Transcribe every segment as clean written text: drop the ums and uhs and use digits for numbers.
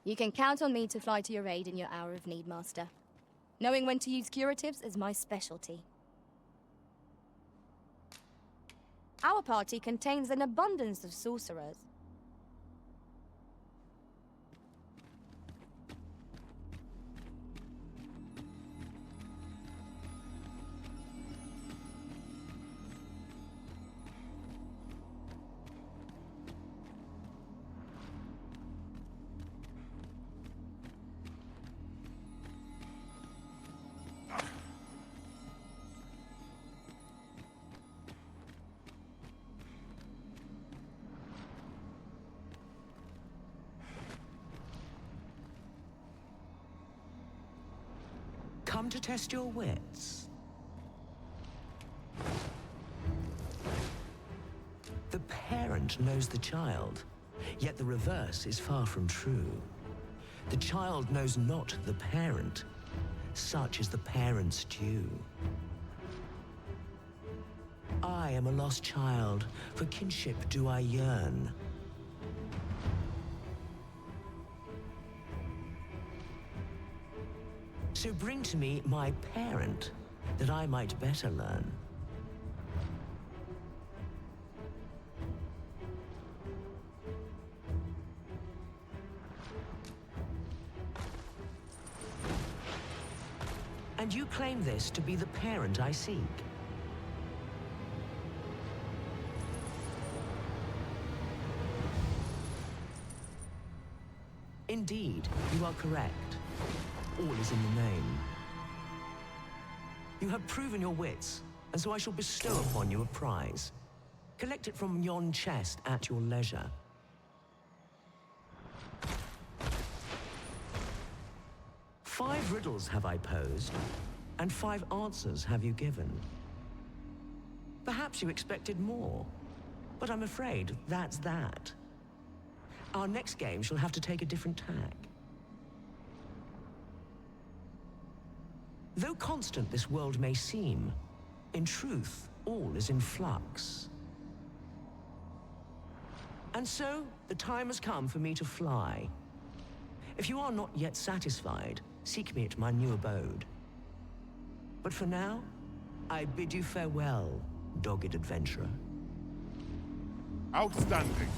You can count on me to fly to your aid in your hour of need, Master. Knowing when to use curatives is my specialty. Our party contains an abundance of sorcerers. Come to test your wits. The parent knows the child, yet the reverse is far from true. The child knows not the parent. Such is the parent's due. I am a lost child, for kinship do I yearn. So bring to me my parent, that I might better learn. And you claim this to be the parent I seek? Indeed, you are correct. All is in the name. You have proven your wits, and so I shall bestow upon you a prize. Collect it from yon chest at your leisure. Five riddles have I posed, and 5 answers have you given. Perhaps you expected more, but I'm afraid that's that. Our next game shall have to take a different tack. Though constant this world may seem, in truth, all is in flux. And so, the time has come for me to fly. If you are not yet satisfied, seek me at my new abode. But for now, I bid you farewell, dogged adventurer. Outstanding.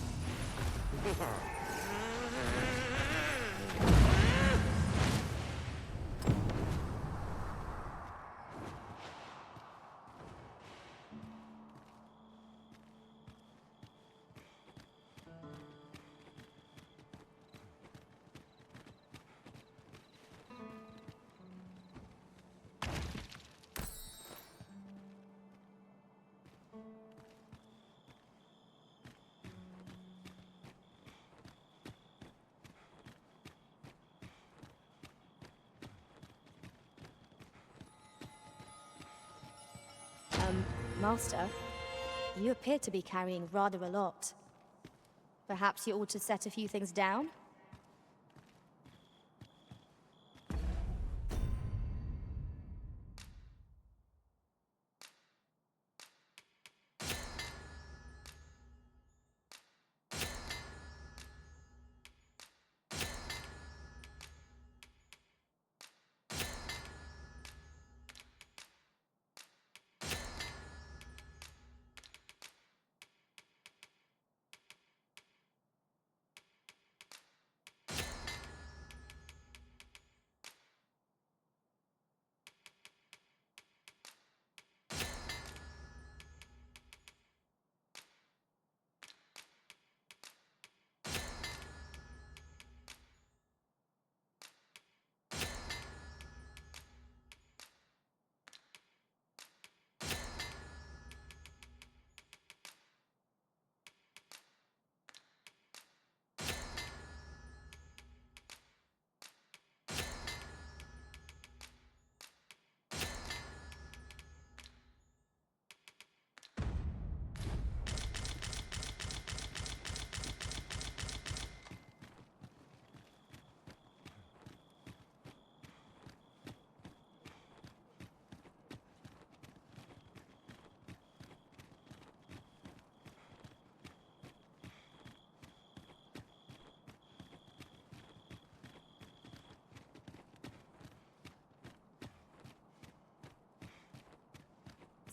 Master, you appear to be carrying rather a lot. Perhaps you ought to set a few things down?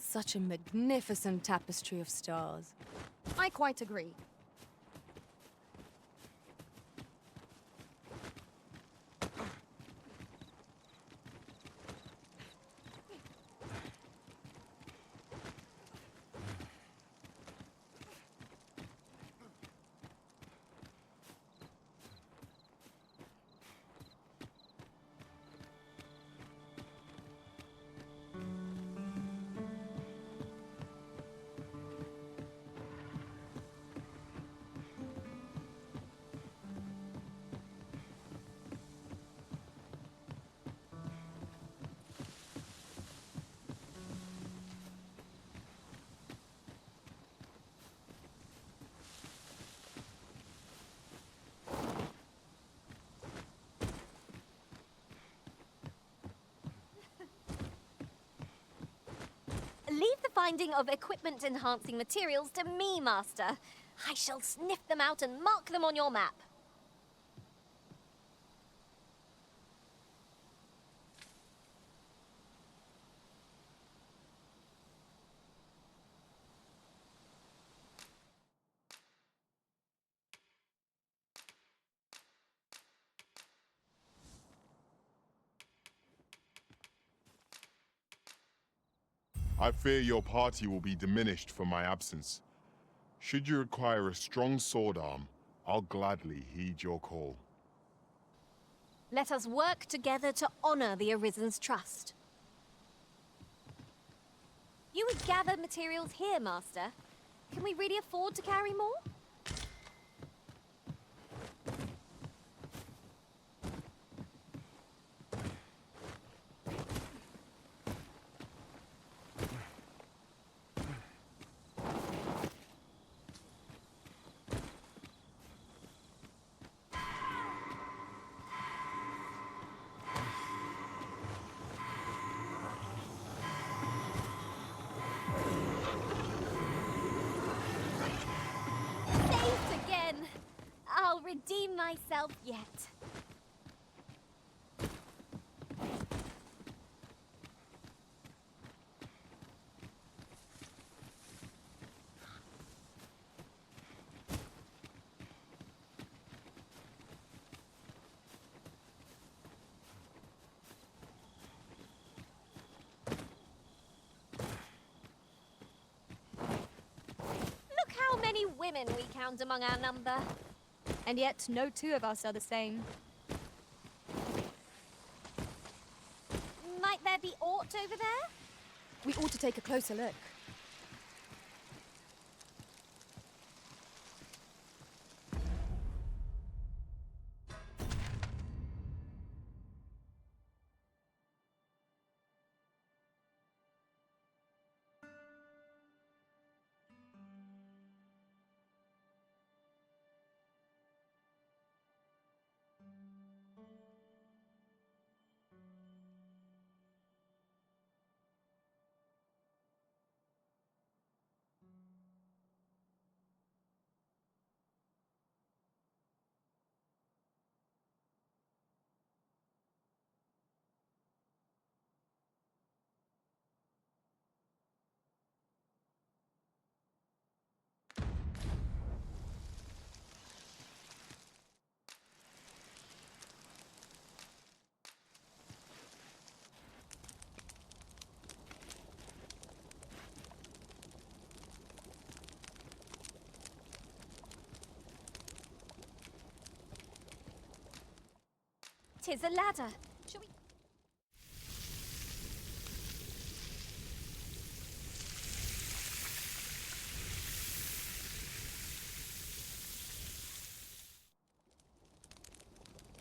Such a magnificent tapestry of stars. I quite agree. Leave the finding of equipment-enhancing materials to me, Master. I shall sniff them out and mark them on your map. I fear your party will be diminished for my absence. Should you require a strong sword arm, I'll gladly heed your call. Let us work together to honor the Arisen's trust. You would gather materials here, Master. Can we really afford to carry more? Saved again! I'll redeem myself yet. Look how many women we count among our number. And yet, no two of us are the same. Might there be aught over there? We ought to take a closer look. Tis a ladder. Shall we...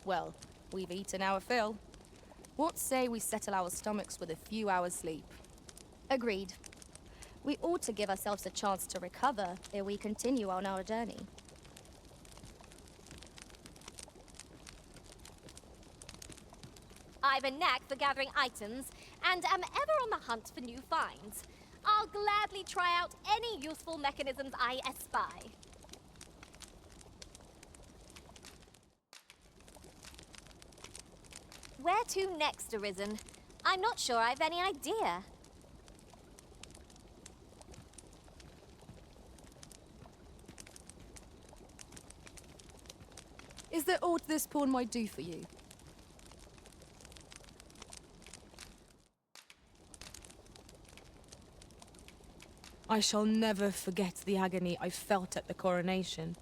Well, we've eaten our fill. What say we settle our stomachs with a few hours' sleep? Agreed. We ought to give ourselves a chance to recover ere we continue on our journey. I've a knack for gathering items, and am ever on the hunt for new finds. I'll gladly try out any useful mechanisms I espy. Where to next, Arisen? I'm not sure I've any idea. Is there aught this pawn might do for you? I shall never forget the agony I felt at the coronation.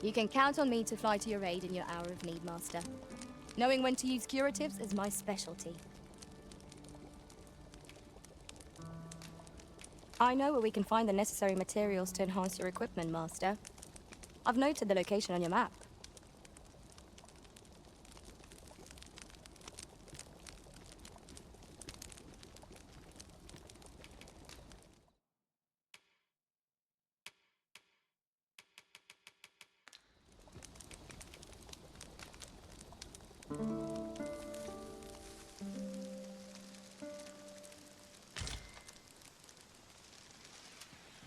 You can count on me to fly to your aid in your hour of need, Master. Knowing when to use curatives is my specialty. I know where we can find the necessary materials to enhance your equipment, Master. I've noted the location on your map.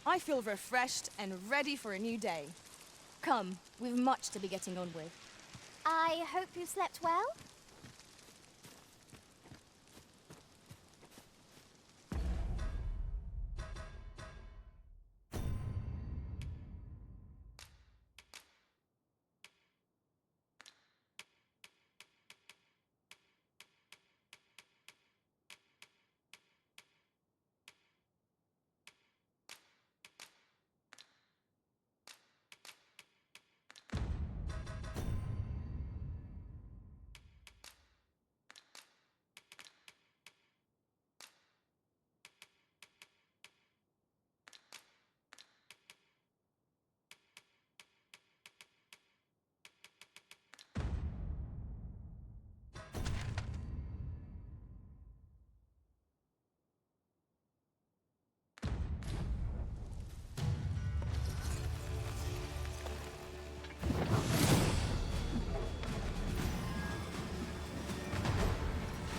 I feel refreshed and ready for a new day. Come, we've much to be getting on with. I hope you slept well?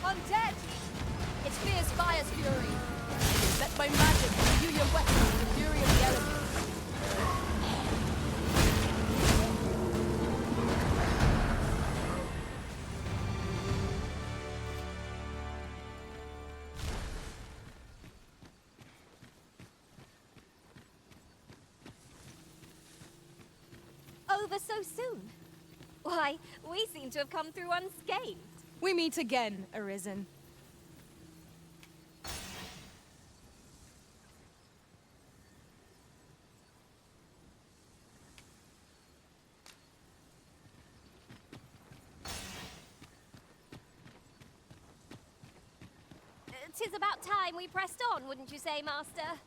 Undead! It's fierce fire's fury. Let my magic imbue your weapon with the fury of the elements. Over so soon? Why, we seem to have come through unscathed. We meet again, Arisen. Tis about time we pressed on, wouldn't you say, Master?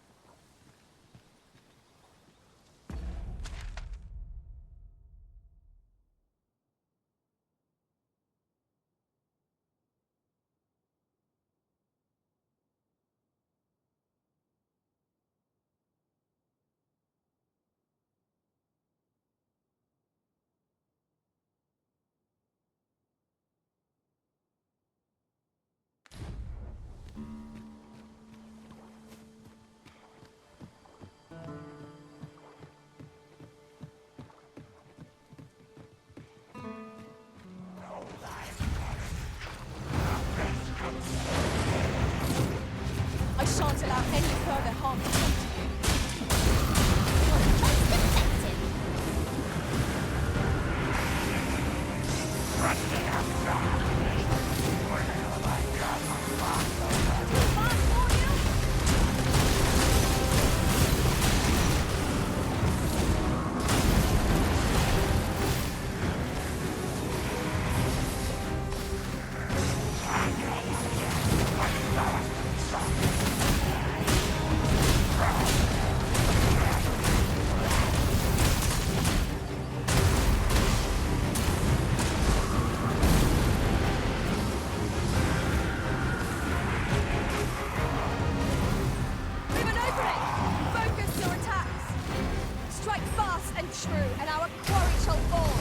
and true, and our quarry shall fall.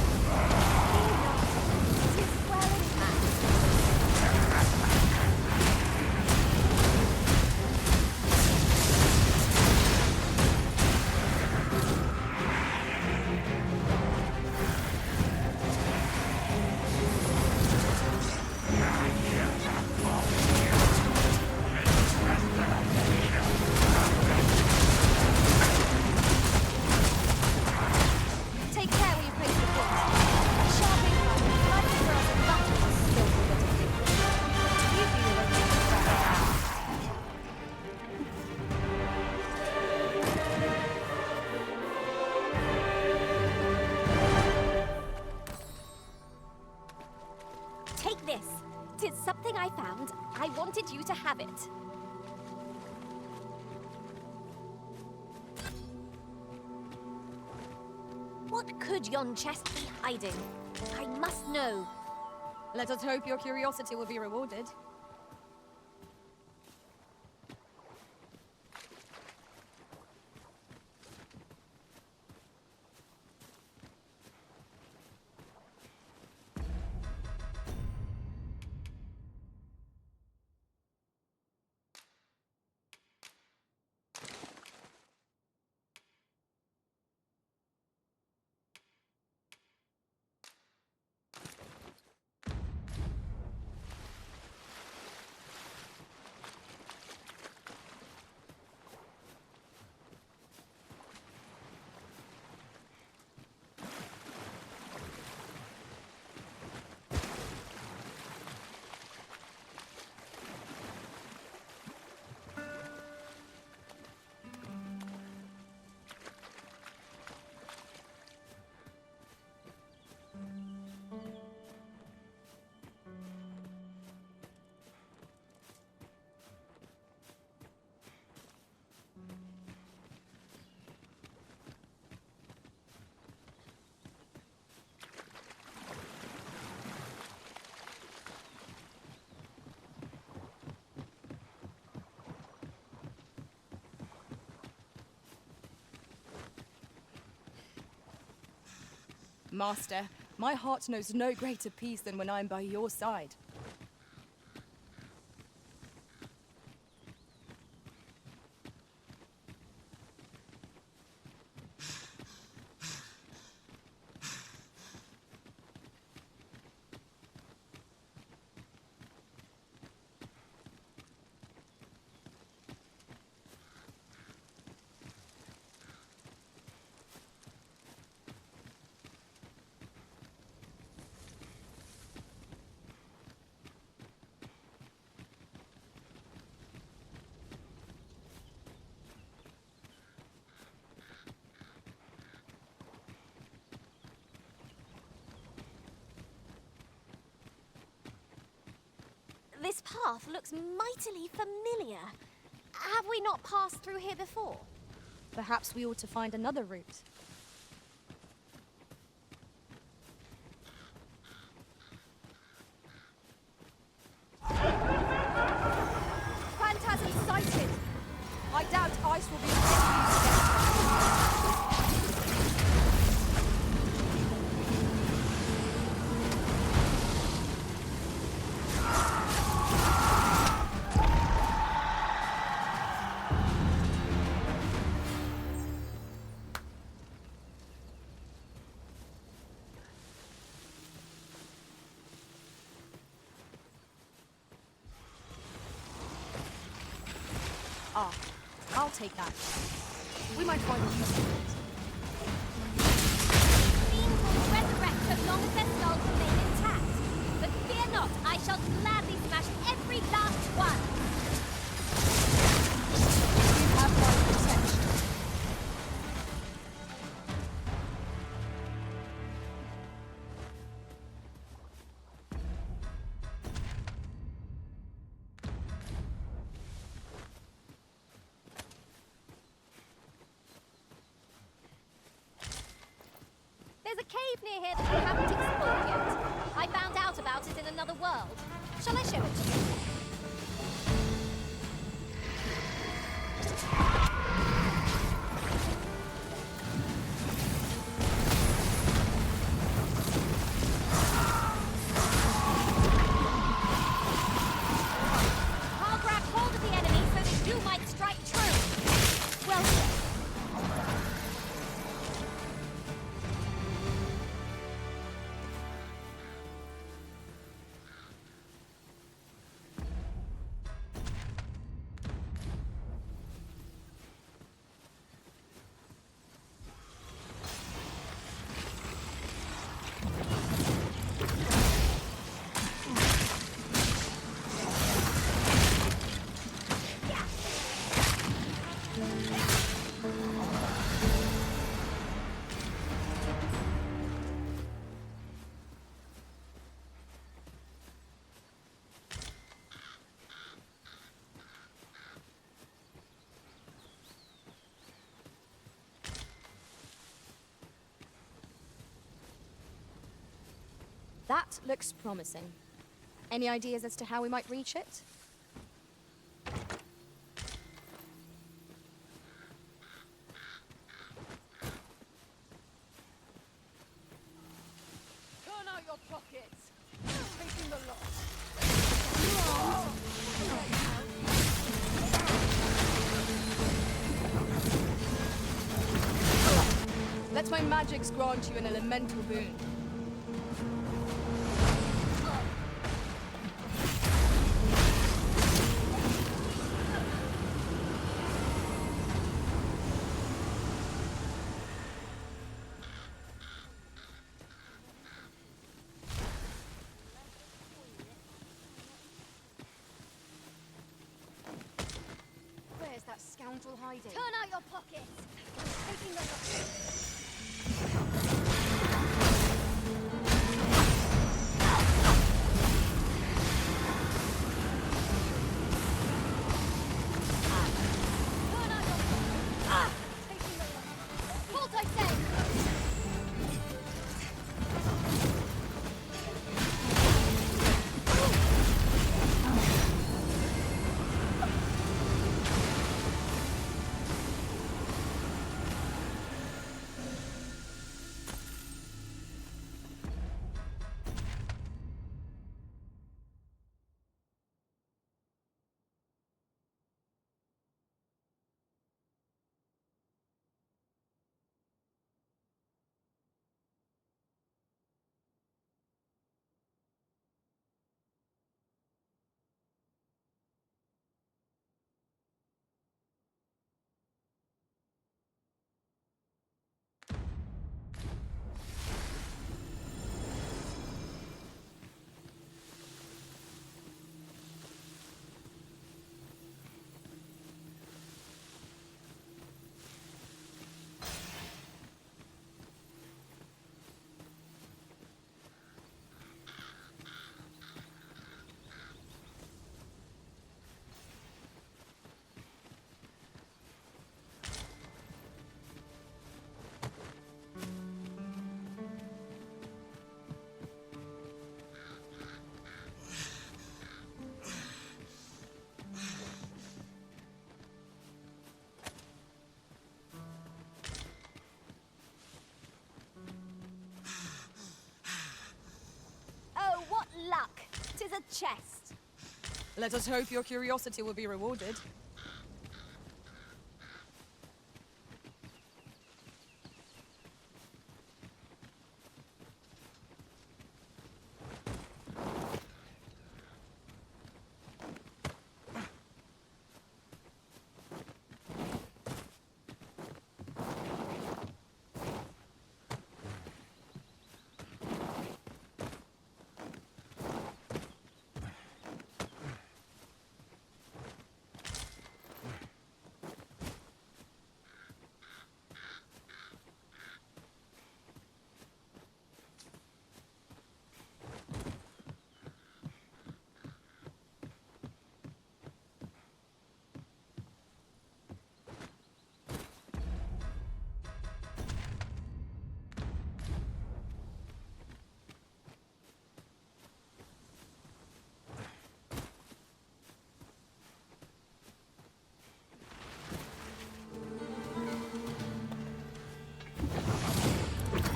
Fear not, it is well in hand. Take care where you place your foot. A sharp incline, like the girls in battle, are skillful but difficult. You do your own thing. Take this. 'Tis something I found. I wanted you to have it. What could yon chest be hiding? I must know. Let us hope your curiosity will be rewarded. Master, my heart knows no greater peace than when I am by your side. This path looks mightily familiar. Have we not passed through here before? Perhaps we ought to find another route. Phantasm sighted! I doubt ice will be of any use against them. Ah, I'll take that. We might find use for it. Fiends will resurrect as long as their skulls remain intact. But fear not, I shall gladly smash every last one. You have my protection. There's a cave near here that we haven't explored yet. I found out about it in another world. Shall I show it to you? That looks promising. Any ideas as to how we might reach it? Turn out your pockets. Taking the lot. Let my magics grant you an elemental boon. Where's that scoundrel hiding? Turn out your pockets. Taking the lot. Turn out your pockets. Taking the lot. Halt, I say. Oh, what luck! 'Tis a chest. Let us hope your curiosity will be rewarded.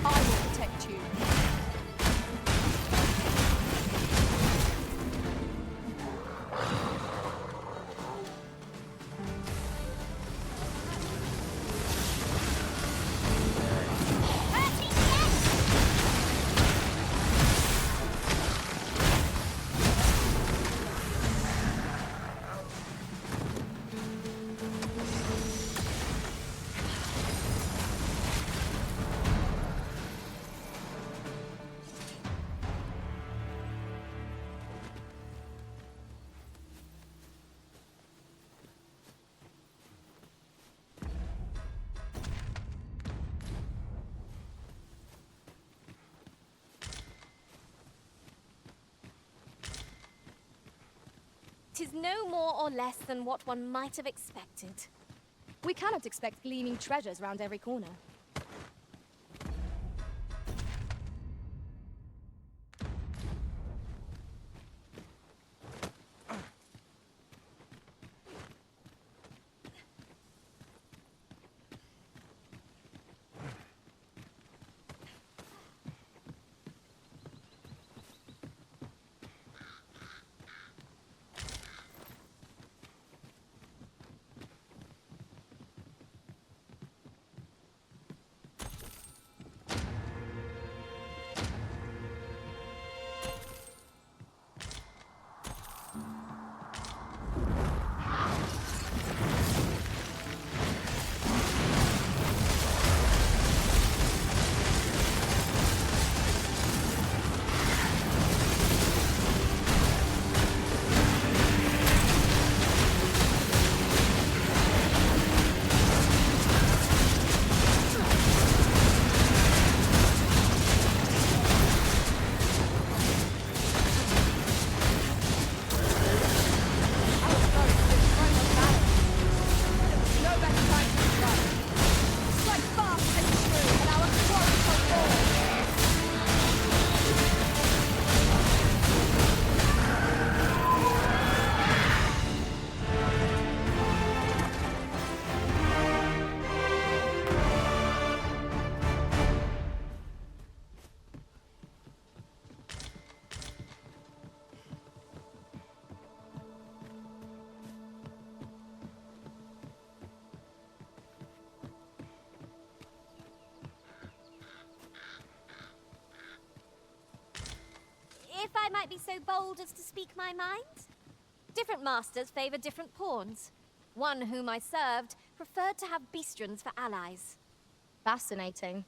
I will protect you. Tis no more or less than what one might have expected. We cannot expect gleaming treasures round every corner. be so bold as to speak my mind? Different masters favor different pawns. One whom I served preferred to have beastrons for allies. Fascinating.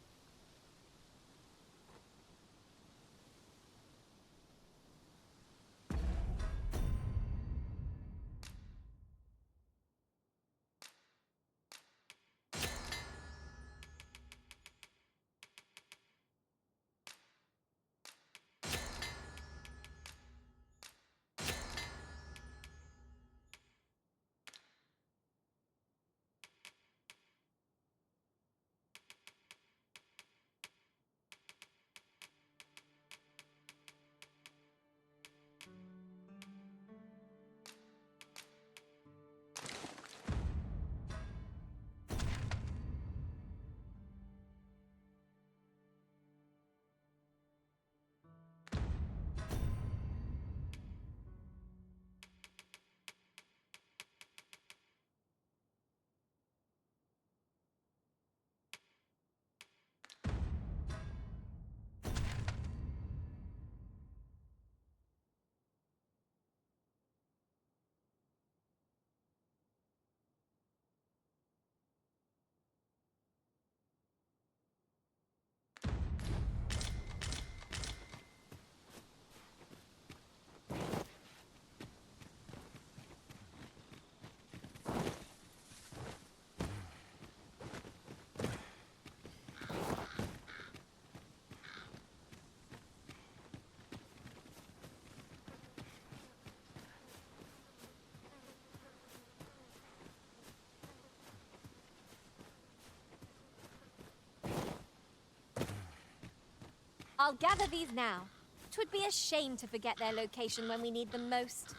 I'll gather these now. 'Twould be a shame to forget their location when we need them most.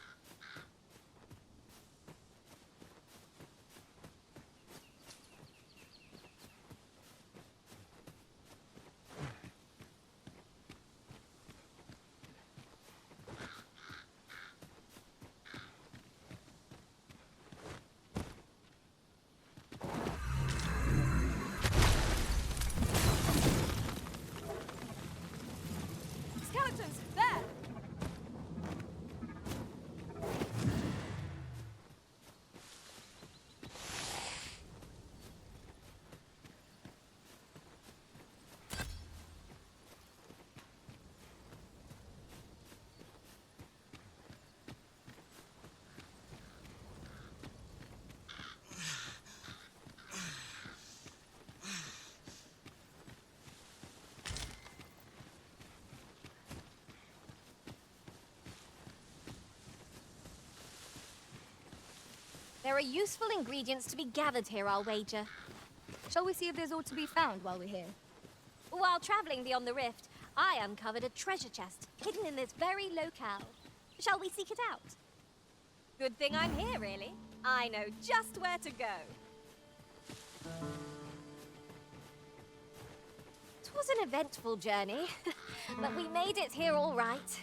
Skeletons! There! There are useful ingredients to be gathered here, I'll wager. Shall we see if there's aught to be found while we're here? While traveling beyond the rift, I uncovered a treasure chest hidden in this very locale. Shall we seek it out? Good thing I'm here, really. I know just where to go. 'Twas an eventful journey, but we made it here all right.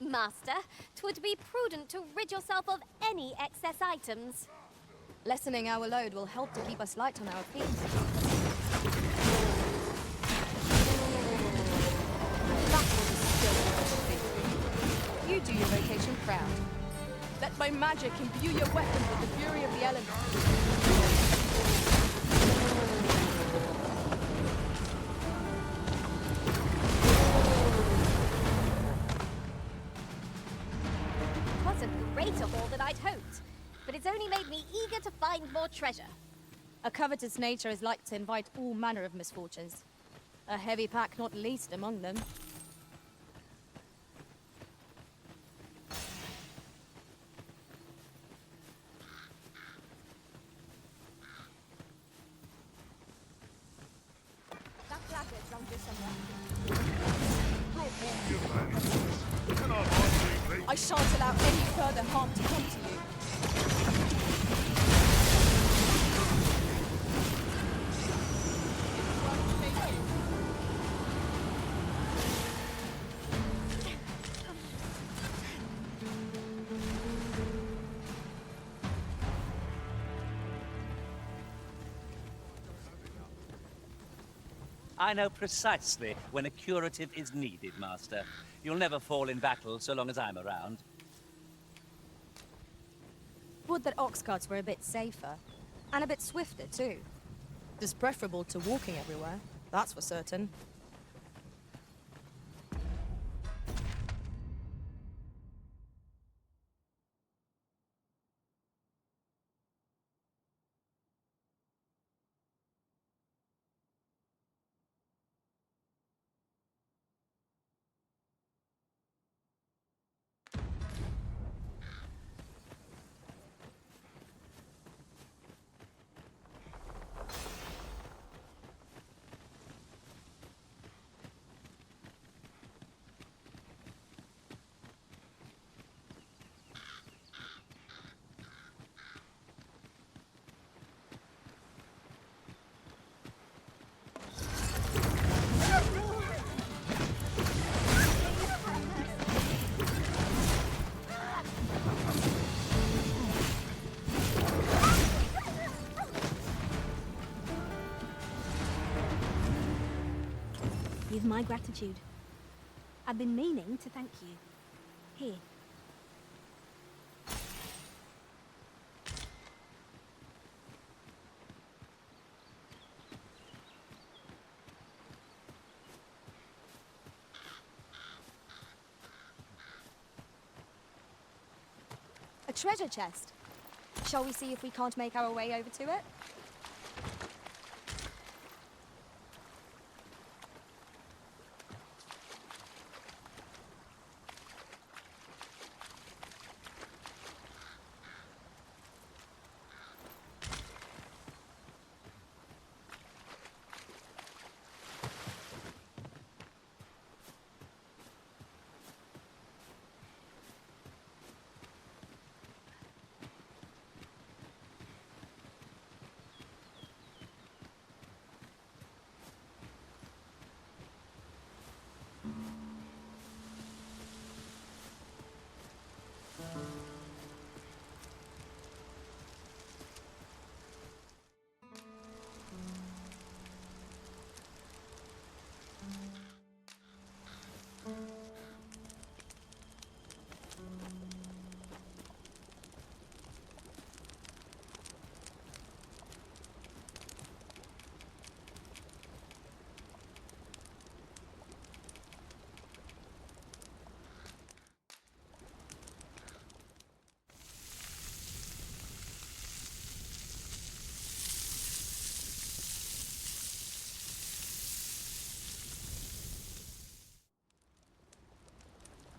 Master, 'twould be prudent to rid yourself of any excess items. Lessening our load will help to keep us light on our feet. That was still. You do your vocation proud. Let my magic imbue your weapon with the fury of the elements. Wasn't greater haul than I'd hoped, but it's only made me eager to find more treasure. A covetous nature is like to invite all manner of misfortunes. A heavy pack not least among them. That placard's around here somewhere. I shan't allow any further harm to come to you. I know precisely when a curative is needed, Master. You'll never fall in battle so long as I'm around. Would that ox carts were a bit safer. And a bit swifter, too. It's preferable to walking everywhere, that's for certain. You've my gratitude. I've been meaning to thank you. Here. A treasure chest. Shall we see if we can't make our way over to it?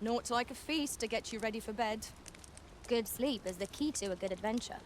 Naught like a feast to get you ready for bed. Good sleep is the key to a good adventure.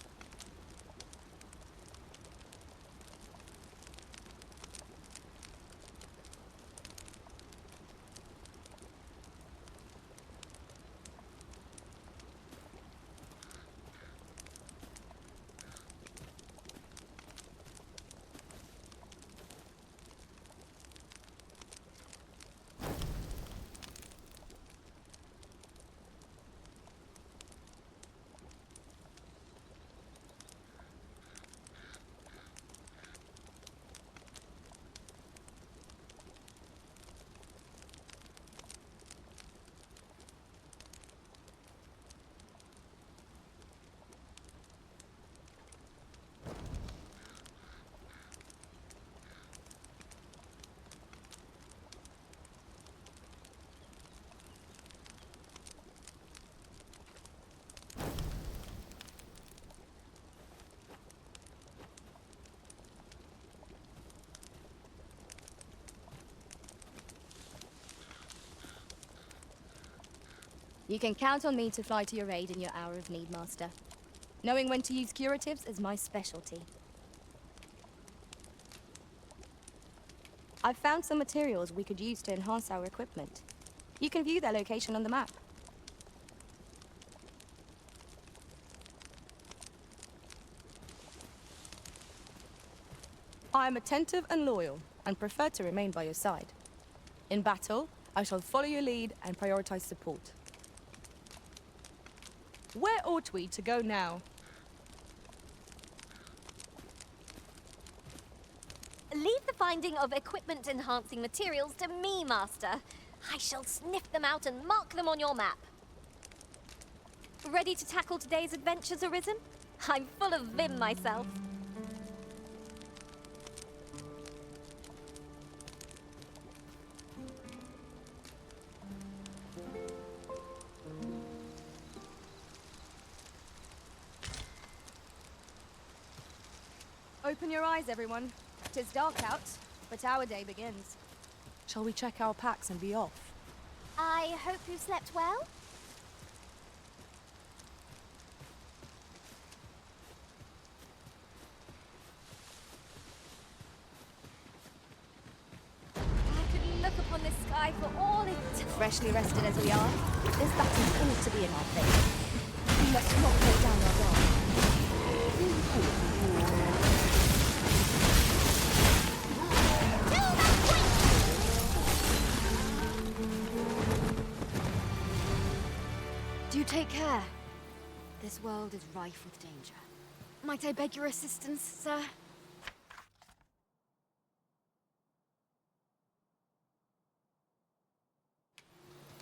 You can count on me to fly to your aid in your hour of need, Master. Knowing when to use curatives is my specialty. I've found some materials we could use to enhance our equipment. You can view their location on the map. I am attentive and loyal, and prefer to remain by your side. In battle, I shall follow your lead and prioritize support. Where ought we to go now? Leave the finding of equipment-enhancing materials to me, Master. I shall sniff them out and mark them on your map. Ready to tackle today's adventures, Arisen? I'm full of vim myself. Open your eyes, everyone. 'Tis dark out, but our day begins. Shall we check our packs and be off? I hope you slept well? I could look upon this sky for all it... Freshly rested as we are, this battle ought to be in our favour. We must not go down our guard. Do take care. This world is rife with danger. Might I beg your assistance, sir?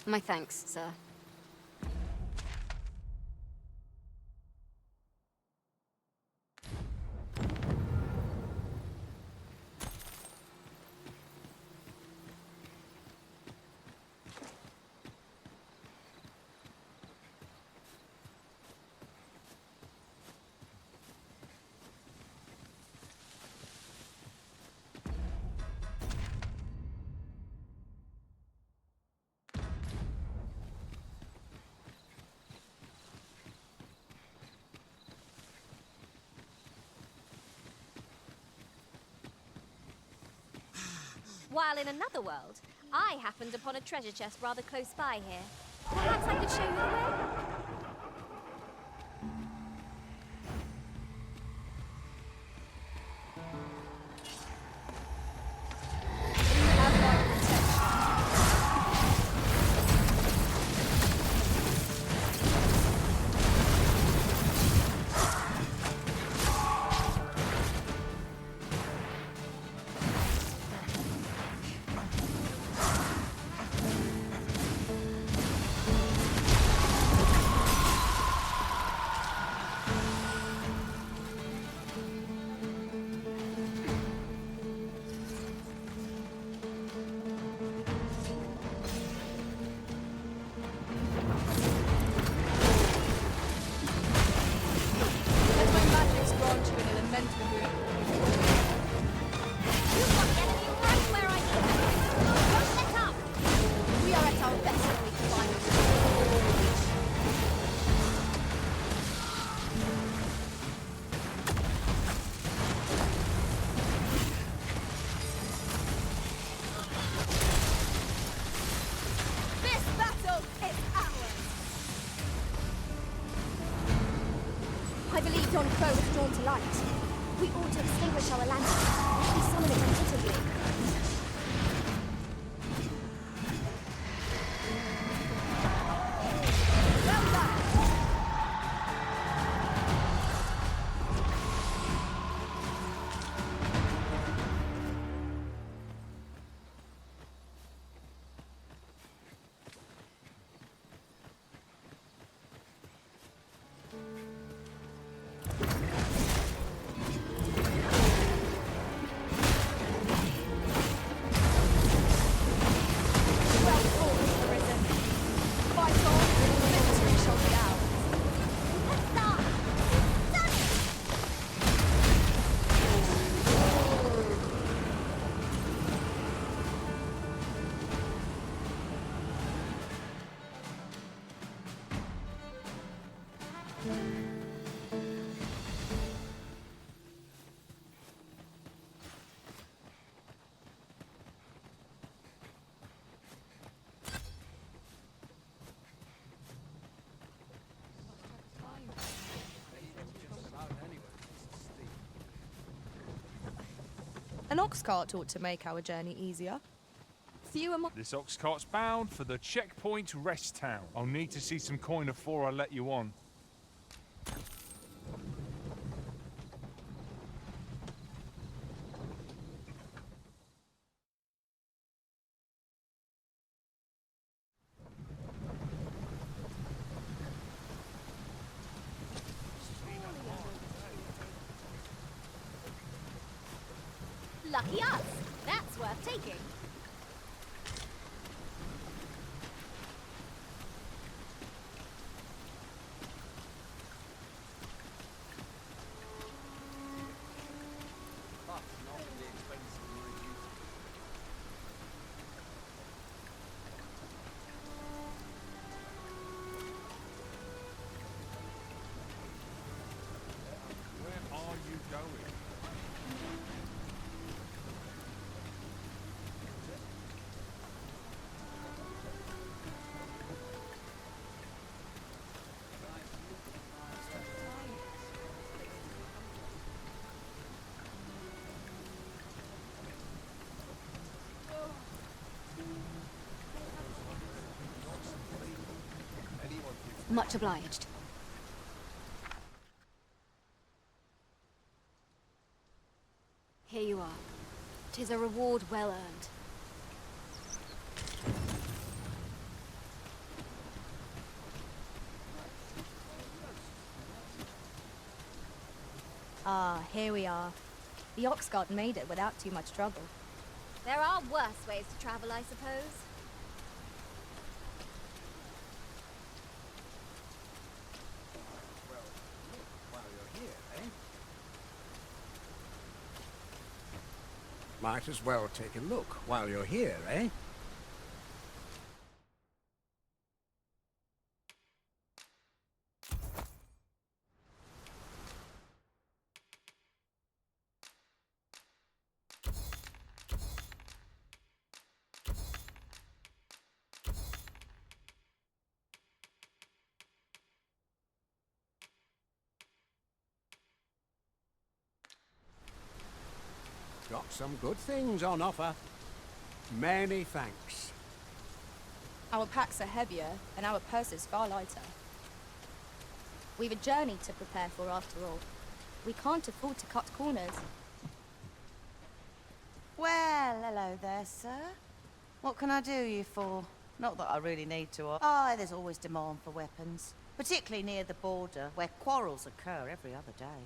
My thanks, sir. While in another world, I happened upon a treasure chest rather close by here. Perhaps I could show you the way? I believe yon foe is drawn to light. We ought to extinguish our lantern. We summon it tentatively. Well done! An ox cart ought to make our journey easier. Fewer mo- This ox cart's bound for the checkpoint rest town. I'll need to see some coin before I let you on. Lucky us! That's worth taking. Where are you going? Much obliged. Here you are. 'Tis a reward well earned. Ah, here we are. The ox cart made it without too much trouble. There are worse ways to travel, I suppose. Might as well take a look while you're here, eh? Got some good things on offer. Many thanks. Our packs are heavier, and our purses far lighter. We've a journey to prepare for after all. We can't afford to cut corners. Well, hello there, sir. What can I do you for? Not that I really need to. Oh, there's always demand for weapons. Particularly near the border, where quarrels occur every other day.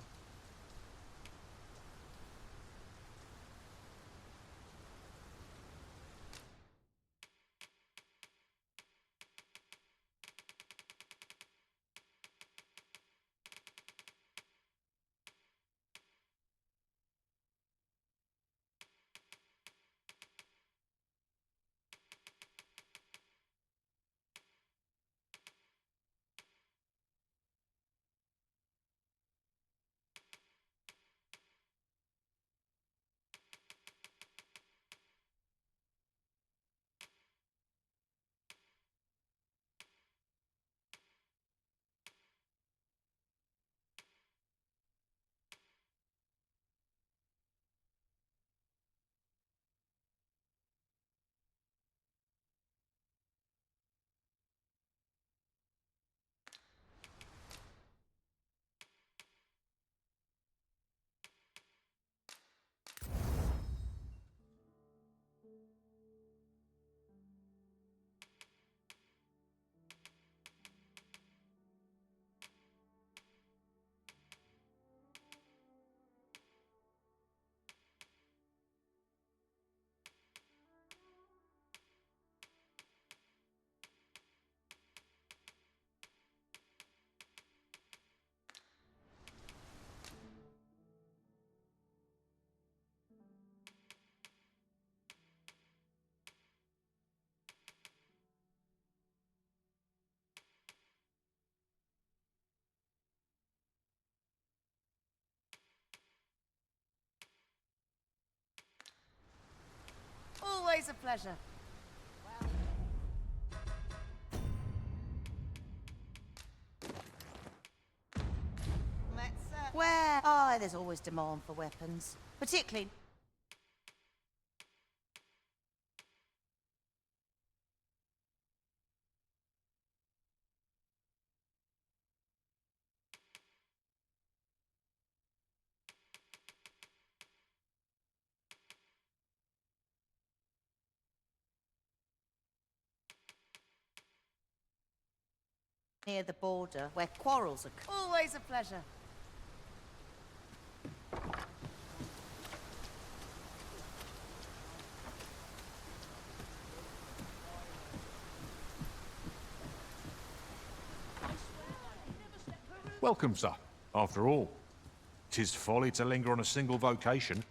Always a pleasure. Where? Oh, there's always demand for weapons. Particularly... near the border, where quarrels occur. Always a pleasure. Welcome, sir. After all, 'tis folly to linger on a single vocation.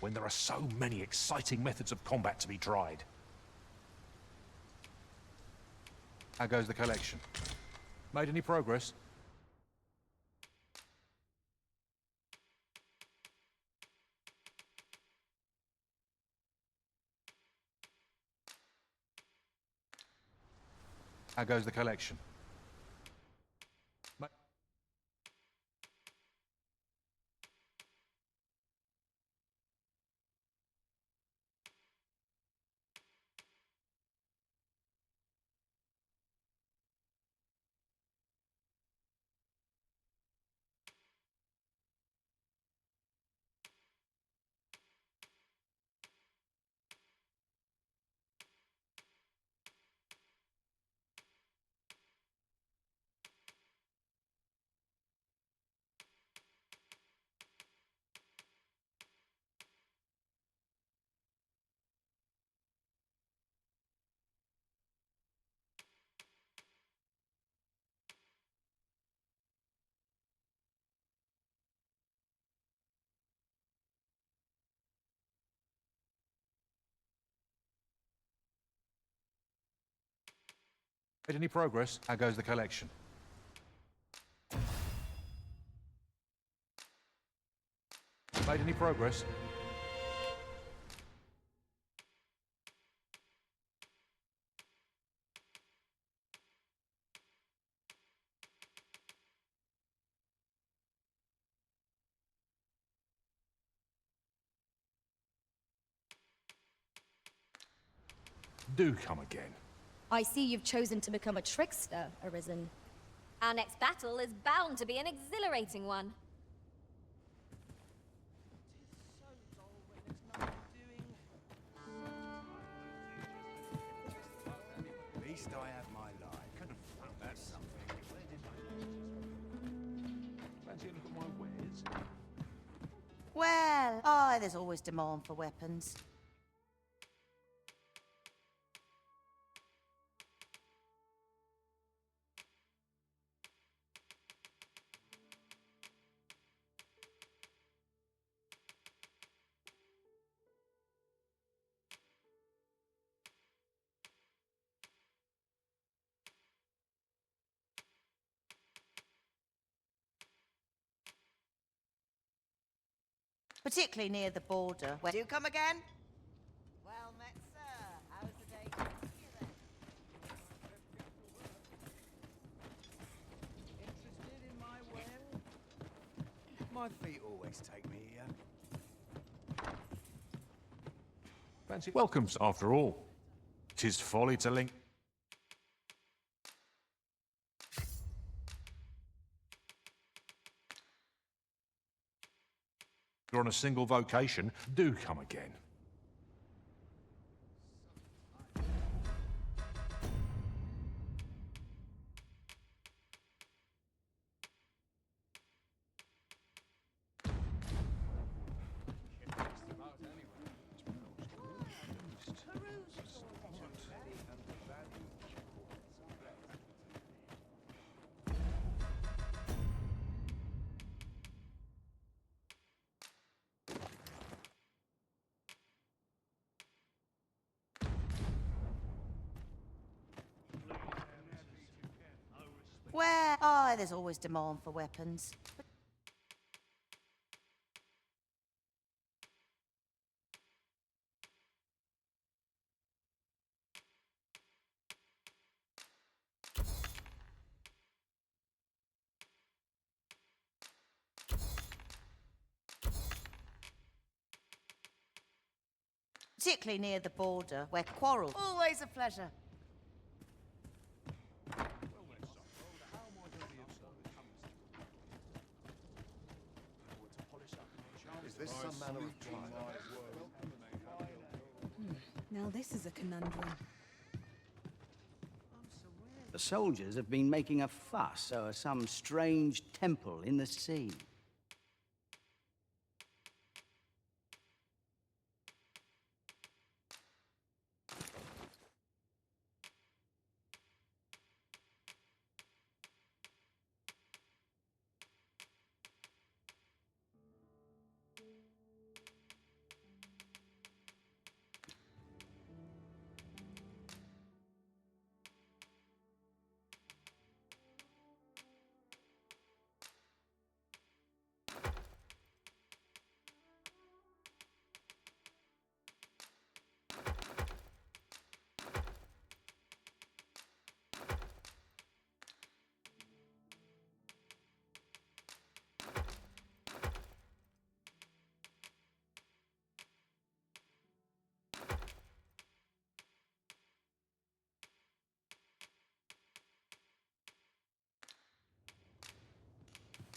When there are so many exciting methods of combat to be tried. How goes the collection? Made any progress? How goes the collection? Made any progress? How goes the collection? Made any progress? Do come again. I see you've chosen to become a trickster, Arisen. Our next battle is bound to be an exhilarating one. At least I have my life. Could have found that something. Fancy a look at my wares? Well, oh, there's always demand for weapons. Particularly near the border. Where do you come again? Well met, sir. How's the day going for you then? Interested in my well? My feet always take me here. Fancy welcomes, after all. 'Tis folly to link. You're on a single vocation. Do come again. Where? Oh, there's always demand for weapons. Particularly near the border, where quarrels... Always a pleasure. Is this some manner of trial? Now this is a conundrum. The soldiers have been making a fuss over some strange temple in the sea.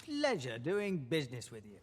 Pleasure doing business with you.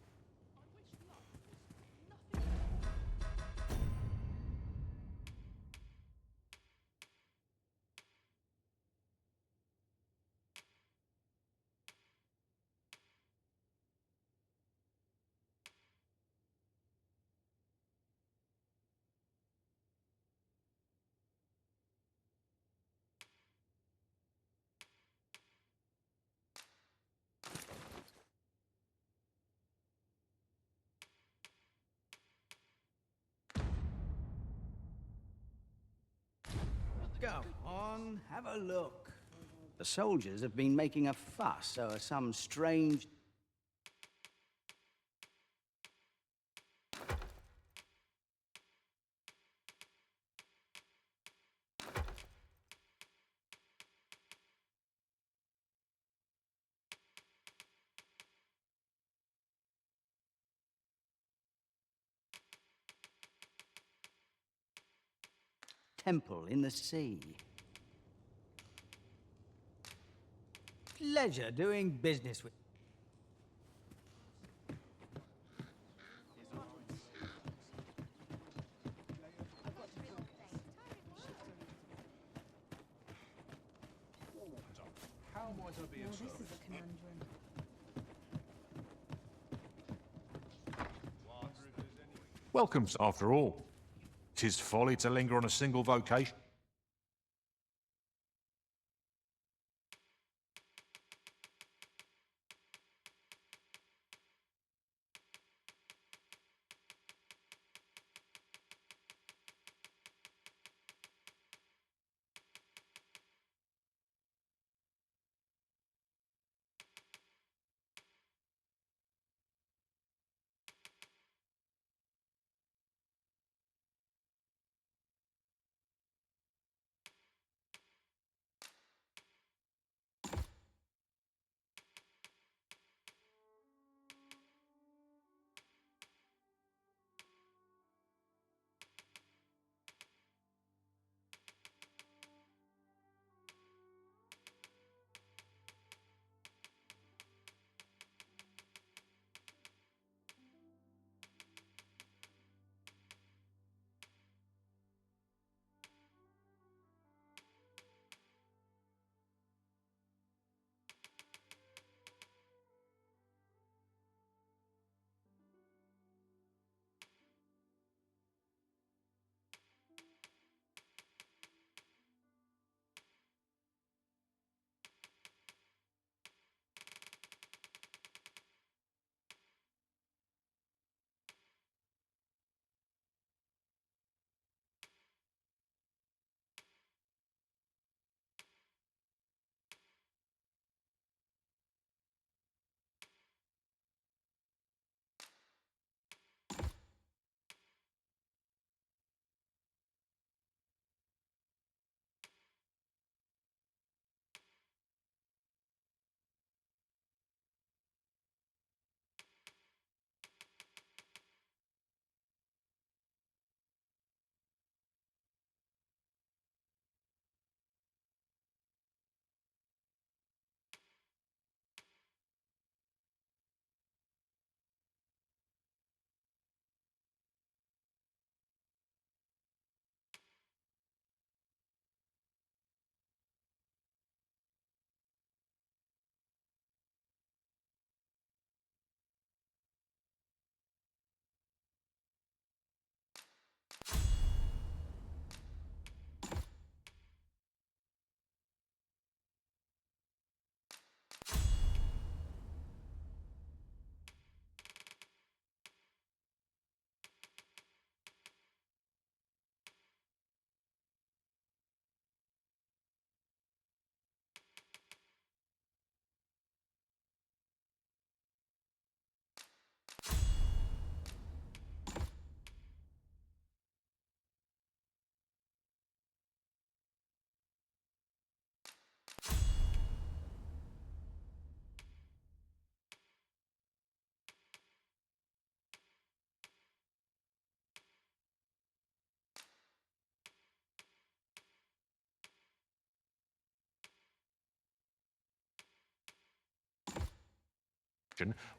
Go on, have a look. The soldiers have been making a fuss over some strange... temple in the sea. Pleasure doing business with... How might I be of service? This is a conundrum. Welcome, after all. 'Tis folly to linger on a single vocation.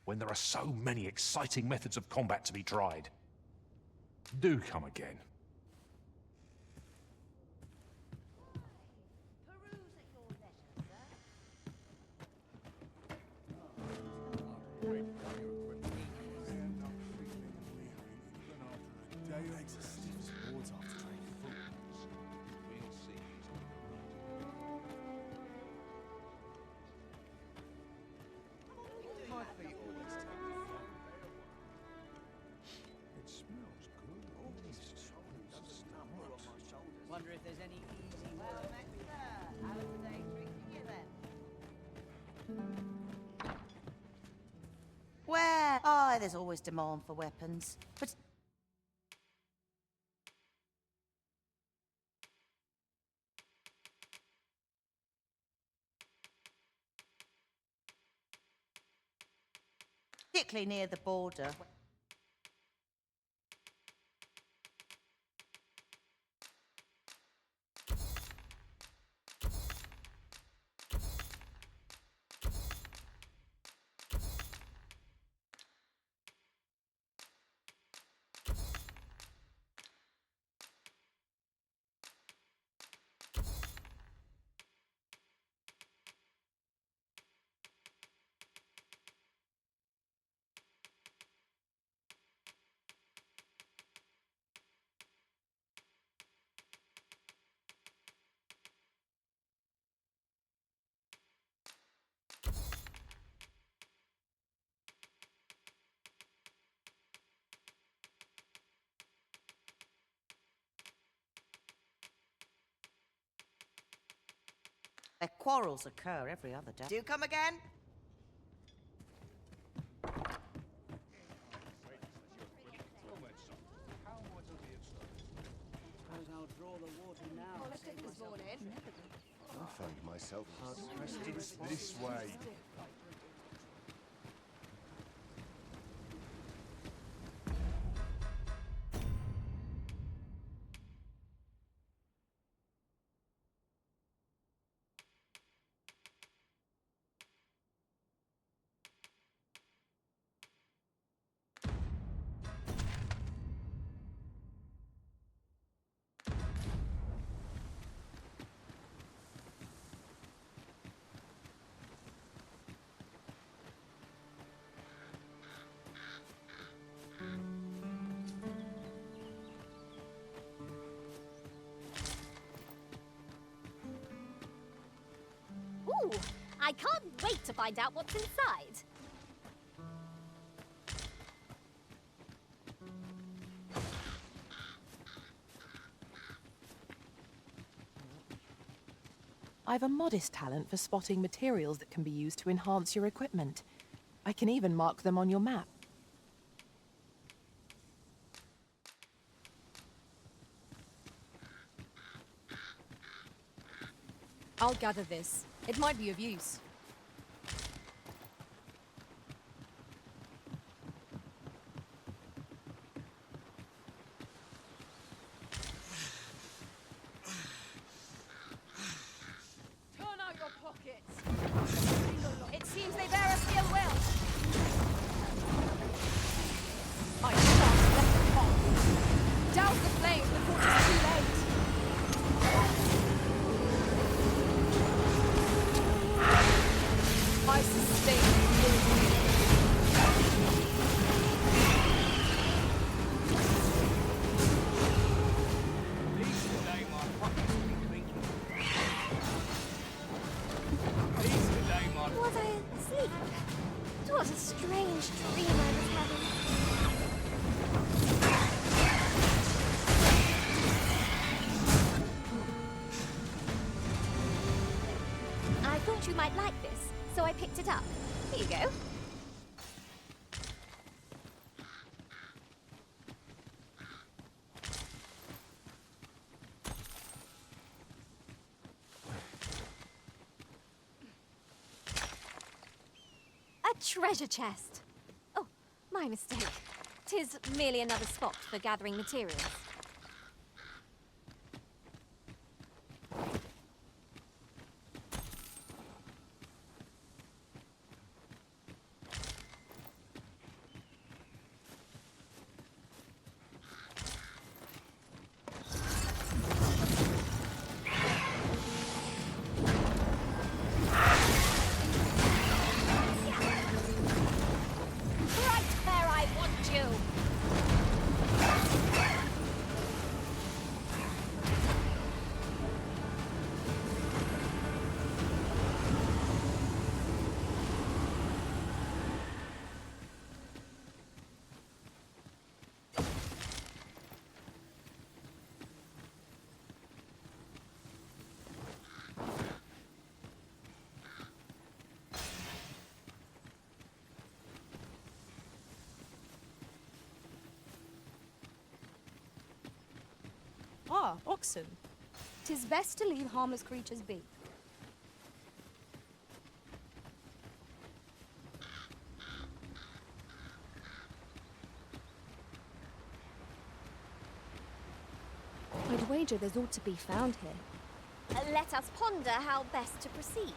When there are so many exciting methods of combat to be tried. Do come again. My feet always take me. It smells good. there's always demand for weapons. But particularly near the border. Their quarrels occur every other day. Do you come again? Suppose I'll draw the water now. I find myself hard-pressed this way. Ooh, I can't wait to find out what's inside. I've a modest talent for spotting materials that can be used to enhance your equipment. I can even mark them on your map. I'll gather this. It might be of use. Turn out your pockets. It seems they bear us ill will. I shan't let them pop. Douse the flames before it's too late. I sustain you. These today my pockets will be creaking. These today my Was I asleep? What a strange dream I was having. I thought you might like this, so I picked it up. Here you go. A treasure chest. Oh, my mistake. 'Tis merely another spot for gathering materials. Right where I want you. oxen. 'Tis best to leave harmless creatures be. I'd wager there's aught to be found here. Let us ponder how best to proceed.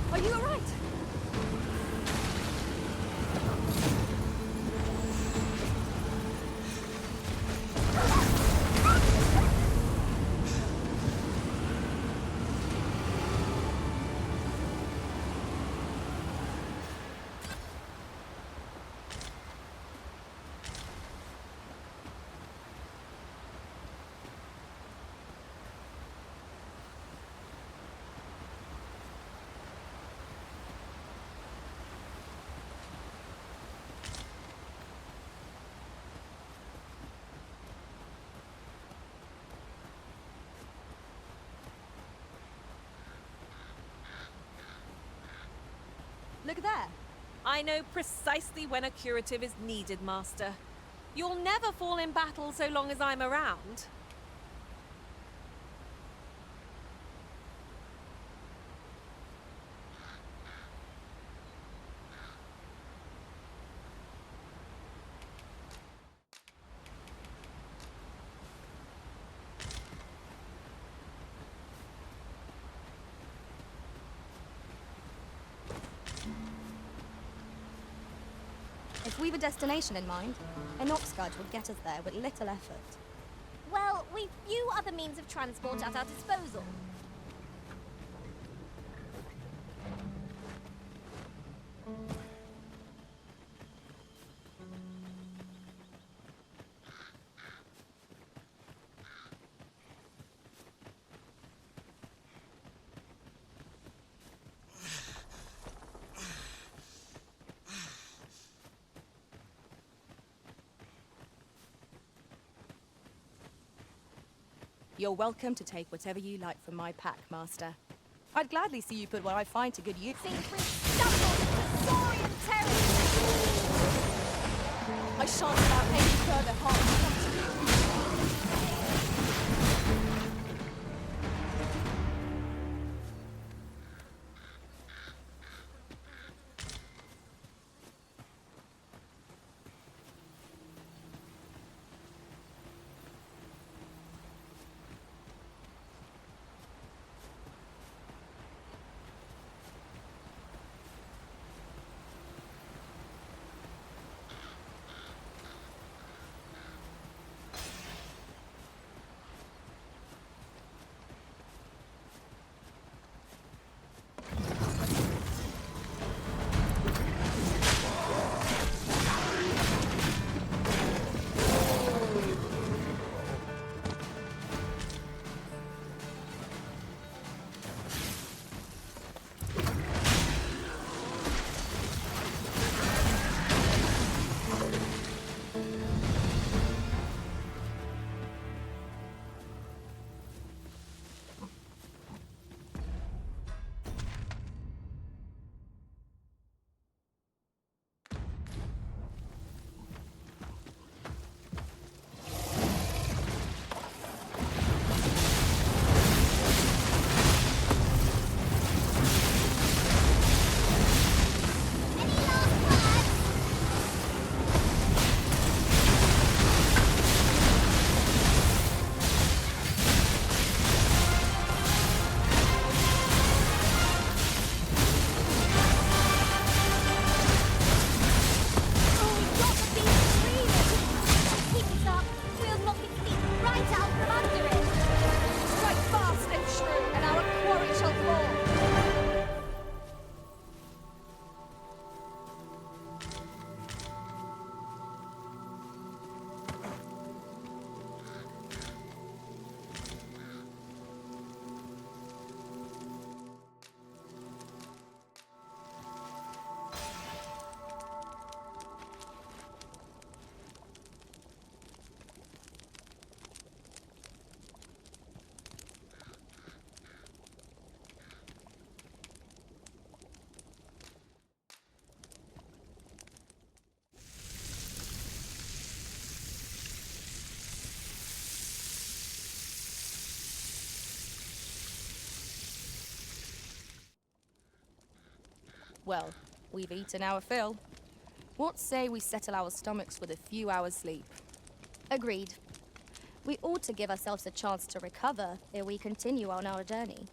Are you alright? Look there. I know precisely when a curative is needed, Master. You'll never fall in battle so long as I'm around. If we've a destination in mind, an ox guard would get us there with little effort. Well, we've few other means of transport at our disposal. You're welcome to take whatever you like from my pack, Master. I'd gladly see you put what I find to good use. Siegfried stumbled into Saurian territory! I shan't allow any further harm to come to you. Well, we've eaten our fill. What say we settle our stomachs with a few hours' sleep? Agreed. We ought to give ourselves a chance to recover ere we continue on our journey.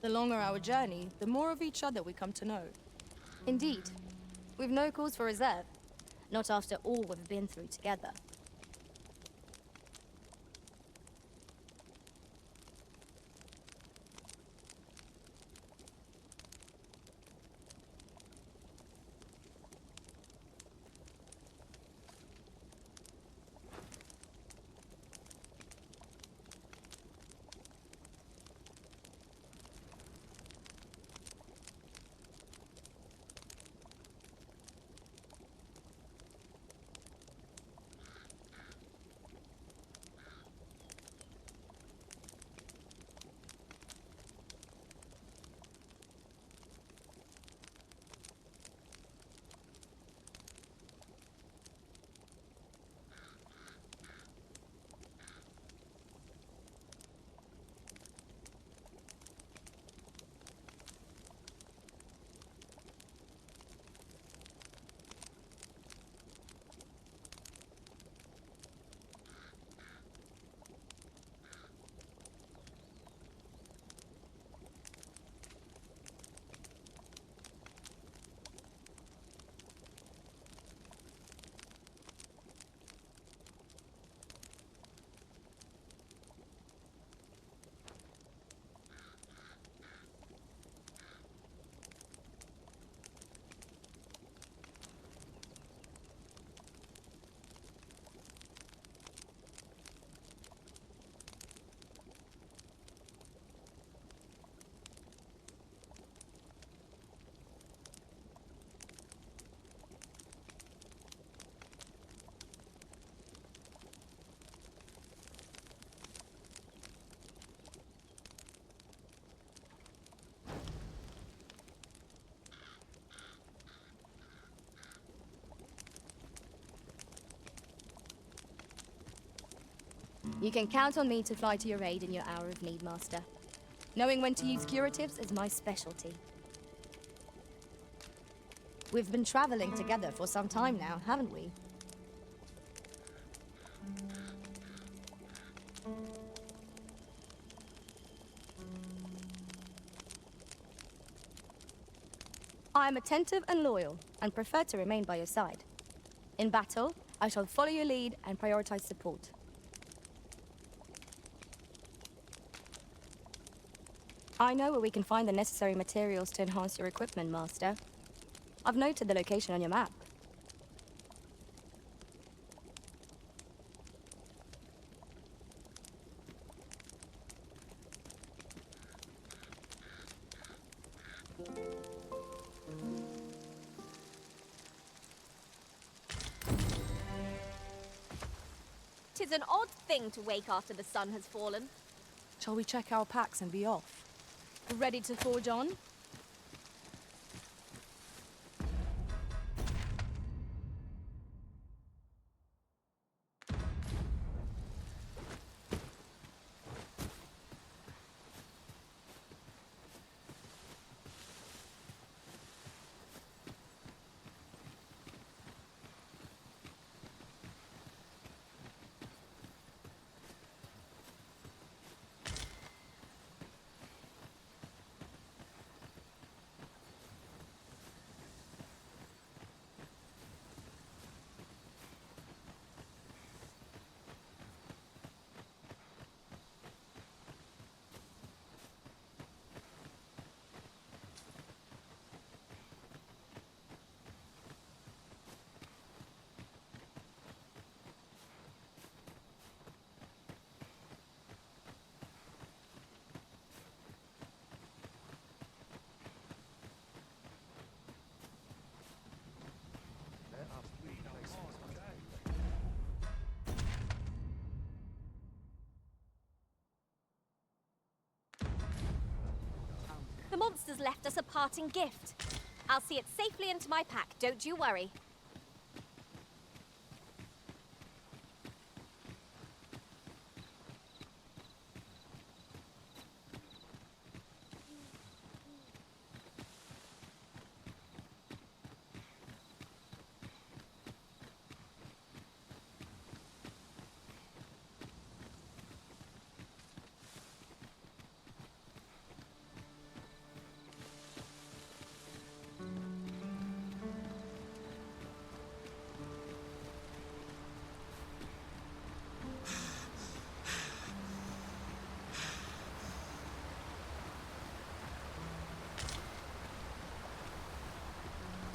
The longer our journey, the more of each other we come to know. Indeed. We've no cause for reserve. Not after all we've been through together. You can count on me to fly to your aid in your hour of need, Master. Knowing when to use curatives is my specialty. We've been traveling together for some time now, haven't we? I am attentive and loyal, and prefer to remain by your side. In battle, I shall follow your lead and prioritize support. I know where we can find the necessary materials to enhance your equipment, Master. I've noted the location on your map. Tis an odd thing to wake after the sun has fallen. Shall we check our packs and be off? Ready to forge on? has left us a parting gift. I'll see it safely into my pack, don't you worry.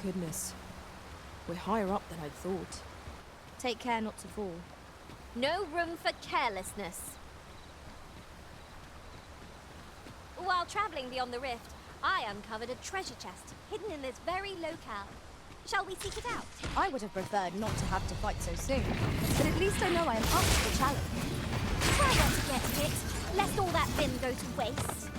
Goodness. We're higher up than I'd thought. Take care not to fall. No room for carelessness. While traveling beyond the rift, I uncovered a treasure chest hidden in this very locale. Shall we seek it out? I would have preferred not to have to fight so soon, but at least I know I am up to the challenge. Try not to get hit, lest all that vim go to waste.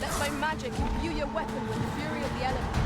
Let my magic imbue your weapon with the fury of the elements.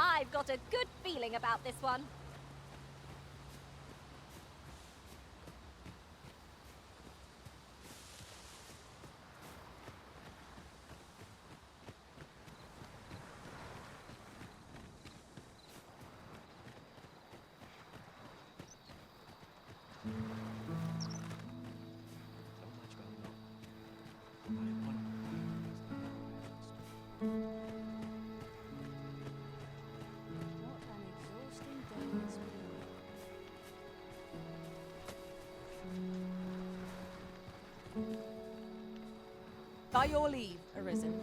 I've got a good feeling about this one. By your leave, Arisen.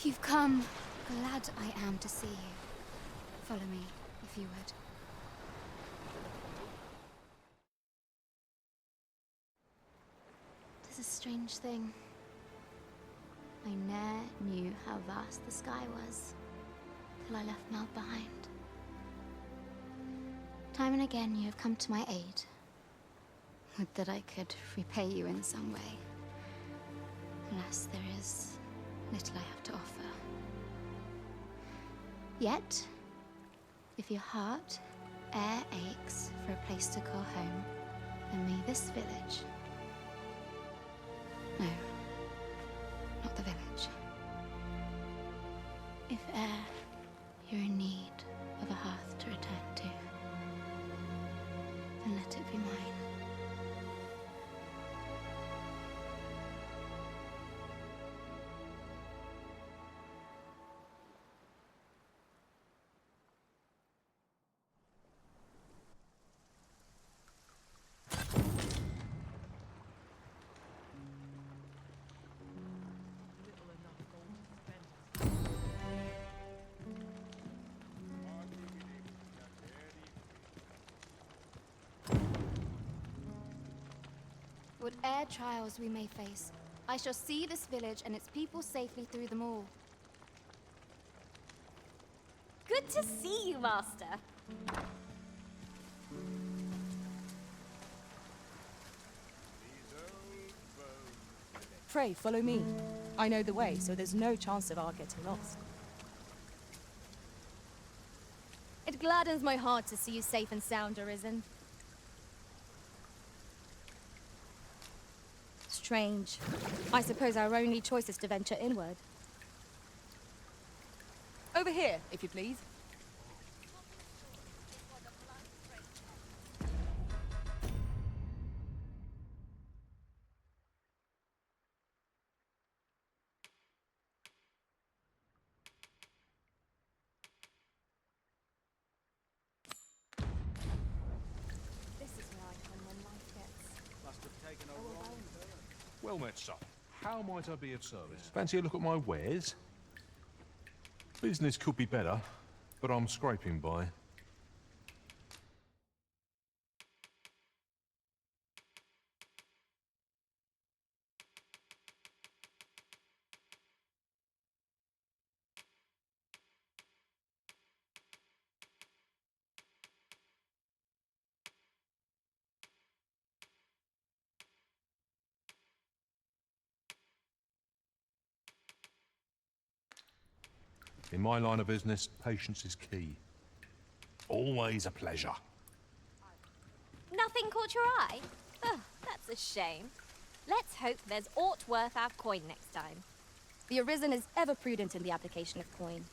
You've come. Glad I am to see you. Follow me, if you would. Tis a strange thing. I ne'er knew how vast the sky was, till I left Meld behind. Time and again you have come to my aid. Would that I could repay you in some way. Alas, there is little I have to offer. Yet, if your heart e'er aches for a place to call home, then may this village... No, not the village. If e'er you're in need of a hearth to return to, then let it be mine. Whate'er trials we may face, I shall see this village and its people safely through them all. Good to see you, Master. Pray, follow me. I know the way, so there's no chance of our getting lost. It gladdens my heart to see you safe and sound, Arisen. Strange. I suppose our only choice is to venture inward. Over here, if you please. This is where I come when life gets... Must have taken a wrong turn. Well met, sir. How might I be of service? Fancy a look at my wares? Business could be better, but I'm scraping by. In my line of business, patience is key. Always a pleasure. Nothing caught your eye? Ugh, that's a shame. Let's hope there's aught worth our coin next time. The Arisen is ever prudent in the application of coin.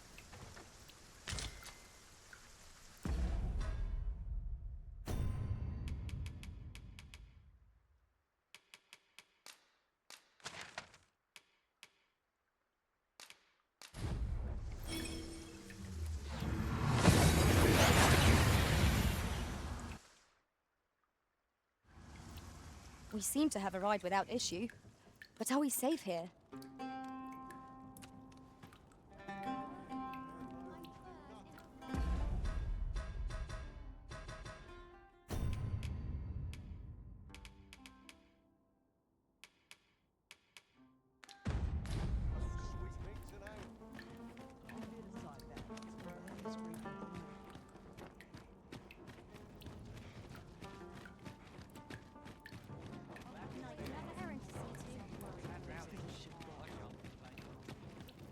We seem to have arrived without issue. But are we safe here?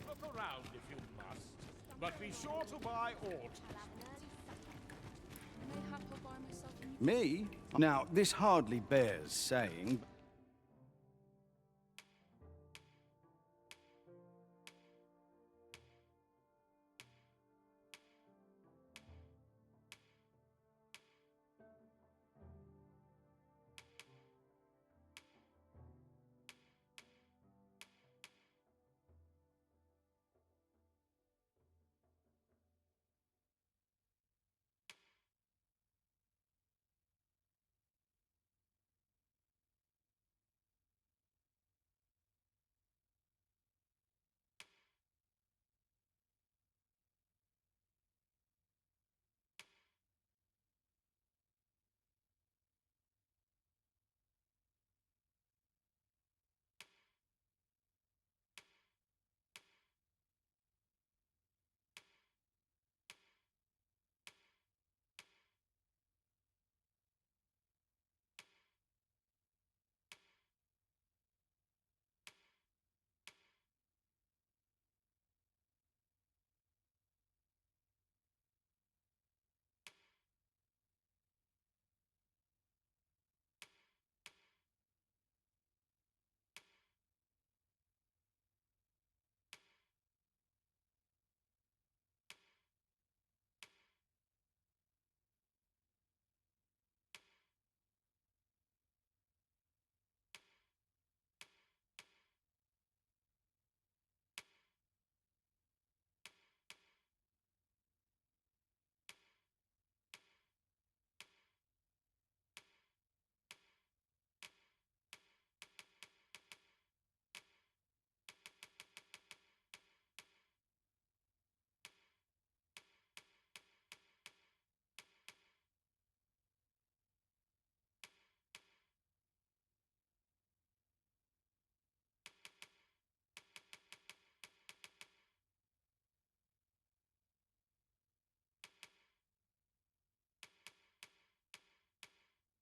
Look around if you must, but be sure to buy aught. Me? Now, this hardly bears saying,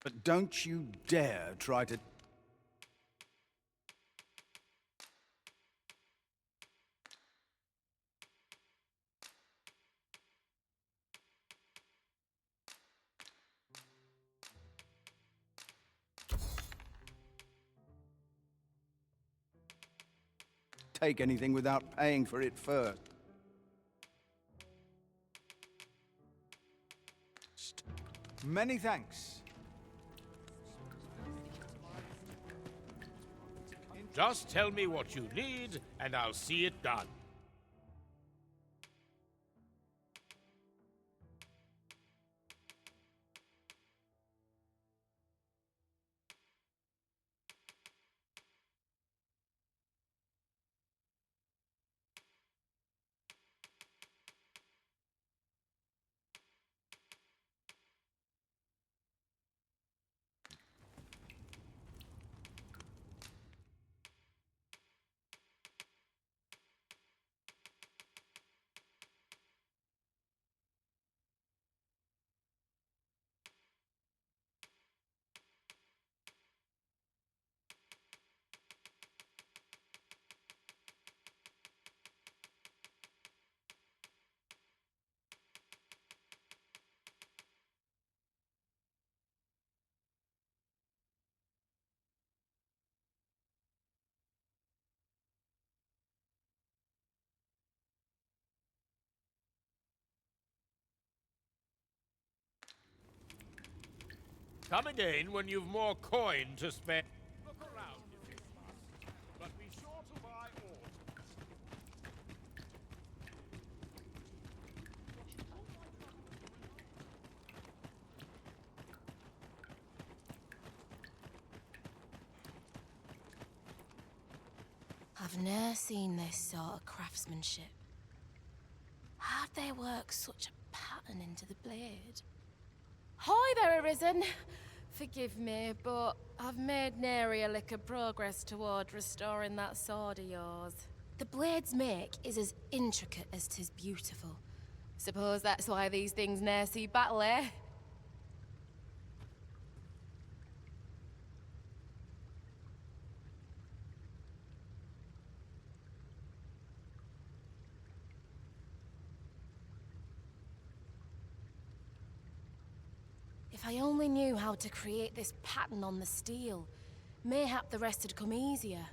But don't you dare try to... take anything without paying for it first. Many thanks. Just tell me what you need, and I'll see it done. Come again when you've more coin to spend. Look around if you must, but be sure to buy all. I've ne'er seen this sort of craftsmanship. How'd they work such a pattern into the blade? Hi there, Arisen. Forgive me, but I've made nary a lick of progress toward restoring that sword of yours. The blade's make is as intricate as 'tis beautiful. Suppose that's why these things ne'er see battle, eh? If I only knew how to create this pattern on the steel, mayhap the rest had come easier.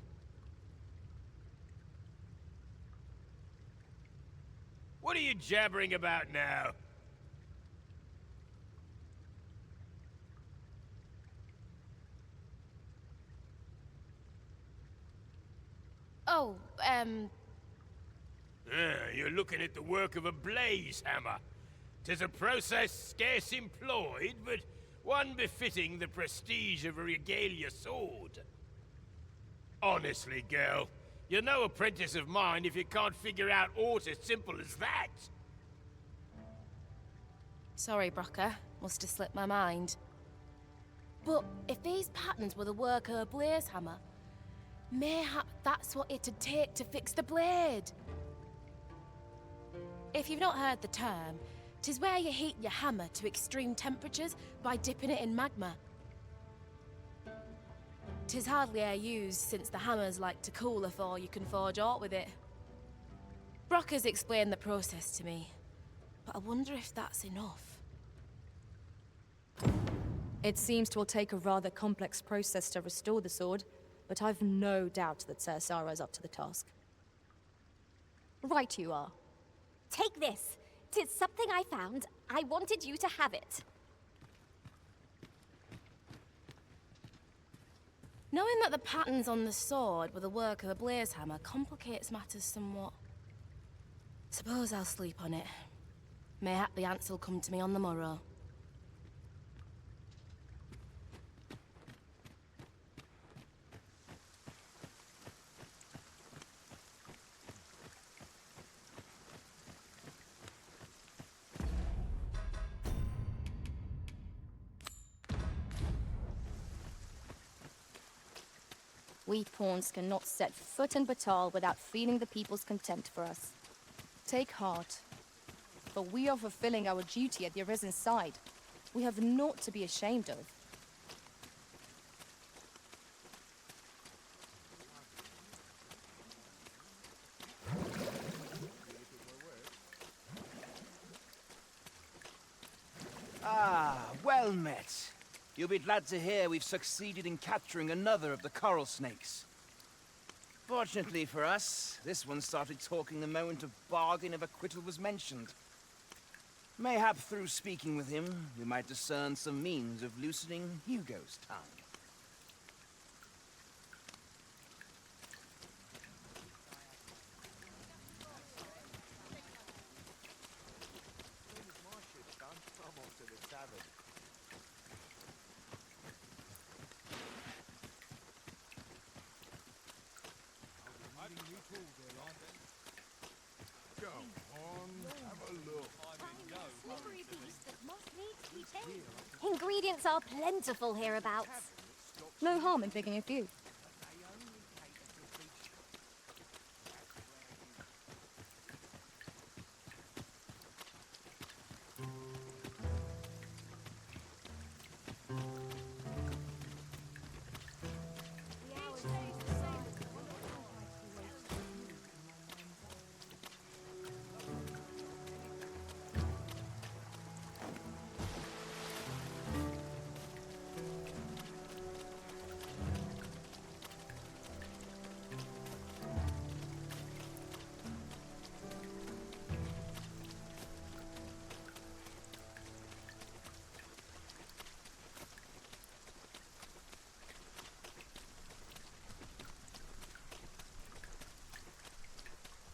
What are you jabbering about now? Oh, You're looking at the work of a blaze hammer. 'Tis a process scarce employed, but one befitting the prestige of a regalia sword. Honestly, girl, you're no apprentice of mine if you can't figure out aught as simple as that. sorry, Brocker. Must have slipped my mind. But if these patterns were the work of a blaze hammer, mayhap that's what it'd take to fix the blade. If you've not heard the term, 'tis where you heat your hammer to extreme temperatures by dipping it in magma. 'Tis hardly e'er used since the hammers like to cool afore you can forge aught with it. Brocker's explained the process to me, but I wonder if that's enough. It seems to will take a rather complex process to restore the sword, but I've no doubt that Ser Sara's up to the task. Right you are. Take this. 'Tis something I found. I wanted you to have it. Knowing that the patterns on the sword were the work of a blaze hammer complicates matters somewhat. Suppose I'll sleep on it. Mayhap the answer'll come to me on the morrow. We pawns cannot set foot in Batal without feeling the people's contempt for us. Take heart, for we are fulfilling our duty at the Arisen's side. We have naught to be ashamed of. Well met. You'll be glad to hear we've succeeded in capturing another of the coral snakes. Fortunately for us, this one started talking the moment a bargain of acquittal was mentioned. Mayhap through speaking with him, we might discern some means of loosening Hugo's tongue. Go on, have a look. Slippery beast that must needs be tamed. Ingredients are plentiful hereabouts. No harm in picking a few.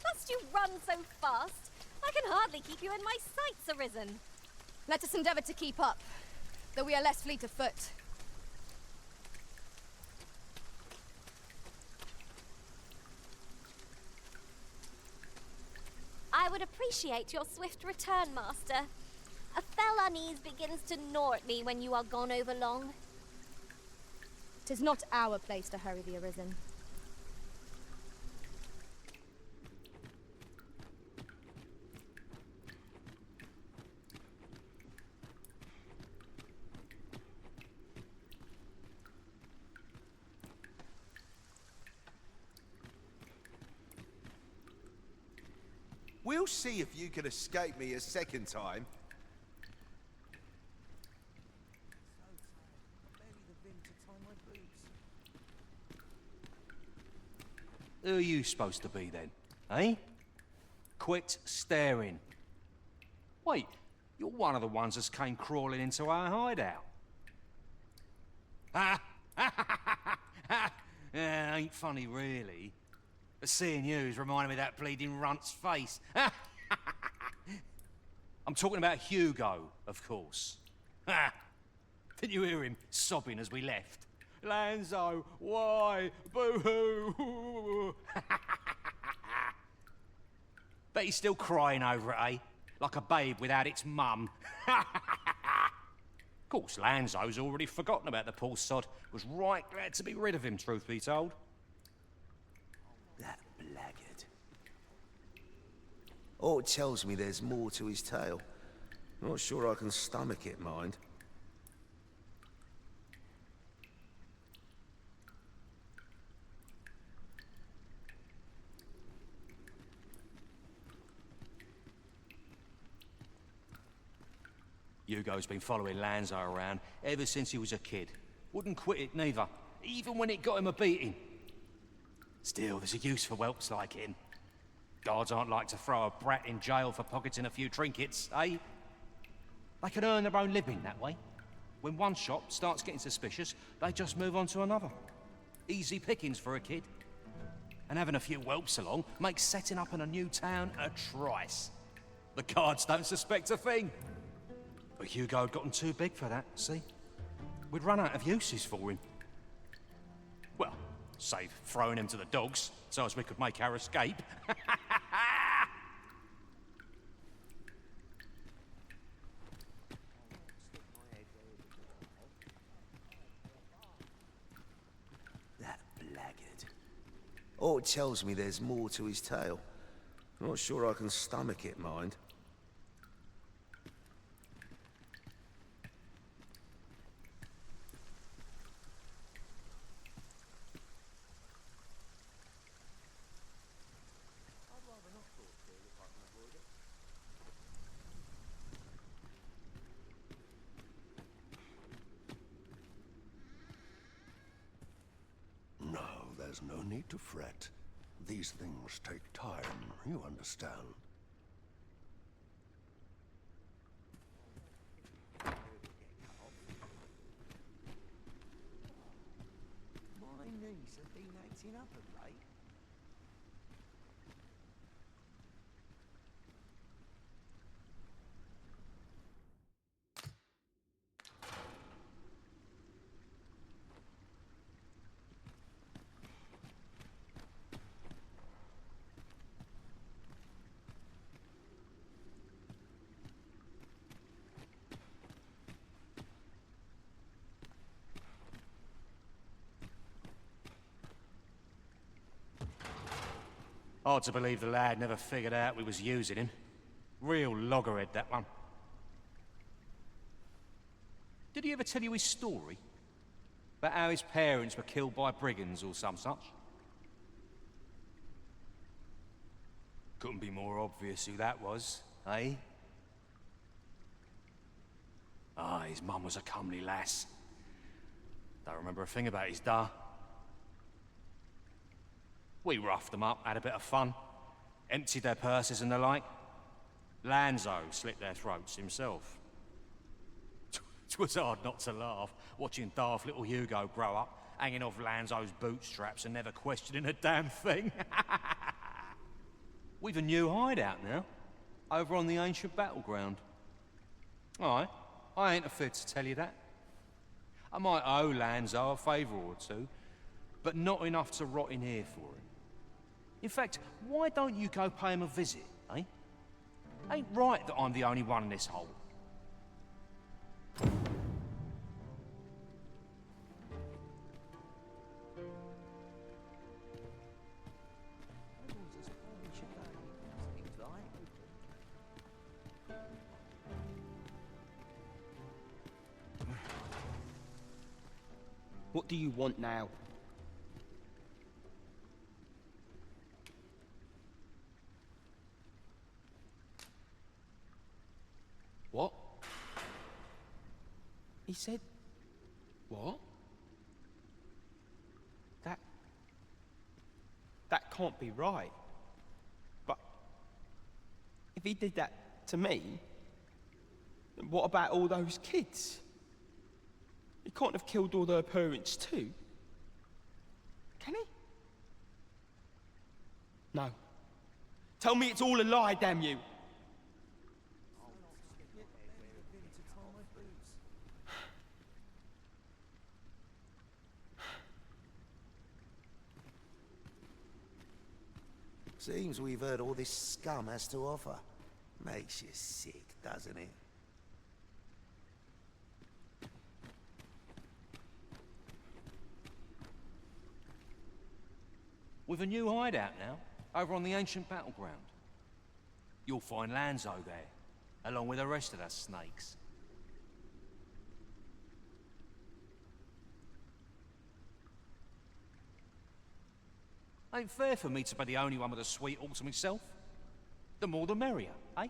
Must you run so fast? I can hardly keep you in my sights, Arisen. Let us endeavour to keep up, though we are less fleet of foot. I would appreciate your swift return, Master. A fell unease begins to gnaw at me when you are gone over long. 'Tis not our place to hurry the Arisen. We'll see if you can escape me a second time. Who are you supposed to be then, eh? Quit staring. Wait, you're one of the ones that came crawling into our hideout. Yeah, ain't funny really. But seeing you is reminding me of that bleeding runt's face. I'm talking about Hugo, of course. Didn't you hear him sobbing as we left? Lanzo, why? Boo-hoo! Bet he's still crying over it, eh? Like a babe without its mum. Of course, Lanzo's already forgotten about the poor sod. Was right glad to be rid of him, truth be told. That blackguard. Oh, it tells me there's more to his tale. Not sure I can stomach it, mind. Hugo's been following Lanzo around ever since he was a kid. Wouldn't quit it neither, even when it got him a beating. Still, there's a use for whelps like him. Guards aren't like to throw a brat in jail for pocketing a few trinkets, eh? They can earn their own living that way. When one shop starts getting suspicious, they just move on to another. Easy pickings for a kid. And having a few whelps along makes setting up in a new town a trice. The guards don't suspect a thing. But Hugo had gotten too big for that, see? We'd run out of uses for him. Well, save throwing him to the dogs, so as we could make our escape. That blackguard. Oh, it tells me there's more to his tale. Not sure I can stomach it, mind. There's no need to fret. These things take time, you understand. My knees have been acting up of late. Hard to believe the lad never figured out we was using him. Real loggerhead, that one. Did he ever tell you his story? About how his parents were killed by brigands or some such? Couldn't be more obvious who that was, eh? Ah, his mum was a comely lass. Don't remember a thing about his da. We roughed them up, had a bit of fun, emptied their purses and the like. Lanzo slit their throats himself. 'Twas hard not to laugh, watching daft little Hugo grow up, hanging off Lanzo's bootstraps and never questioning a damn thing. We've a new hideout now, over on the ancient battleground. Aye, I ain't afraid to tell you that. I might owe Lanzo a favour or two, but not enough to rot in here for him. In fact, why don't you go pay him a visit, eh? Ain't right that I'm the only one in this hole. What do you want now? What? He said... What? That can't be right. But... if he did that to me, then what about all those kids? He can't have killed all their parents too. Can he? No. Tell me it's all a lie, damn you! Seems we've heard all this scum has to offer. Makes you sick, doesn't it? We've a new hideout now, over on the ancient battleground. You'll find Lanzo there, along with the rest of us snakes. Ain't fair for me to be the only one with a sweet all to myself. The more the merrier, eh?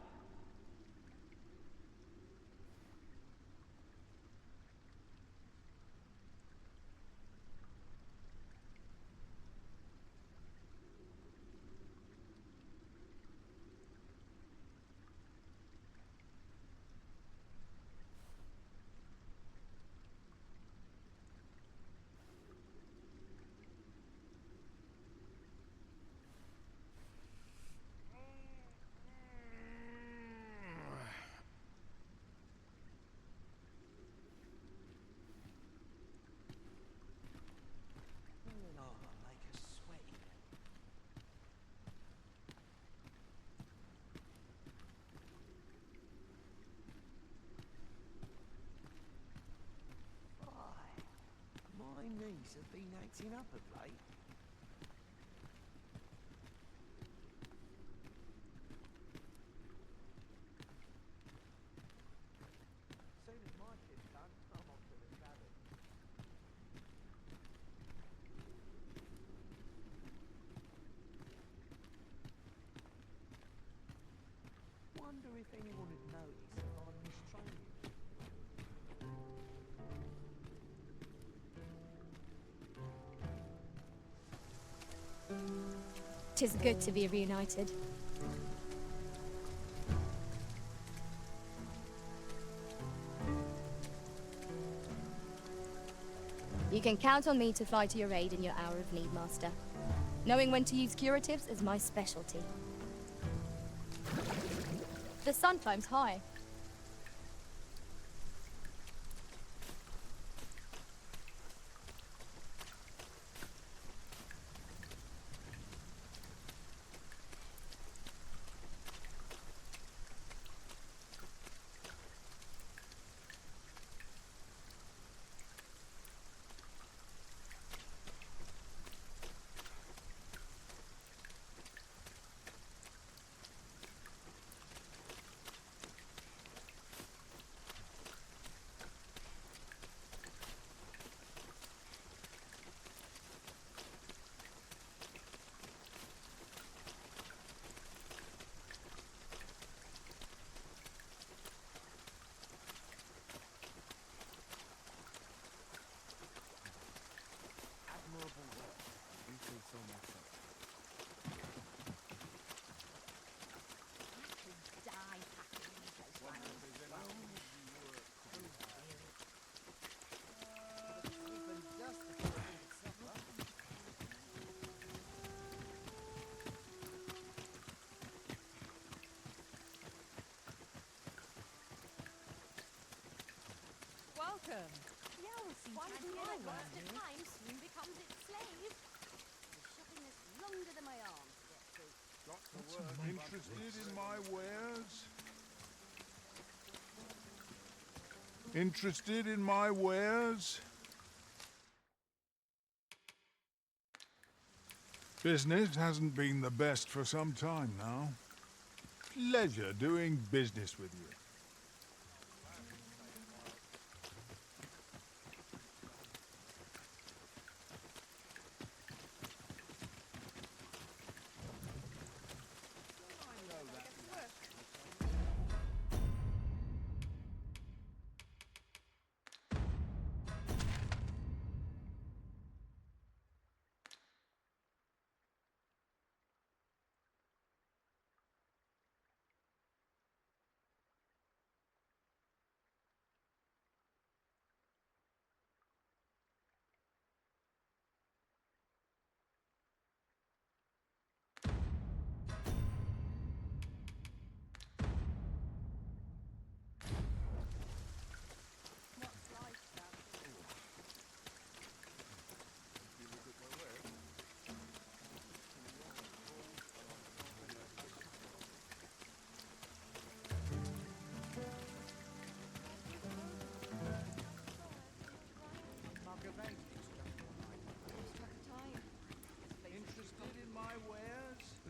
My knees have been acting up of late. Soon as my kid's done, I'm off to the cabin. Wonder if anyone would notice if I'm mistraining. 'Tis good to be reunited. You can count on me to fly to your aid in your hour of need, Master. Knowing when to use curatives is my specialty. The sun climbs high. Welcome. The owl seems to be at worst at times soon becomes its slave. I'm shoving this longer than my arms to get through. Interested in my wares? Interested in my wares? Business hasn't been the best for some time now. Pleasure doing business with you.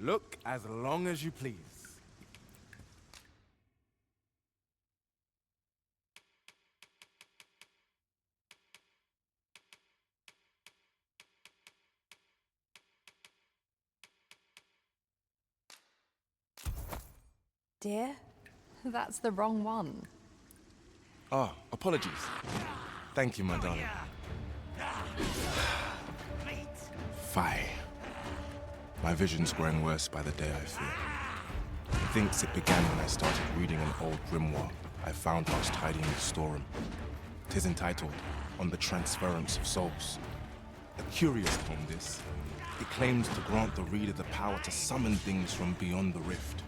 Look as long as you please. Dear, that's the wrong one. Ah, apologies. Thank you, my darling. Fie. My vision's growing worse by the day, I fear. Methinks it began when I started reading an old grimoire I found whilst hiding in the storeroom. 'Tis entitled, On the Transference of Souls. A curious poem, this. It claims to grant the reader the power to summon things from beyond the rift.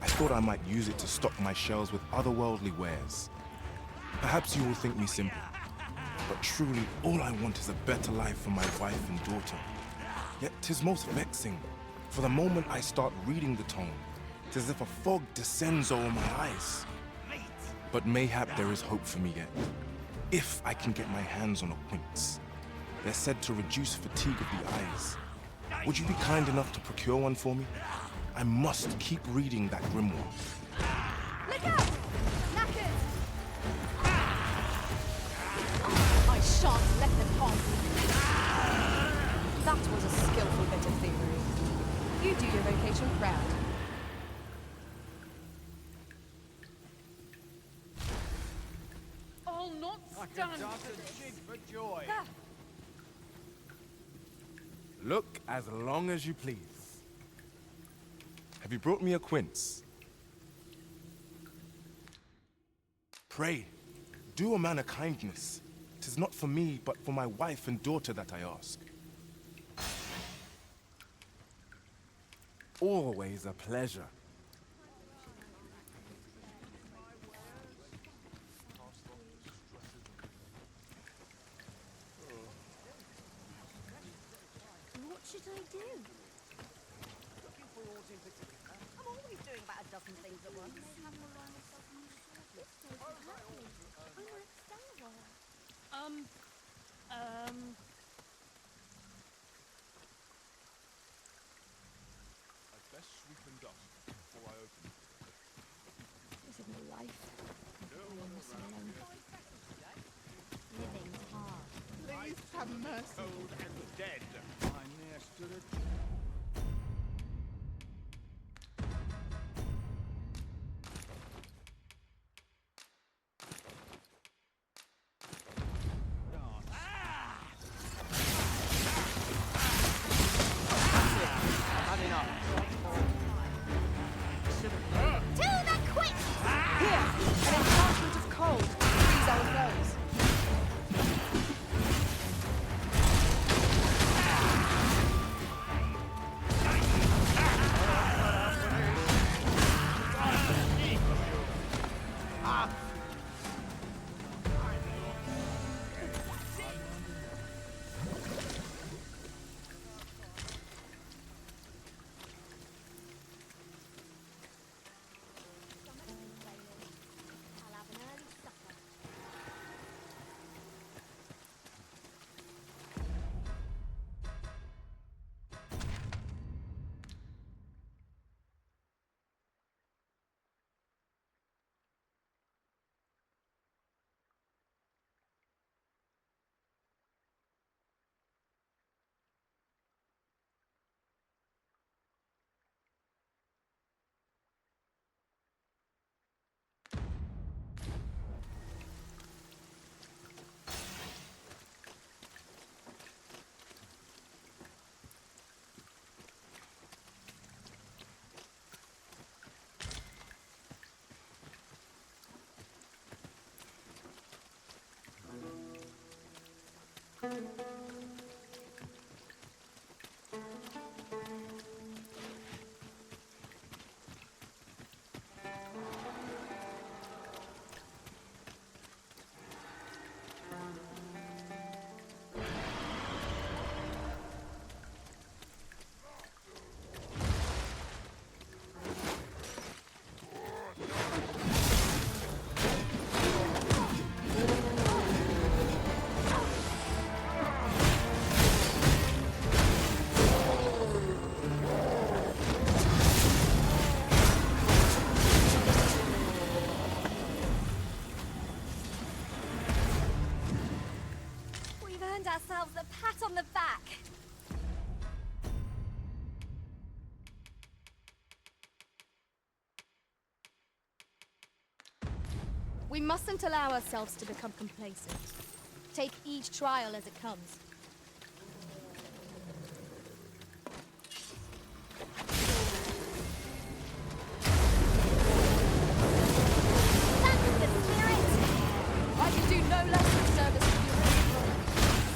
I thought I might use it to stock my shelves with otherworldly wares. Perhaps you will think me simple, but truly all I want is a better life for my wife and daughter. Yet 'tis most vexing, for the moment I start reading the tome, 'tis as if a fog descends over my eyes. But mayhap there is hope for me yet, if I can get my hands on a quince. They're said to reduce fatigue of the eyes. Would you be kind enough to procure one for me? I must keep reading that grimoire. Look out! Knackers! I shan't let them harm you. That was a skillful bit of thievery. You do your vocation proud. I'll not stand for joy. Look as long as you please. Have you brought me a quince? Pray, do a man a kindness. 'Tis not for me, but for my wife and daughter that I ask. Always a pleasure. What should I do? I'm always doing about a dozen things at once. I'd best sweep and dust before I open. This is my life. I am so alone. Living's hard. Please have mercy. Cold and dead. I near stood it. Had enough. To the quick! Here! An enchantment of cold. Freeze our foes. I'll have an early supper. We've earned ourselves a pat on the back. We mustn't allow ourselves to become complacent. Take each trial as it comes. That's the spirit! I can do no less than service to you.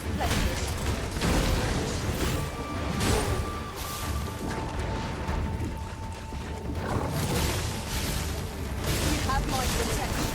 Splendid. You have my protection.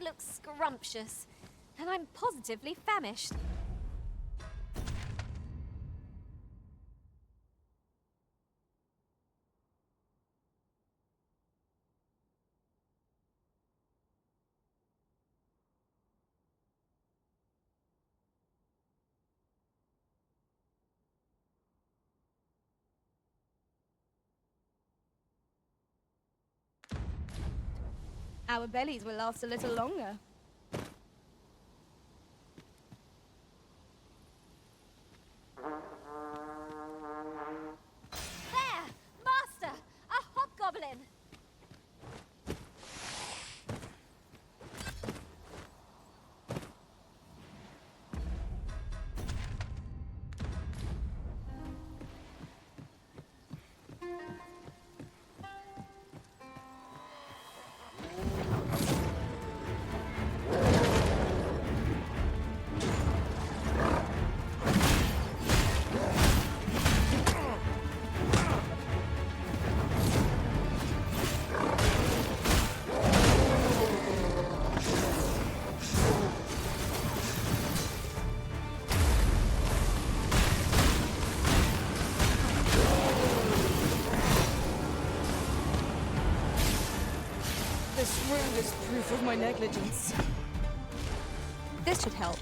looks scrumptious, and I'm positively famished. Our bellies will last a little longer. There! Master! A hobgoblin! This wound is proof of my negligence. This should help.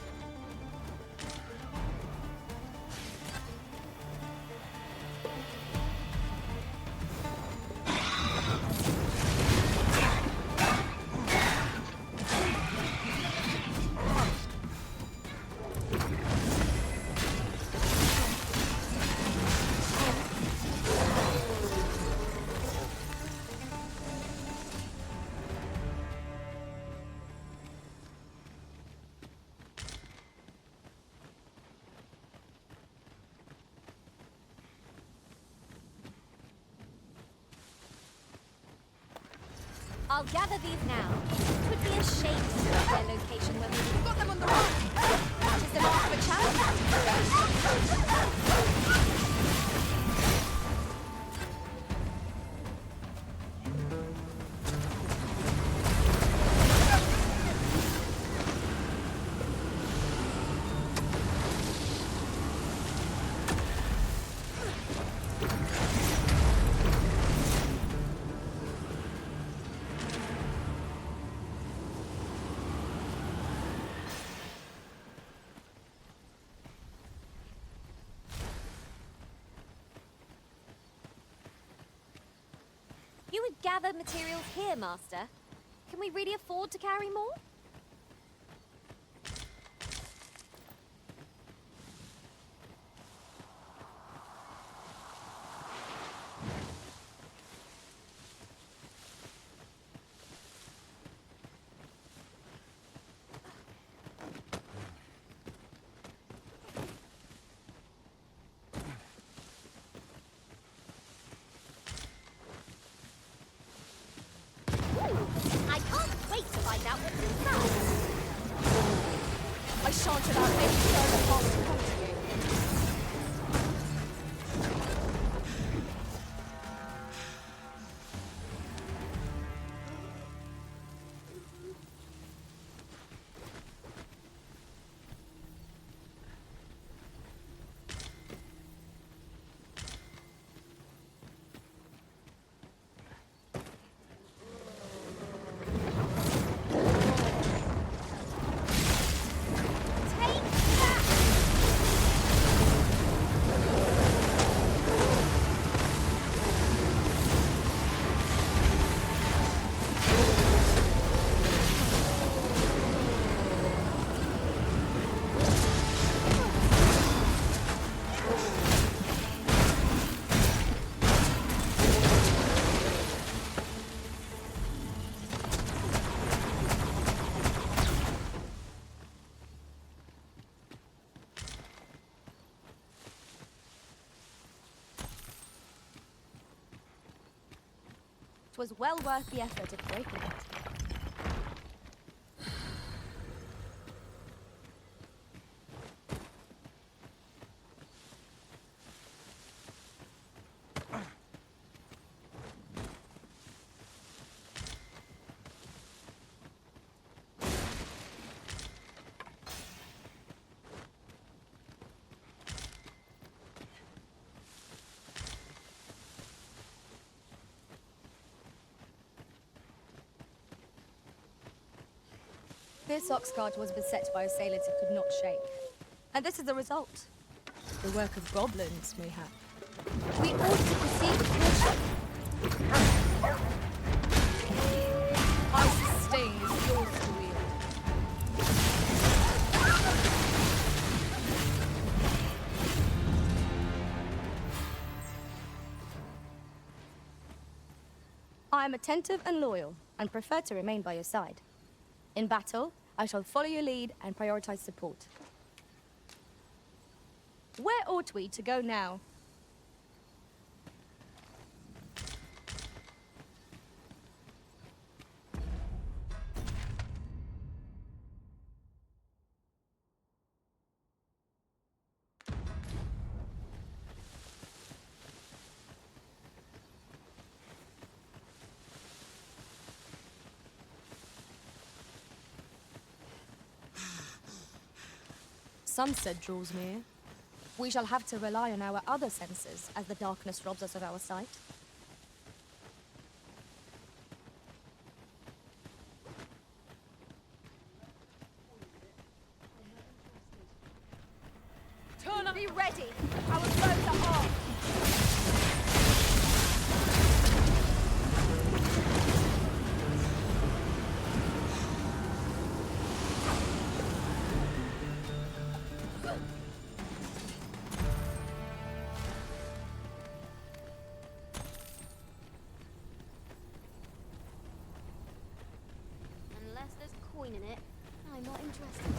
I'll gather these now. It would be a shame to lose their location when we've got them on the run. That is the mark of a You would gather materials here, Master. Can we really afford to carry more? I can't wait to find out what's inside. I shan't allow any further harm to come to you. It was well worth the effort of breaking it. This oxcart was beset by assailants it could not shake. And this is the result. The work of goblins, mayhap. We ought to proceed with caution. I sustain is yours to wield. I am attentive and loyal, and prefer to remain by your side. In battle, I shall follow your lead and prioritize support. Where ought we to go now? Sunset draws near. We shall have to rely on our other senses as the darkness robs us of our sight. Turn up! Be ready! Our bows are armed! Unless there's coin in it, I'm not interested.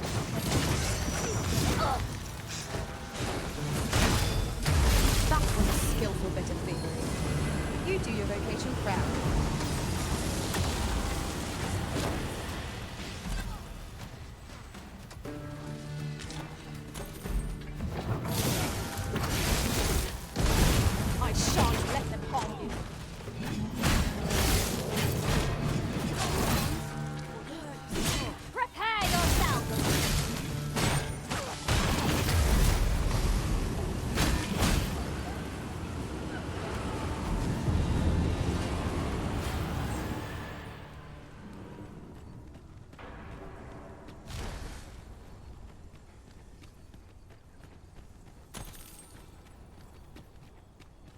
That was a skillful bit of thievery. You do your vocation proud. I shan't let them harm you. Prepare yourself!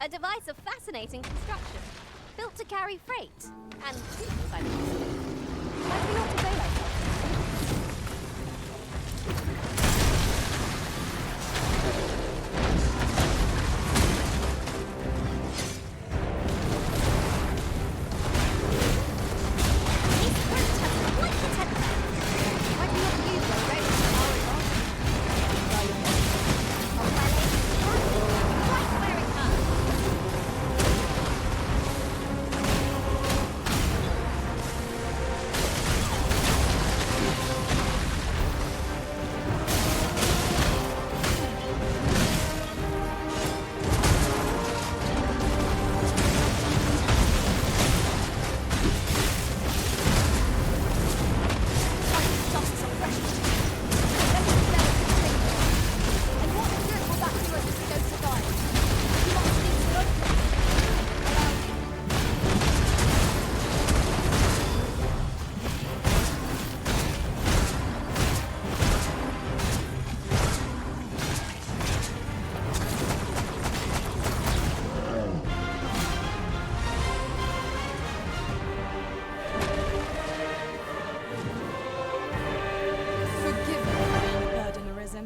A device of fascinating construction, built to carry freight, and people by the way. Might we not avail ourselves? These fruits have quite the temper. Might we not use their rays to our advantage? Oh, my lady, right where it hurts. Forgive me, burden arisen.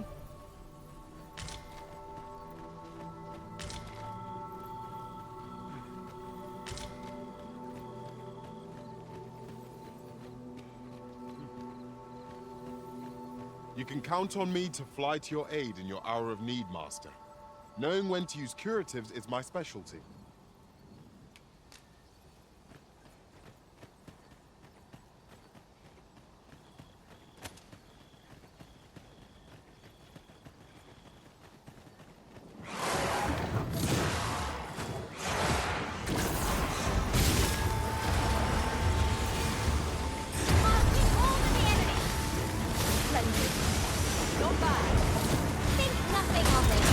You can count on me to fly to your aid in your hour of need, Master. Knowing when to use curatives is my specialty. Splendid. Not bad. Think nothing of it.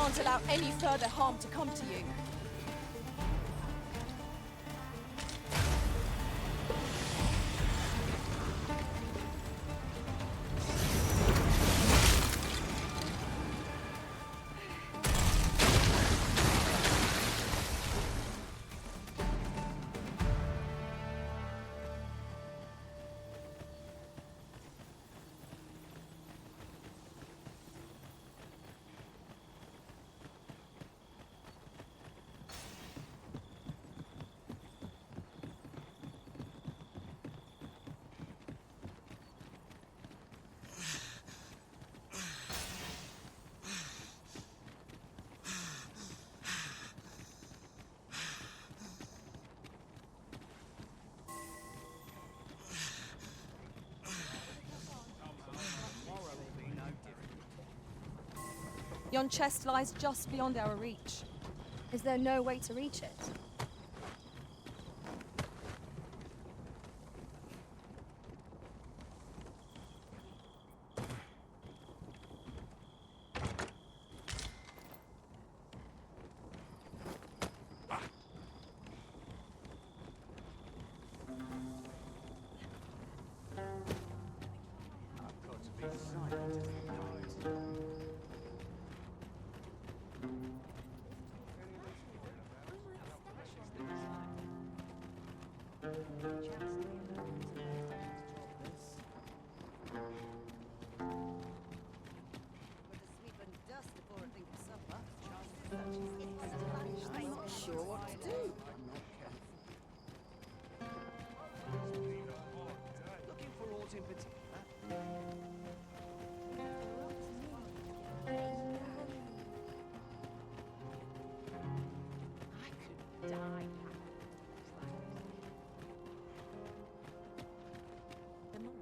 can't allow any further harm to come to you. Yon chest lies just beyond our reach. Is there no way to reach it? I'm not sure what to do. Looking for aught in particular? I could die. The morrow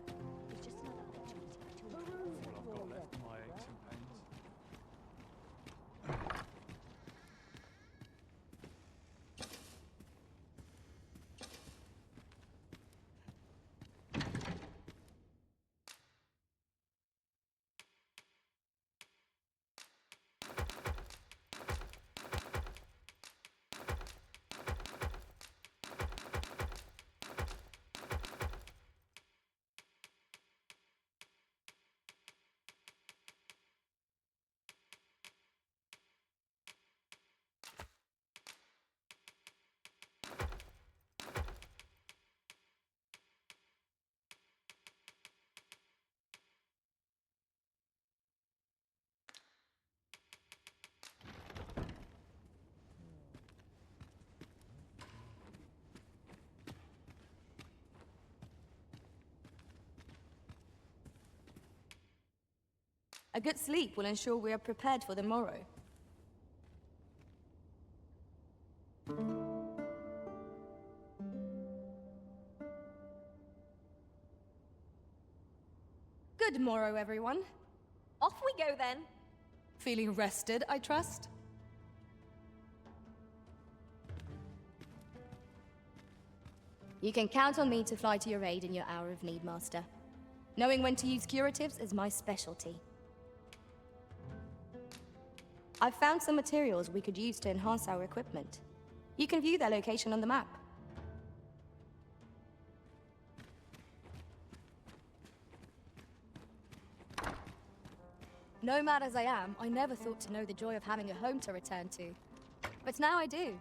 is just another opportunity to All I've got left are my aches and pains. A good sleep will ensure we are prepared for the morrow. Good morrow, everyone. Off we go then. Feeling rested, I trust? You can count on me to fly to your aid in your hour of need, Master. Knowing when to use curatives is my specialty. I've found some materials we could use to enhance our equipment. You can view their location on the map. Nomad as I am, I never thought to know the joy of having a home to return to. But now I do.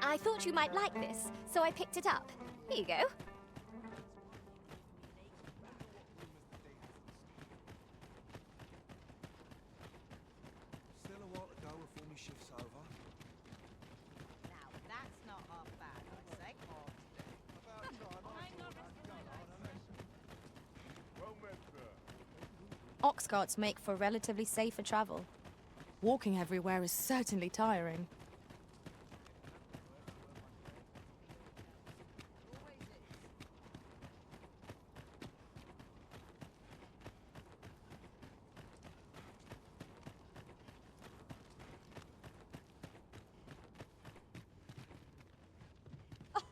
I thought you might like this, so I picked it up. Here you go. Still a while to go before my shift's over. Now, that's not half bad, I'd say. Ox carts make for relatively safer travel. Walking everywhere is certainly tiring.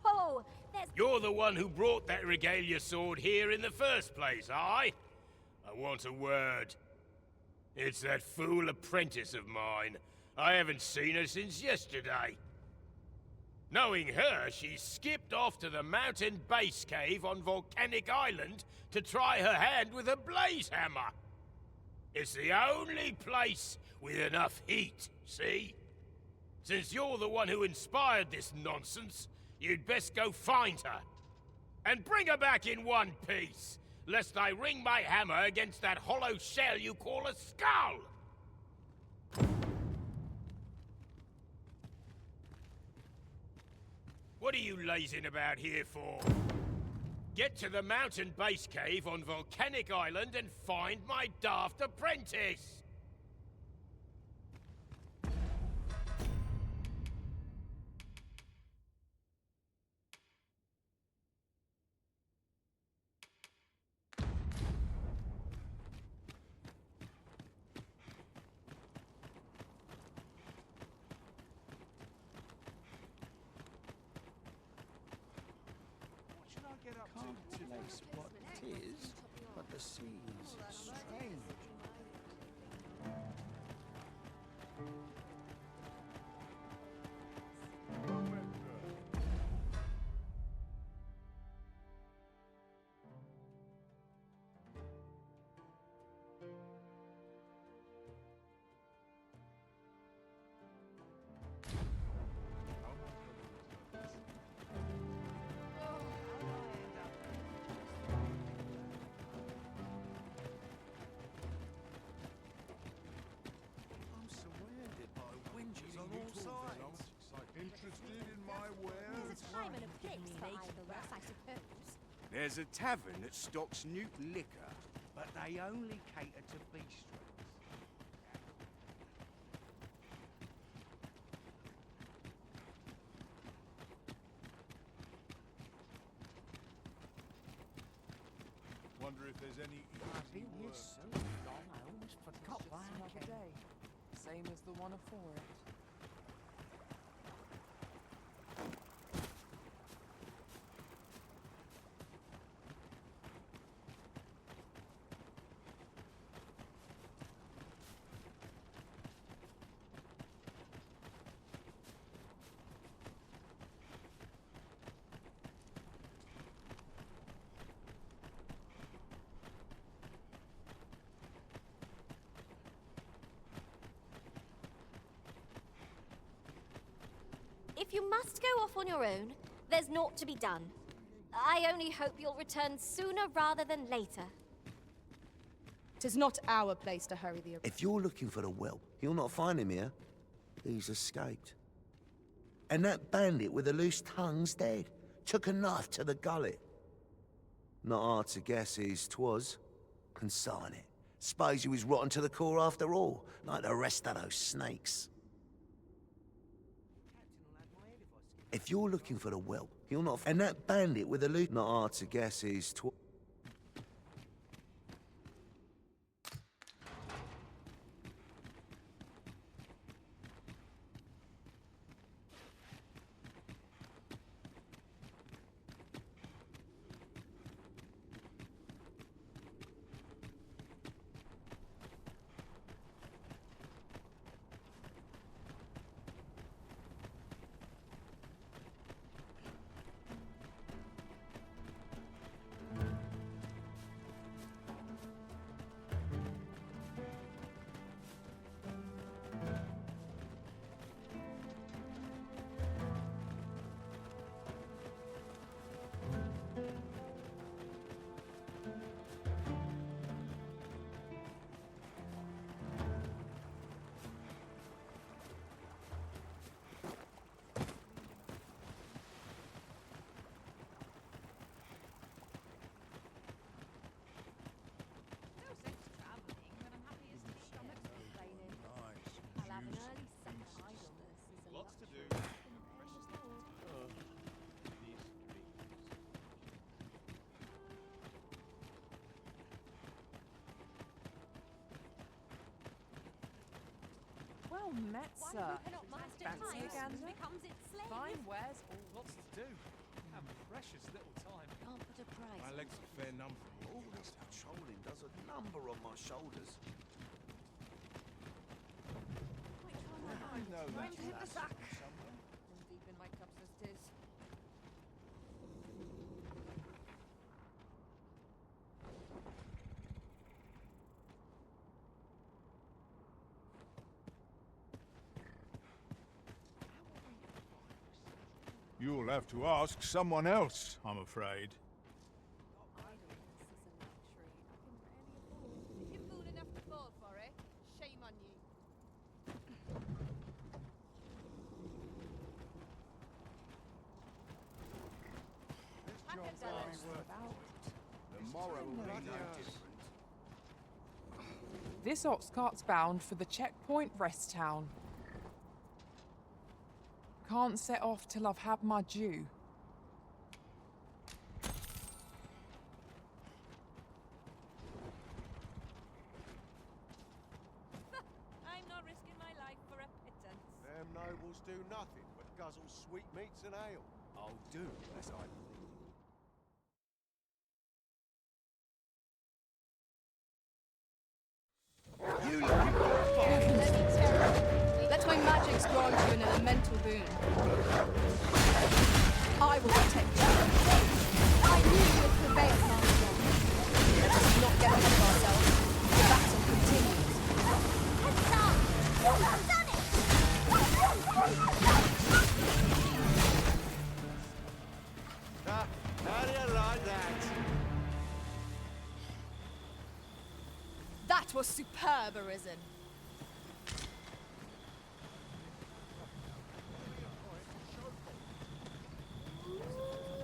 Oh, there's You're the one who brought that regalia sword here in the first place, aye? I want a word. It's that fool apprentice of mine. I haven't seen her since yesterday. Knowing her, she skipped off to the mountain base cave on Volcanic Island to try her hand with a blaze hammer. It's the only place with enough heat, see? Since you're the one who inspired this nonsense, you'd best go find her. And bring her back in one piece, lest I ring my hammer against that hollow shell you call a skull! What are you lazing about here for? Get to the mountain base cave on Volcanic Island and find my daft apprentice! Can't place what it is, but the seems strange. Interested in my wares? There's a time and a place for either of us, I suppose. There's a tavern that stocks Newt liquor, but they only cater to bistros. Wonder if there's any I've easy been here work. so long, I almost forgot why I came. Day. Same as the one afore it. If you must go off on your own, there's naught to be done. I only hope you'll return sooner rather than later. 'Tis not our place to hurry the... If you're looking for the whelp, you'll not find him here. He's escaped. And that bandit with the loose tongue's dead. Took a knife to the gullet. Not hard to guess whose 'twas. Consign it. Suppose he was rotten to the core after all, like the rest of those snakes. If you're looking for the whelp, you'll not... And that bandit with the loot... Not hard to guess whose 'twas. Well met, sir. Fancy a gander? becomes its slave. Fine, where's all lots to do? We have precious little time. Can't put a price. My legs are fair numb from all this patrolling does a number on my shoulders. I know Trying to hit the sack. somewhere. Deep in my cups as it is. You'll have to ask someone else, I'm afraid. If you're fool enough to fall for it, shame on you. The morrow will be no different. This ox cart's bound for the checkpoint rest town. Can't set off till I've had my due. I'm not risking my life for a pittance. Them nobles do nothing but guzzle sweetmeats and ale. I'll do as I believe. You looking for a fight? Let my magics grant you an elemental boon. I will protect you. I knew you would prevail, Master. Let us not get ahead of ourselves. The battle continues. You've done it! How do you like that? That was superb, Arisen.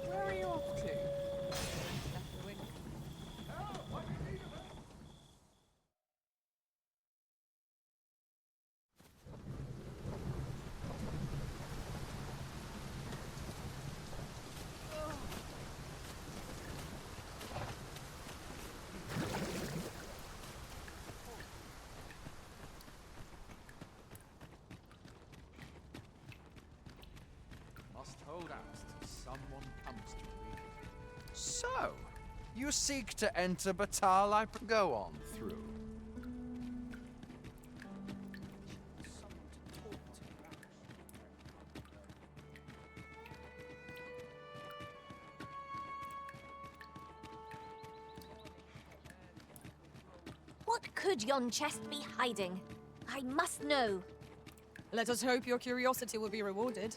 Where are you off to? Must hold out till someone comes to me. So, you seek to enter Batal, I go on through. What could yon chest be hiding? I must know. Let us hope your curiosity will be rewarded.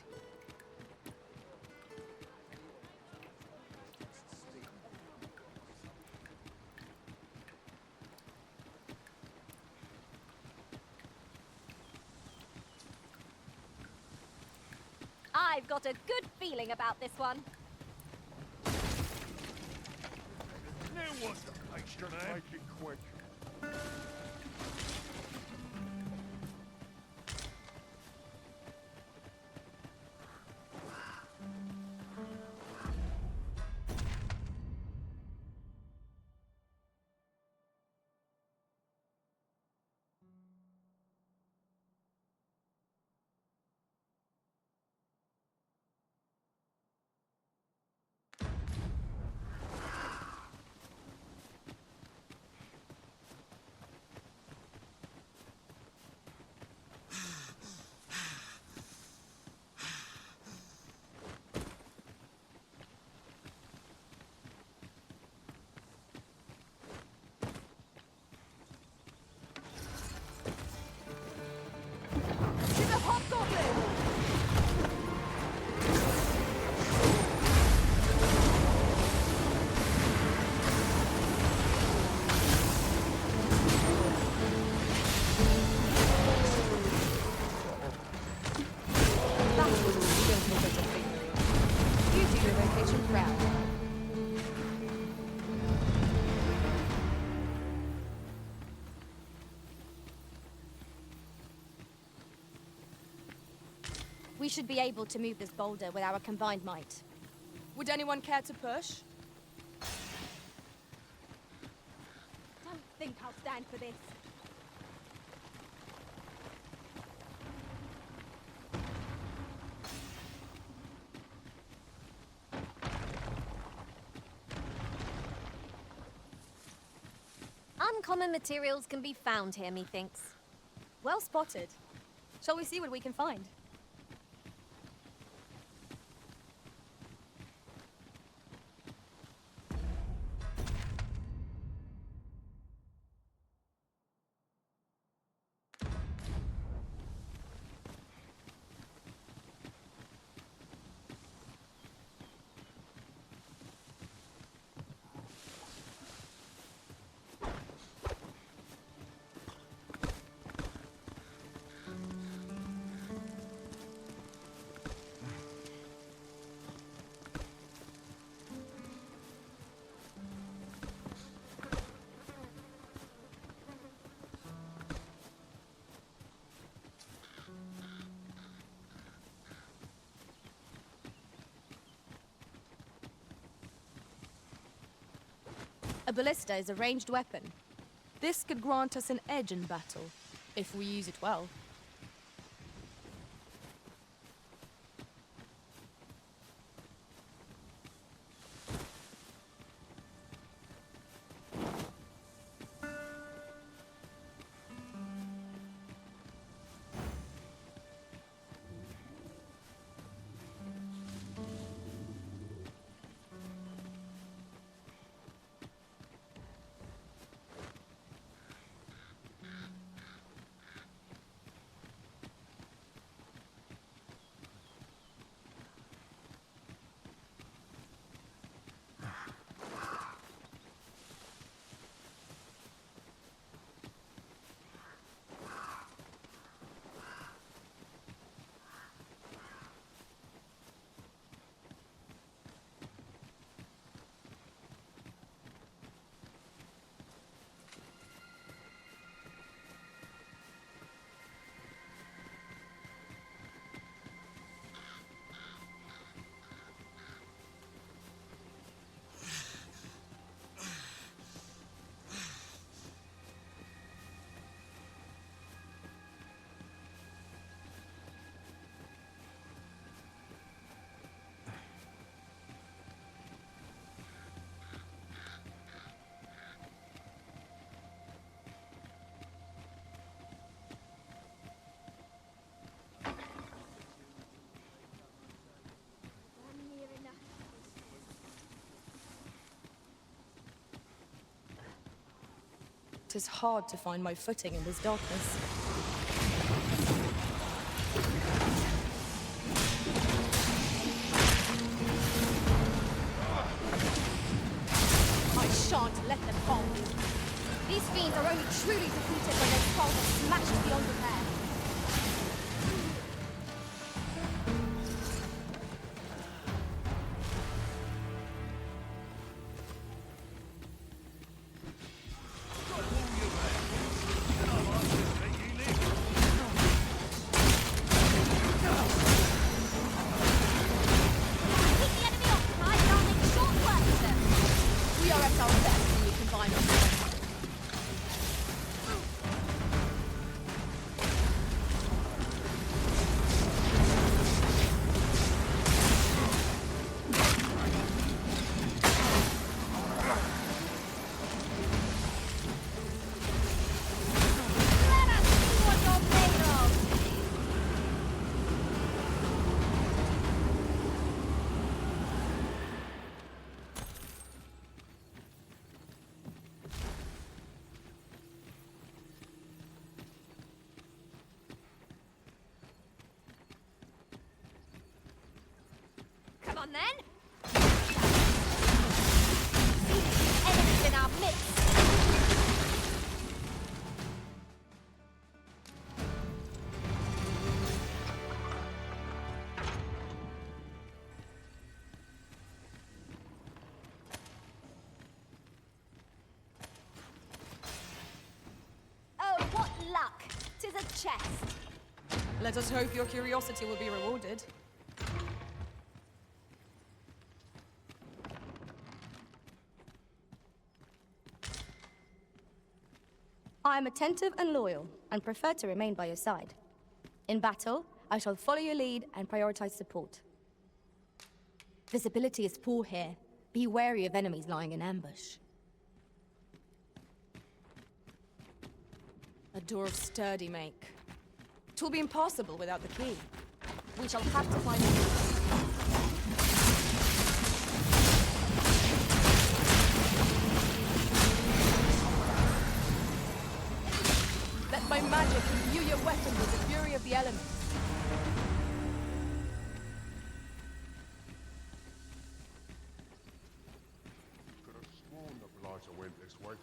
I've got a good feeling about this one. Now what's the pastry name? Make it quick. She's a hobgoblin! That was a skillful bit of fingering. You do your vocation proud. We should be able to move this boulder with our combined might. Would anyone care to push? Don't think I'll stand for this. Some common materials can be found here, methinks. Well spotted. Shall we see what we can find? A ballista is a ranged weapon. This could grant us an edge in battle, if we use it well. It is hard to find my footing in this darkness. I shan't let them harm me. These fiends are only truly defeated when their skulls are smashed beyond repair. We are at our best when we combine our strength. Let us see what you're made of! Come on then! Enemies in our midst! Oh, what luck! 'Tis a chest. Let us hope your curiosity will be rewarded. I am attentive and loyal, and prefer to remain by your side. In battle, I shall follow your lead and prioritize support. Visibility is poor here. Be wary of enemies lying in ambush. A door of sturdy make. 'Twill be impossible without the key. We shall have to find a Let my magic imbue your weapon with the fury of the elements. Could have sworn the blighter went this way.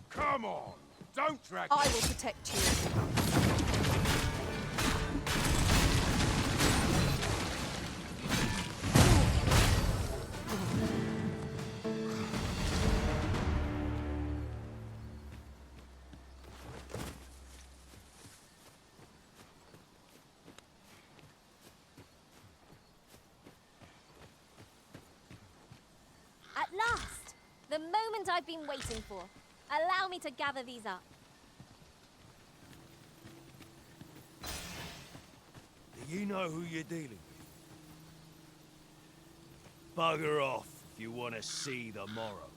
Come on! Don't drag I will protect you. At last! The moment I've been waiting for. Allow me to gather these up. Do you know who you're dealing with? Bugger off if you want to see the morrow.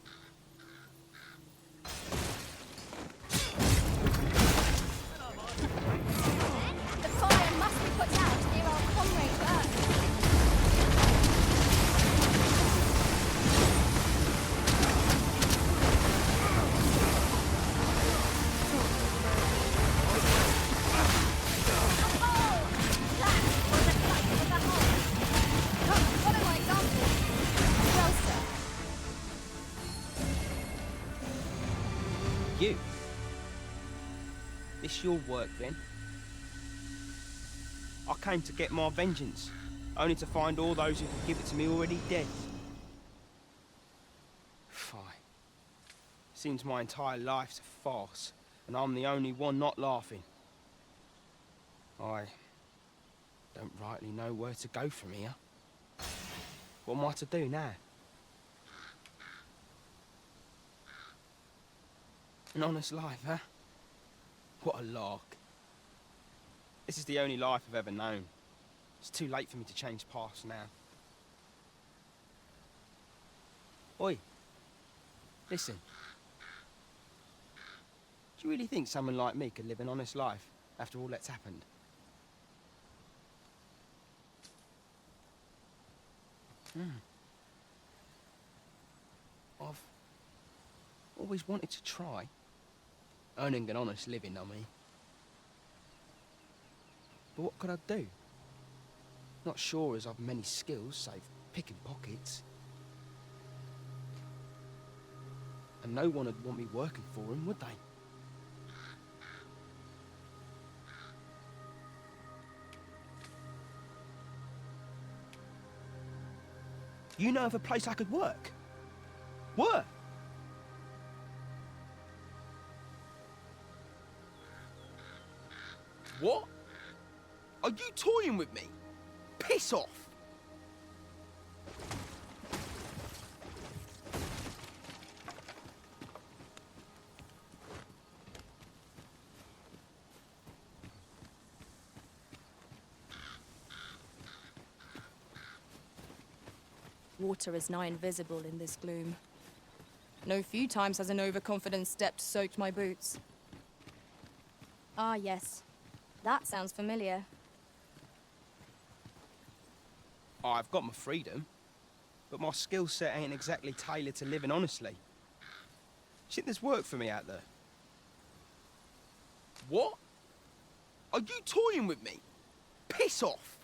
The fire must be put out ere our comrade burns. Follow my example. Well, sir. You? This your work, then? I came to get my vengeance, only to find all those who could give it to me already dead. Fie. Seems my entire life's a farce, and I'm the only one not laughing. I don't rightly know where to go from here. What am I to do now? An honest life, huh? What a lark. This is the only life I've ever known. It's too late for me to change paths now. Oi. Listen. Do you really think someone like me could live an honest life after all that's happened? I've always wanted to try. Earning an honest living, I mean. But what could I do? Not sure as I've many skills, save picking pockets. And no one would want me working for him, would they? You know of a place I could work? Work? What? Are you toying with me? Piss off! Water is nigh invisible in this gloom. No few times has an overconfident step soaked my boots. Ah, yes. That sounds familiar. I've got my freedom, but my skill set ain't exactly tailored to living honestly. Do you think there's work for me out there? What? Are you toying with me? Piss off!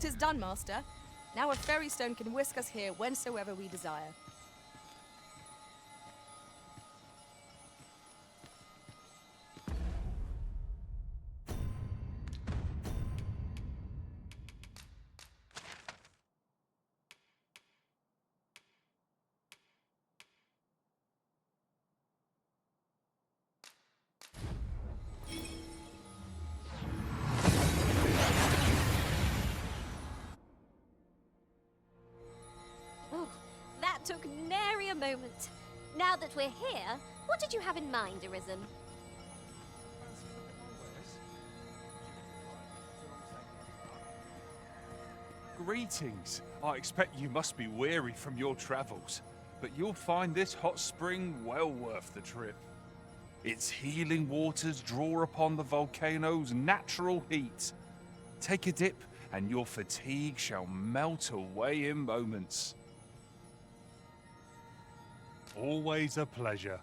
'Tis done, Master. Now a ferry stone can whisk us here whensoever we desire. Oh, that took nary a moment. Now that we're here, what did you have in mind, Arisen? Greetings. I expect you must be weary from your travels, but you'll find this hot spring well worth the trip. Its healing waters draw upon the volcano's natural heat. Take a dip, and your fatigue shall melt away in moments. Always a pleasure.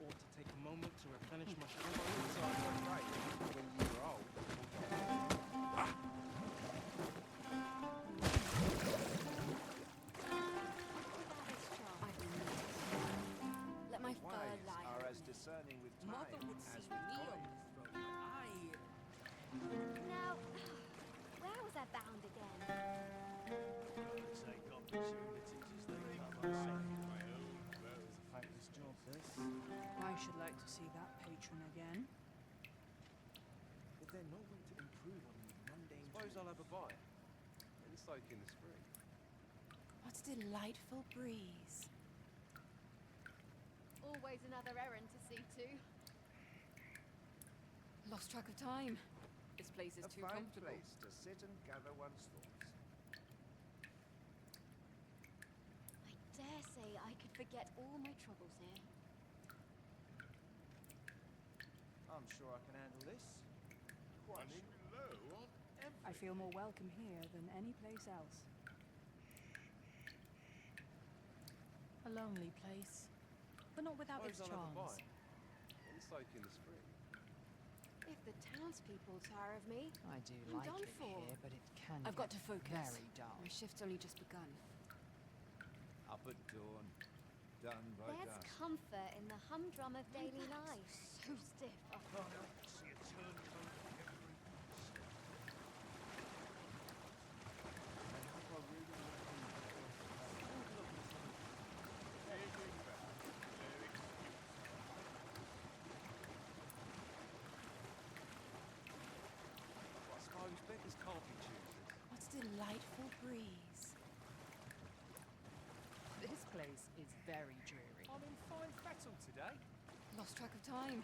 Ought to take a moment to replenish my stamina. So I got right when you were old. Let my fur Wise lie. are as discerning with time Mother would see as me with on coin. this throne. Now, where was I bound again? Take opportunities as they come, I say. It's a thankless job, this. I should like to see that patron again. Is there no way to improve on these mundane Suppose I'll have a bite. And soak in the spring. What a delightful breeze. Always another errand to see to. Lost track of time. This place is A too fine comfortable. place to sit and gather one's thoughts. I dare say I could forget all my troubles here. I'm sure I can handle this. Running low on I feel more welcome here than any place else. A lonely place, but not without its Suppose I'll have a charms. bite. And soak in the spring. If the townspeople tire of me, I do I'm like done it for. here, but it can I've got get to focus. very dull. My shift's only just begun. Up at dawn, done by There's dusk. comfort in the humdrum of daily life. So stiff. Oh. I suppose beggars can't be choosers. What a delightful breeze. This place is very dreary. I'm in fine fettle today. Lost track of time.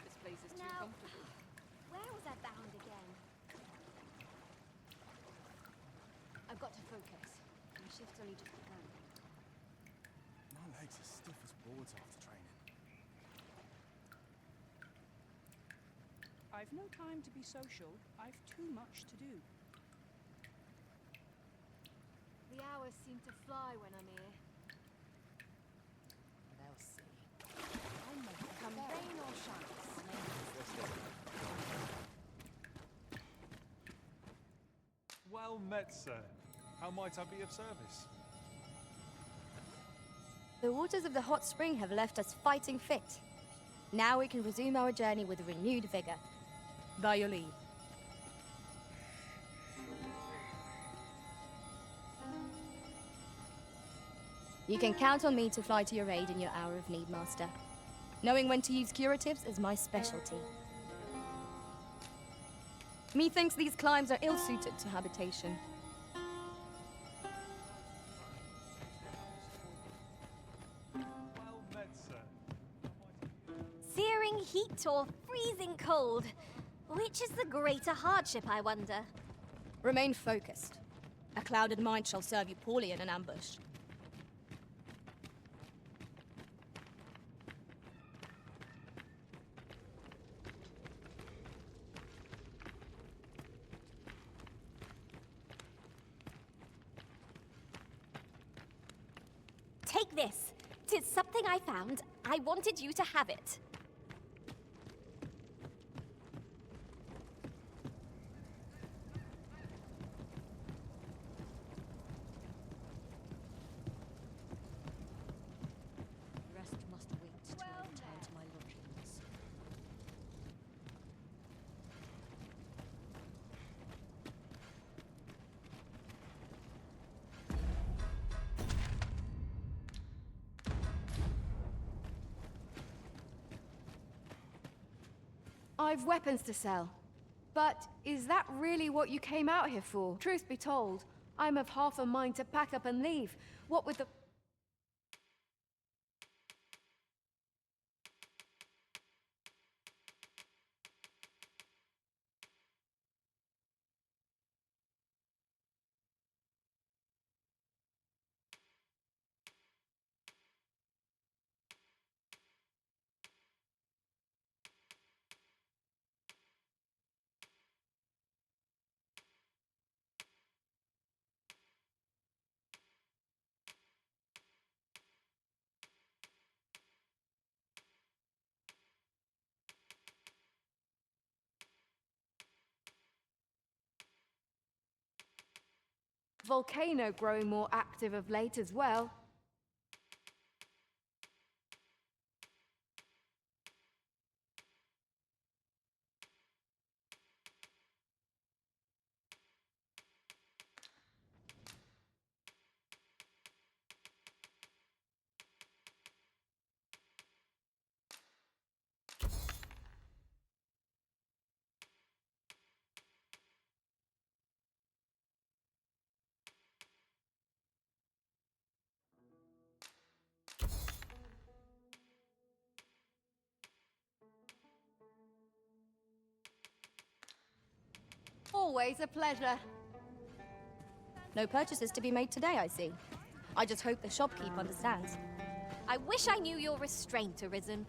This place is too Now, comfortable. where was I bound again? I've got to focus. My shift's only just begun. My legs are stiff as boards after training. I've no time to be social. I've too much to do. The hours seem to fly when I'm here. They'll see. I make it come rain or shine. Well met, sir. How might I be of service? The waters of the hot spring have left us fighting fit. Now we can resume our journey with renewed vigor. By your leave. You can count on me to fly to your aid in your hour of need, Master. Knowing when to use curatives is my specialty. Methinks these climes are ill-suited to habitation. Well met, sir. Searing heat or freezing cold? Which is the greater hardship, I wonder? Remain focused. A clouded mind shall serve you poorly in an ambush. this. 'Tis something I found. I wanted you to have it. The rest must wait till I return to my lodgings. I've weapons to sell. But is that really what you came out here for? Truth be told, I'm of half a mind to pack up and leave. What with the... volcano growing more active of late as well. Always a pleasure. No purchases to be made today, I see. I just hope the shopkeep understands. I wish I knew your restraint, Arisen.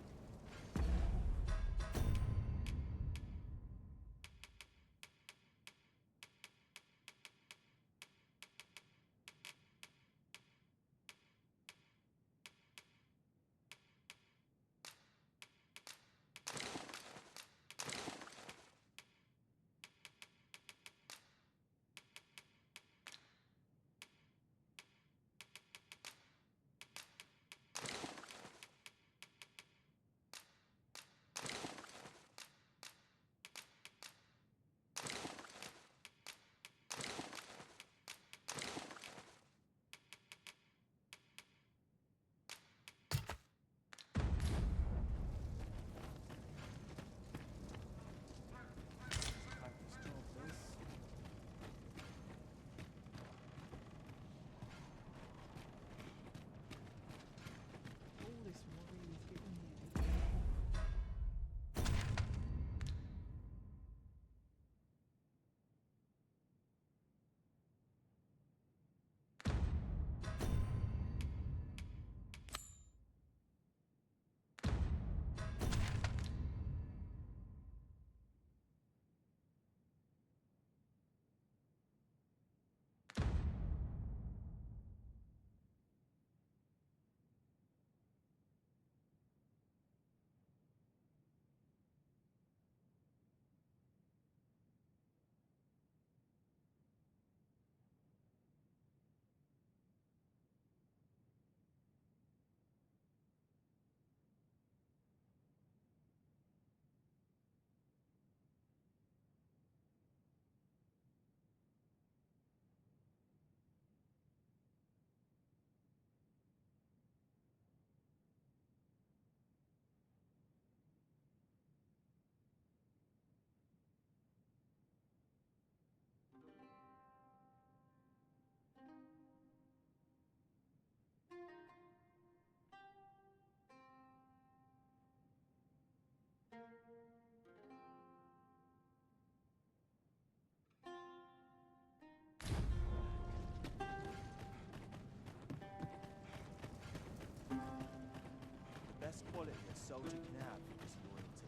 Best quality a soldier can have is loyalty.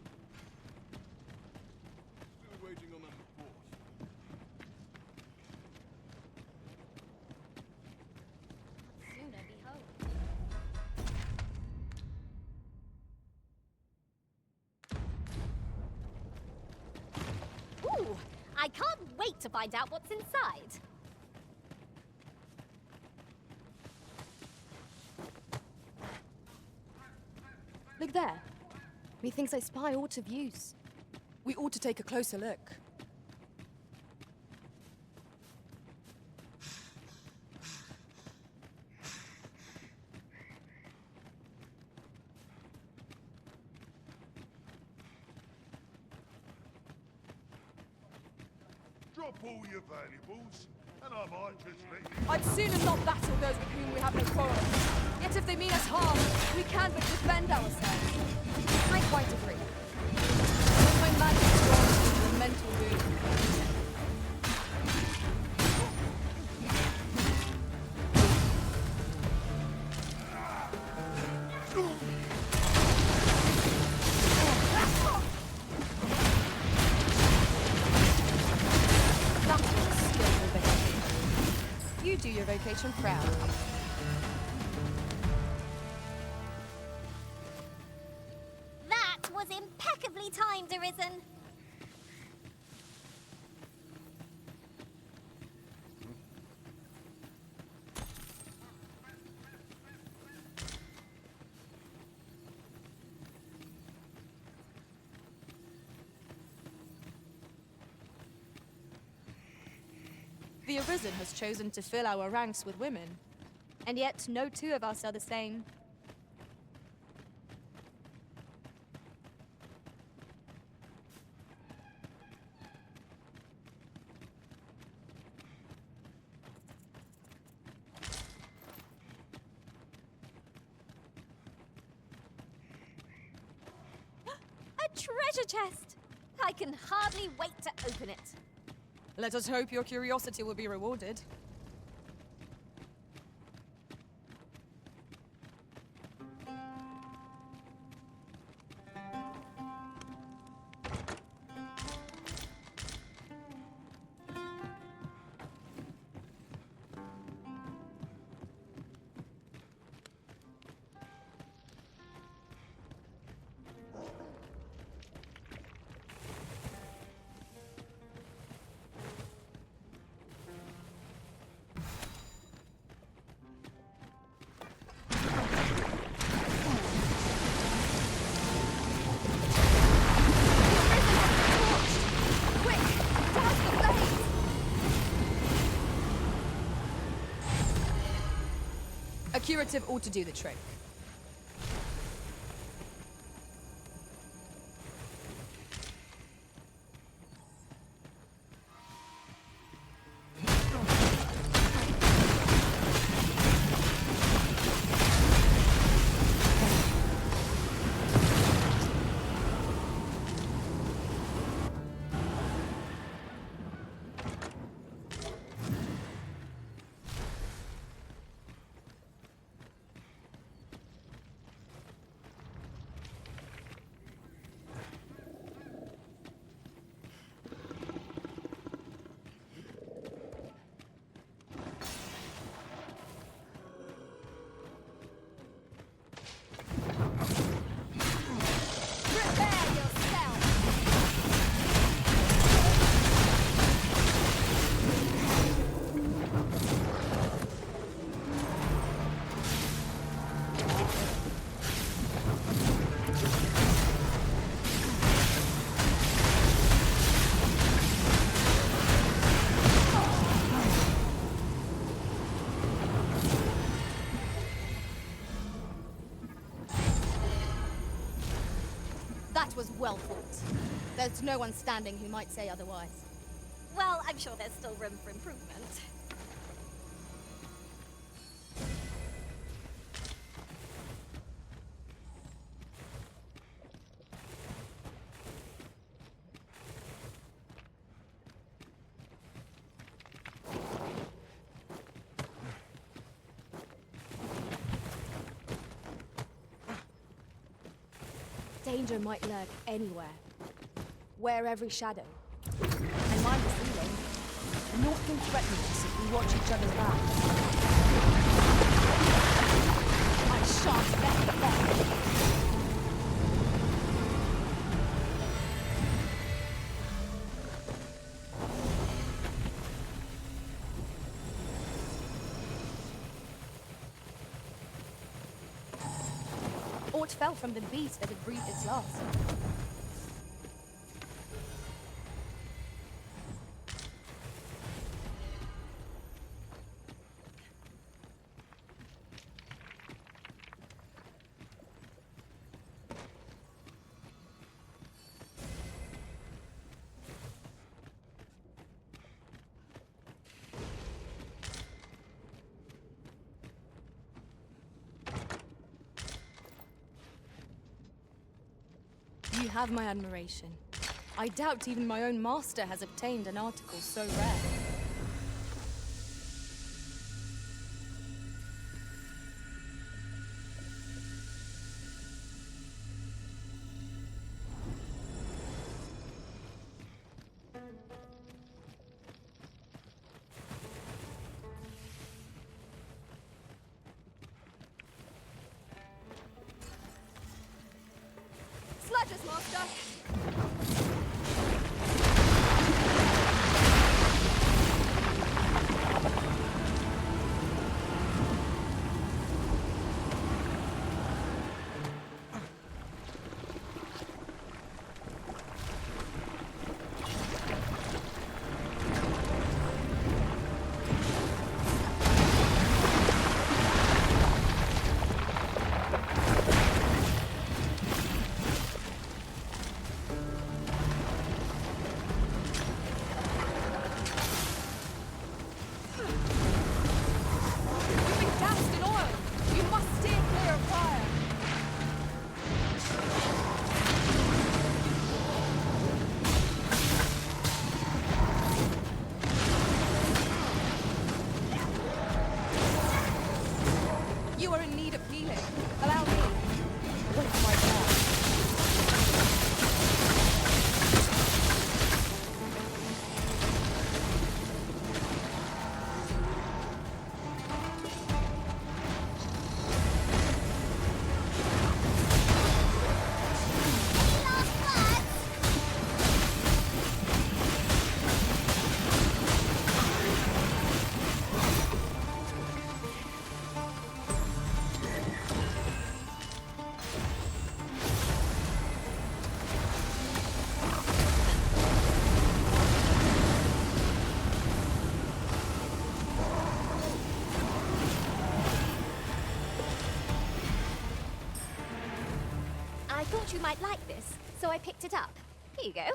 Still waiting on that report. Sooner be home. wait to find out what's inside. Look there. Methinks I spy aught of use. We ought to take a closer look. Drop all your valuables, and I might just let you... I'd sooner not battle those with whom we have no quarrel. Yet if they mean us harm, we can but defend ourselves. I quite agree. When my magic strong to the mental wound. That was a skillful vocation. You do your vocation proud. That was impeccably timed, Arisen. The Arisen has chosen to fill our ranks with women. And yet no two of us are the same. A treasure chest! I can hardly wait to open it. Let us hope your curiosity will be rewarded. A curative ought to do the trick. That was well fought. There's no one standing who might say otherwise. Well, I'm sure there's still room for improvement. Danger might lurk anywhere. Wear every shadow. And mind the ceiling. Naught can threaten us if we watch each other's backs. I shan't let it there. Aught fell from the beast that had breathed its last. You have my admiration. I doubt even my own master has obtained an article so rare. Sledges, master! You are in need of healing. Allow me. Wait for my turn. I thought you might like this, so I picked it up. Here you go.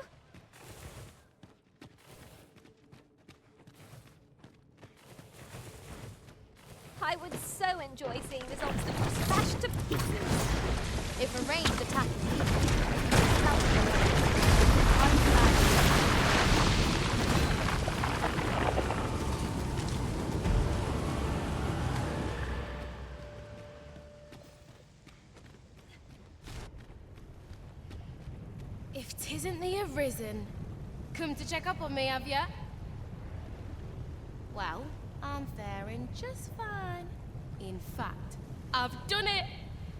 I would so enjoy seeing this obstacle smashed to pieces. If a ranged attack is needed, If 'tisn't the Arisen, come to check up on me, have ya? Well, I'm faring just fine. In fact, I've done it!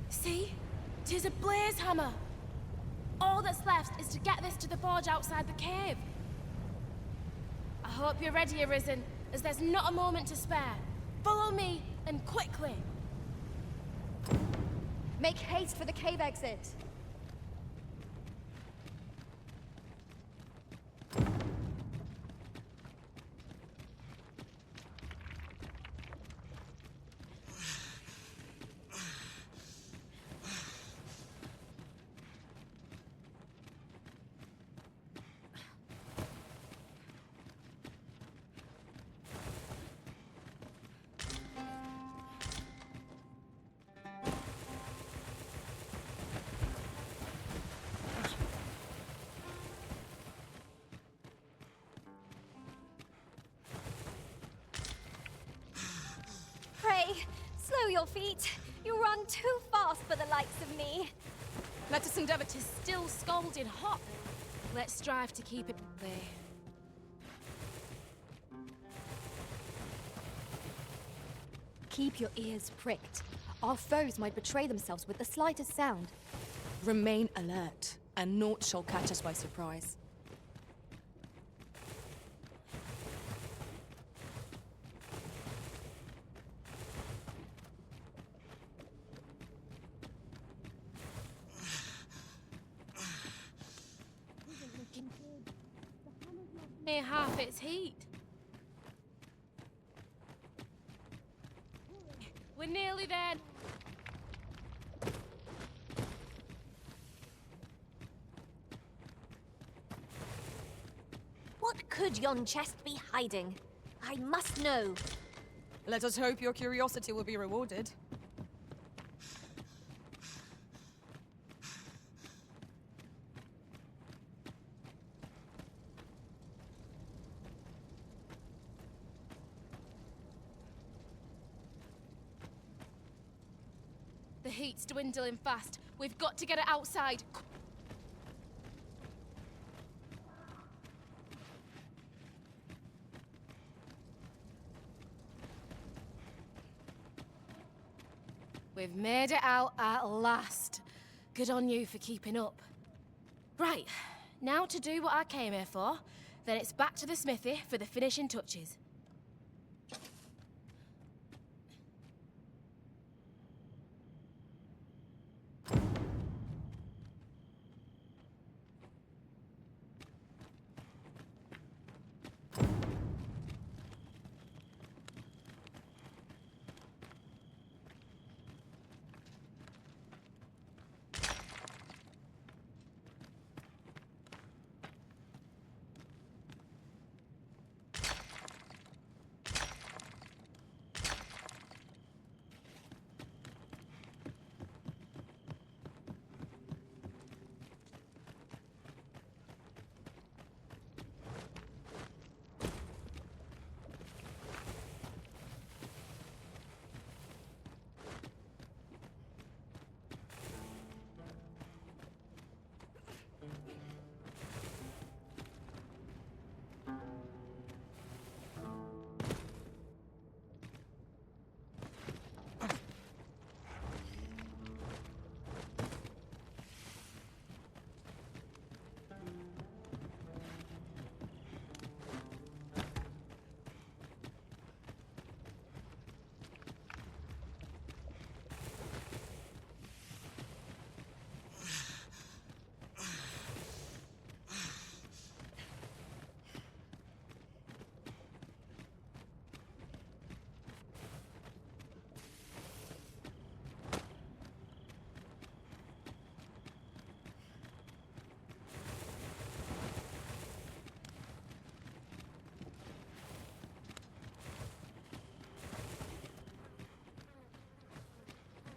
See? 'Tis a blaze hammer. All that's left is to get this to the forge outside the cave. I hope you're ready, Arisen, as there's not a moment to spare. Follow me, and quickly. make haste for the cave exit. Pray, slow your feet. You run too fast for the likes of me. Let us endeavor to still scalding hot. Let's strive to keep it at bay. Keep your ears pricked. Our foes might betray themselves with the slightest sound. Remain alert, and naught shall catch us by surprise. near half its heat. We're nearly there. What could yon chest be hiding? I must know. Let us hope your curiosity will be rewarded. The heat's dwindling fast. We've got to get it outside. We've made it out at last. Good on you for keeping up. Right, now to do what I came here for, then it's back to the smithy for the finishing touches.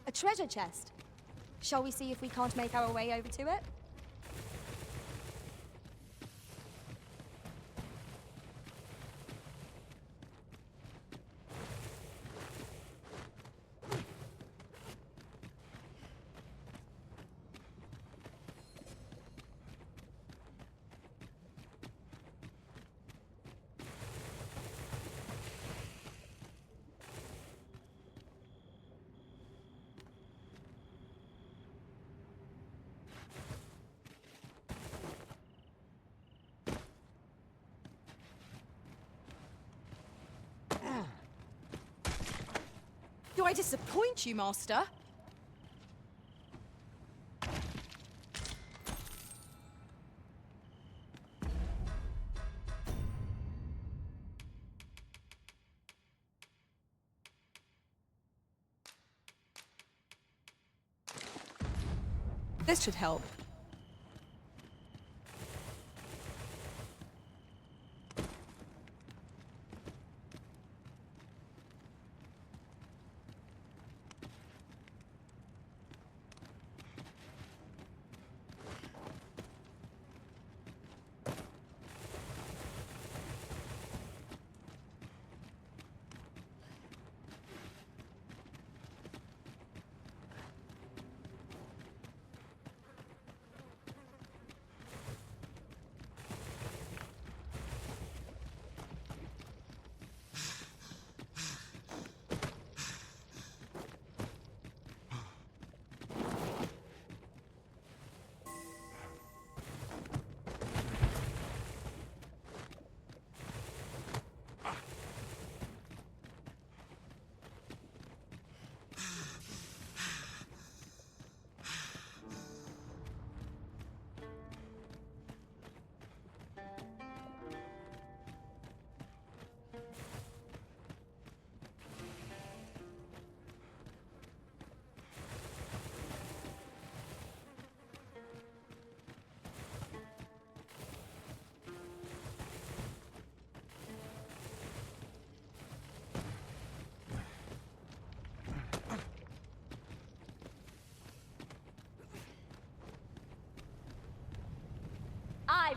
A treasure chest. Shall we see if we can't make our way over to it? Do I disappoint you, Master? This should help.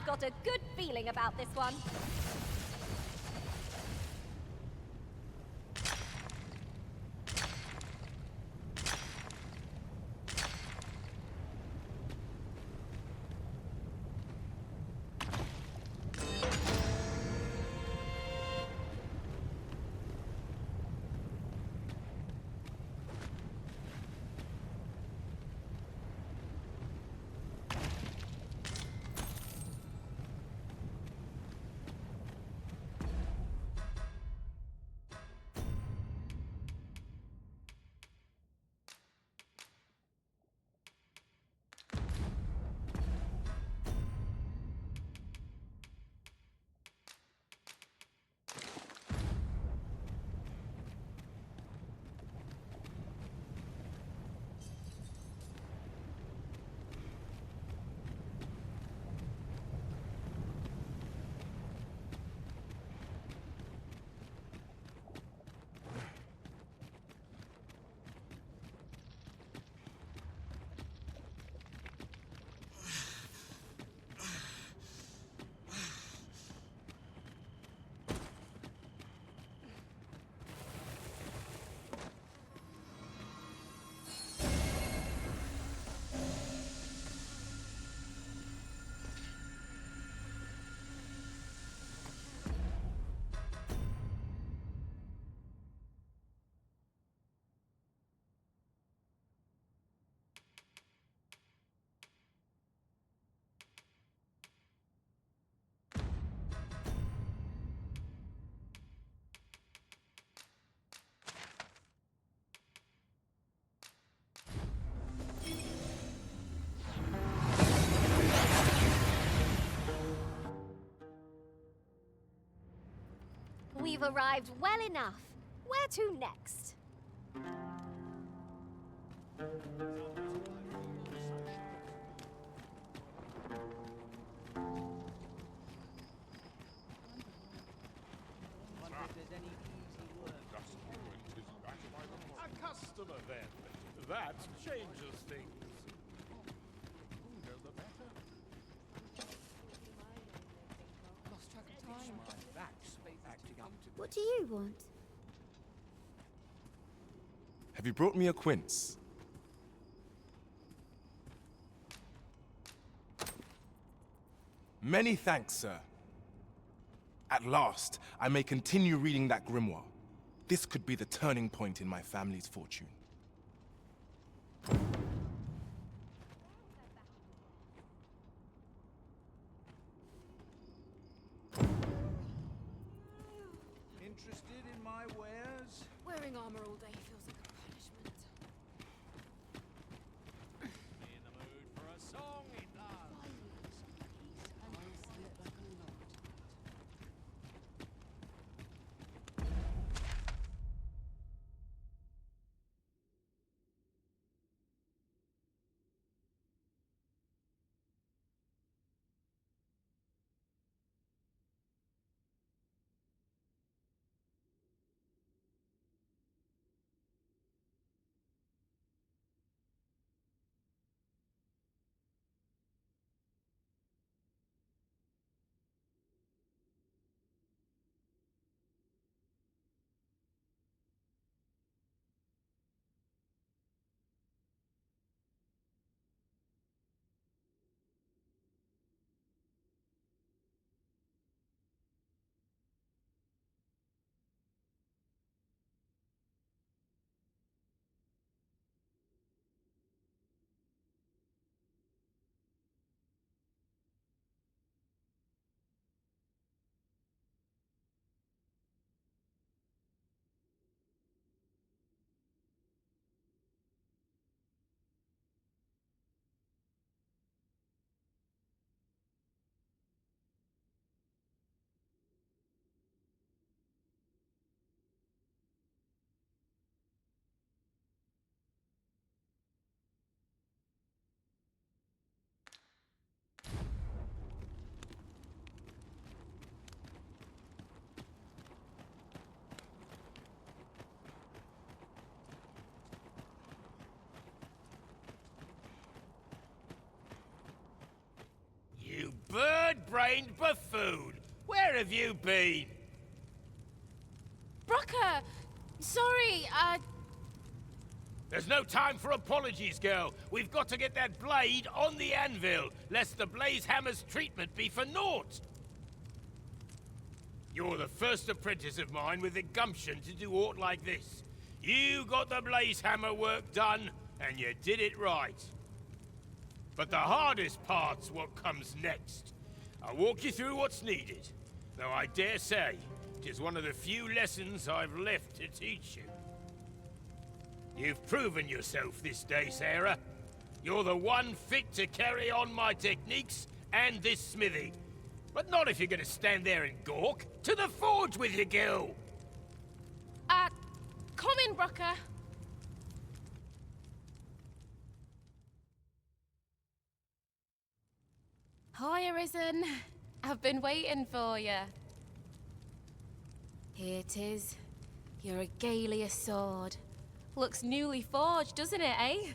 I've got a good feeling about this one. We've arrived well enough. Where to next? A customer then. That changes things. Lost track of time. That's acting up to What do you want? Have you brought me a quince? Many thanks, sir. At last, I may continue reading that grimoire. This could be the turning point in my family's fortune. Interested in my wares? Wearing armor all day feels like a punishment. In the mood for a song, it does. bird-brained buffoon! Where have you been? Brocker! Sorry, There's no time for apologies, girl. We've got to get that blade on the anvil, lest the blaze hammer's treatment be for naught. You're the first apprentice of mine with the gumption to do aught like this. You got the blaze hammer work done, and you did it right. But the hardest part's what comes next. I'll walk you through what's needed, though I dare say it is one of the few lessons I've left to teach you. You've proven yourself this day, Sarah. You're the one fit to carry on my techniques and this smithy. But not if you're gonna stand there and gawk. To the forge with you, girl! come in, Brocker. Hi, Arisen. I've been waiting for you. Here it is. Your regalia sword. Looks newly forged, doesn't it, eh?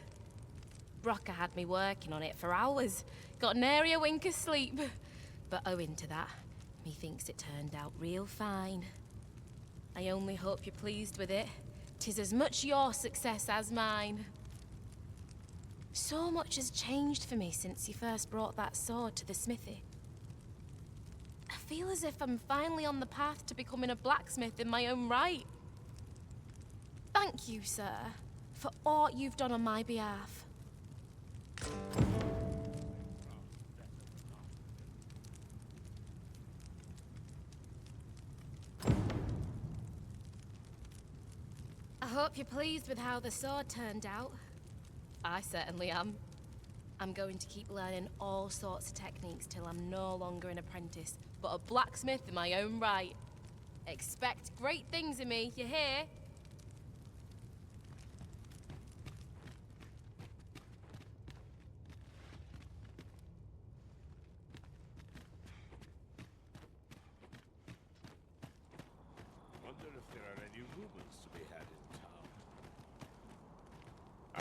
Brocker had me working on it for hours. Got nary a wink of sleep. But owing to that, methinks it turned out real fine. I only hope you're pleased with it. 'Tis as much your success as mine. So much has changed for me since you first brought that sword to the smithy. I feel as if I'm finally on the path to becoming a blacksmith in my own right. Thank you, sir, for all you've done on my behalf. I hope you're pleased with how the sword turned out. I certainly am. I'm going to keep learning all sorts of techniques till I'm no longer an apprentice, but a blacksmith in my own right. Expect great things of me, you hear? Wonder if there are any rumors to be had in town.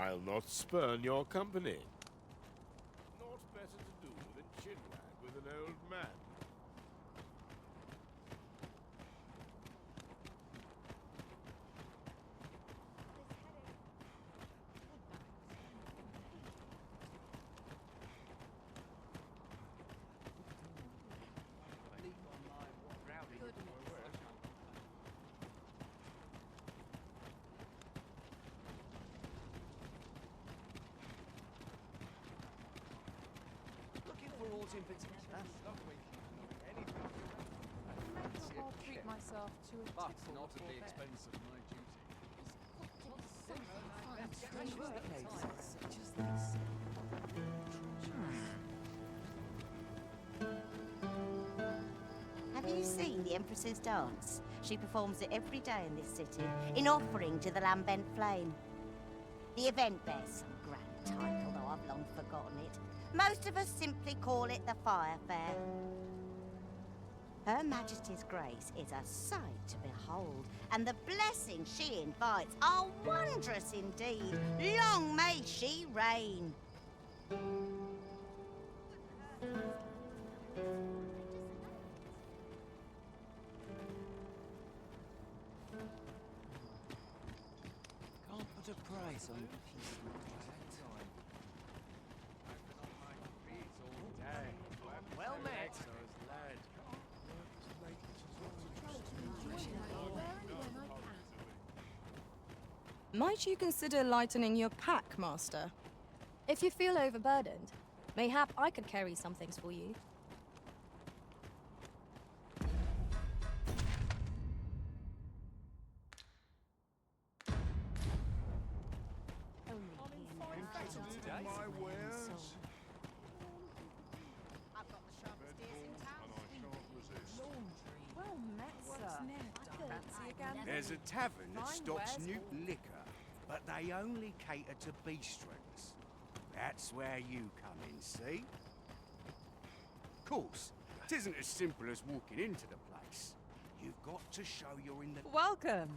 I'll not spurn your company. Naught better to do than chinwag with an old man. Looking for all in particular. I'll treat myself to a But tipple not at before the bed. expense of my duty. Have you seen the Empress's dance? She performs it every day in this city, in offering to the lambent flame. The event bears some grand title, though I've long forgotten it. Most of us simply call it the Fire Fair. Her Majesty's grace is a sight to behold, and the blessings she invites are wondrous indeed. Long may she reign. Can't put a price on peace like that. Well met. Might you consider lightening your pack, Master? If you feel overburdened, mayhap I could carry some things for you. My wares? I've got the sharpest ears in town. And I shan't resist. Well met, sir. Fancy again? There's a tavern that stocks new liquor, but they only cater to beastrons. That's where you come in, see? Of course, it isn't as simple as walking into the place. You've got to show you're in the... Welcome.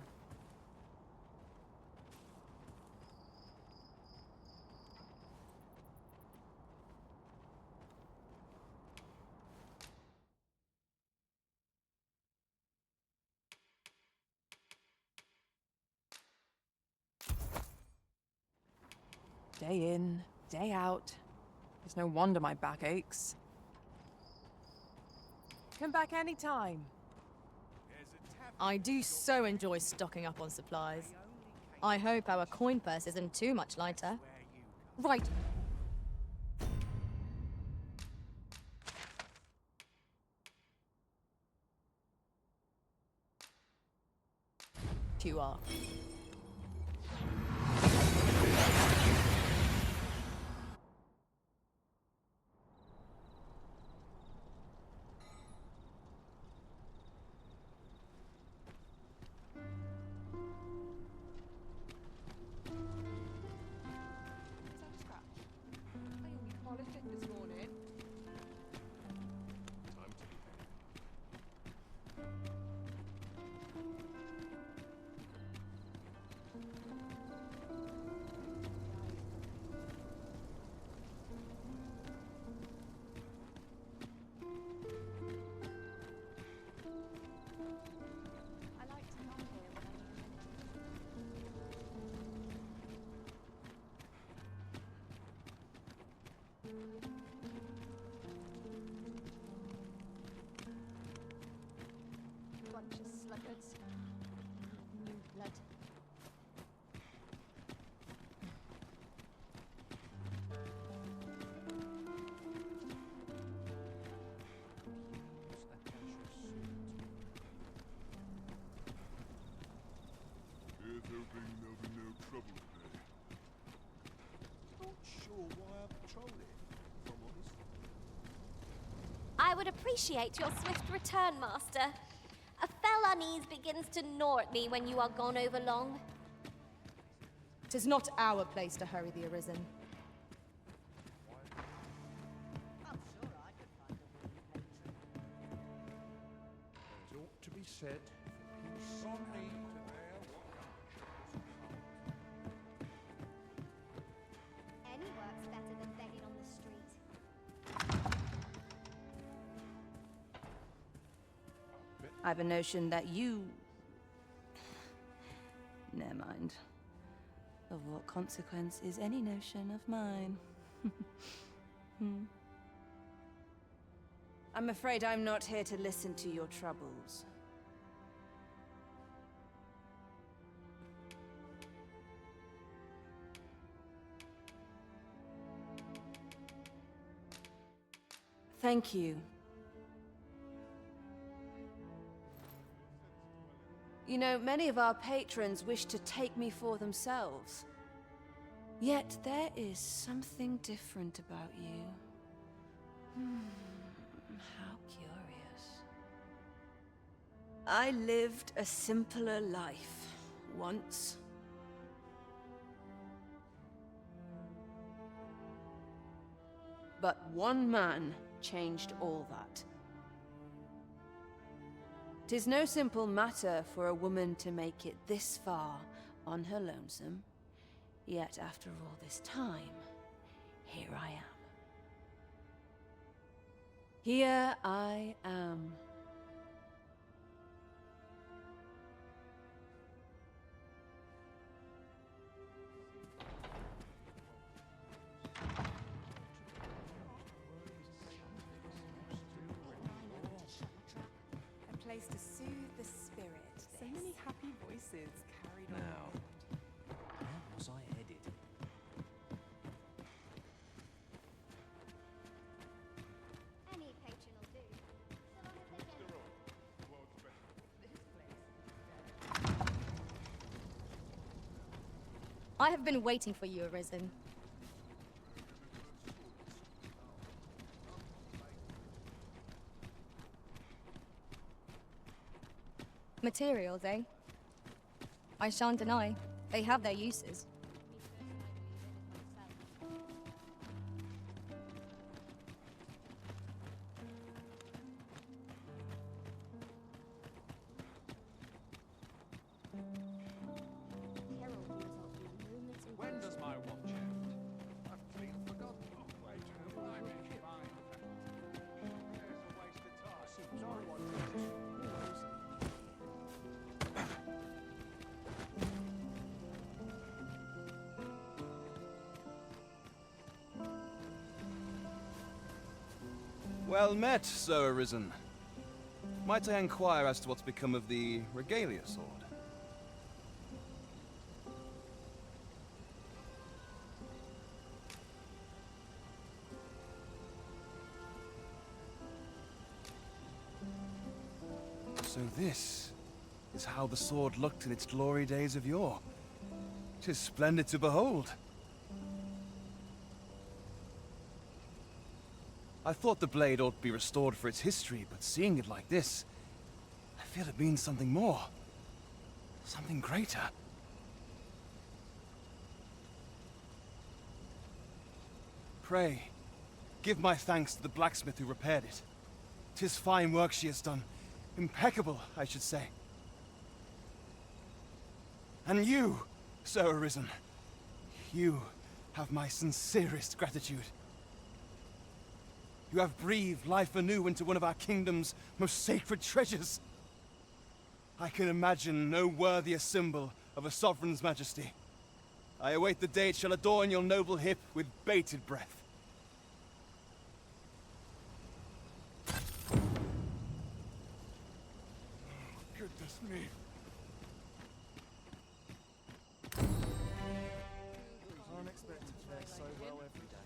Day in, day out. It's no wonder my back aches. Come back anytime. I do so enjoy stocking up on supplies. I hope our coin purse isn't too much lighter. Right. You are. Bunch of sluggards. New blood. Here's hoping there'll be no trouble today. Not sure why I patrol it, if I'm honest. I would appreciate your swift return, Master. A fell unease begins to gnaw at me when you are gone over long. 'Tis not our place to hurry the Arisen. There's ought to be said for peace On me and to bear what Any work's better than begging on the street. I've a notion that you... Never mind. Of what consequence is any notion of mine? I'm afraid I'm not here to listen to your troubles. Thank you. You know, many of our patrons wish to take me for themselves. Yet there is something different about you. How curious. I lived a simpler life once. But one man changed all that. 'Tis no simple matter for a woman to make it this far on her lonesome. Yet after all this time, here I am. Here I am. A place to soothe the spirit. So many happy voices carried on. Now, where was I headed? Any patron will do. So long as they get I have been waiting for you, Arisen. Materials, eh? I shan't deny. They have their uses. When does my watch end? I've clean forgotten. Oh, wait, I mean, fine. There's a waste of time. No one knows. Well met, Sir Arisen. Might I inquire as to what's become of the regalia sword? So this is how the sword looked in its glory days of yore. 'Tis splendid to behold. I thought the blade ought to be restored for its history, but seeing it like this, I feel it means something more. Something greater. Pray, give my thanks to the blacksmith who repaired it. 'Tis fine work she has done. Impeccable, I should say. And you, Sir Arisen, you have my sincerest gratitude. You have breathed life anew into one of our kingdom's most sacred treasures. I can imagine no worthier symbol of a sovereign's majesty. I await the day it shall adorn your noble hip with bated breath. Goodness me. Aren't expected to fare so well every day.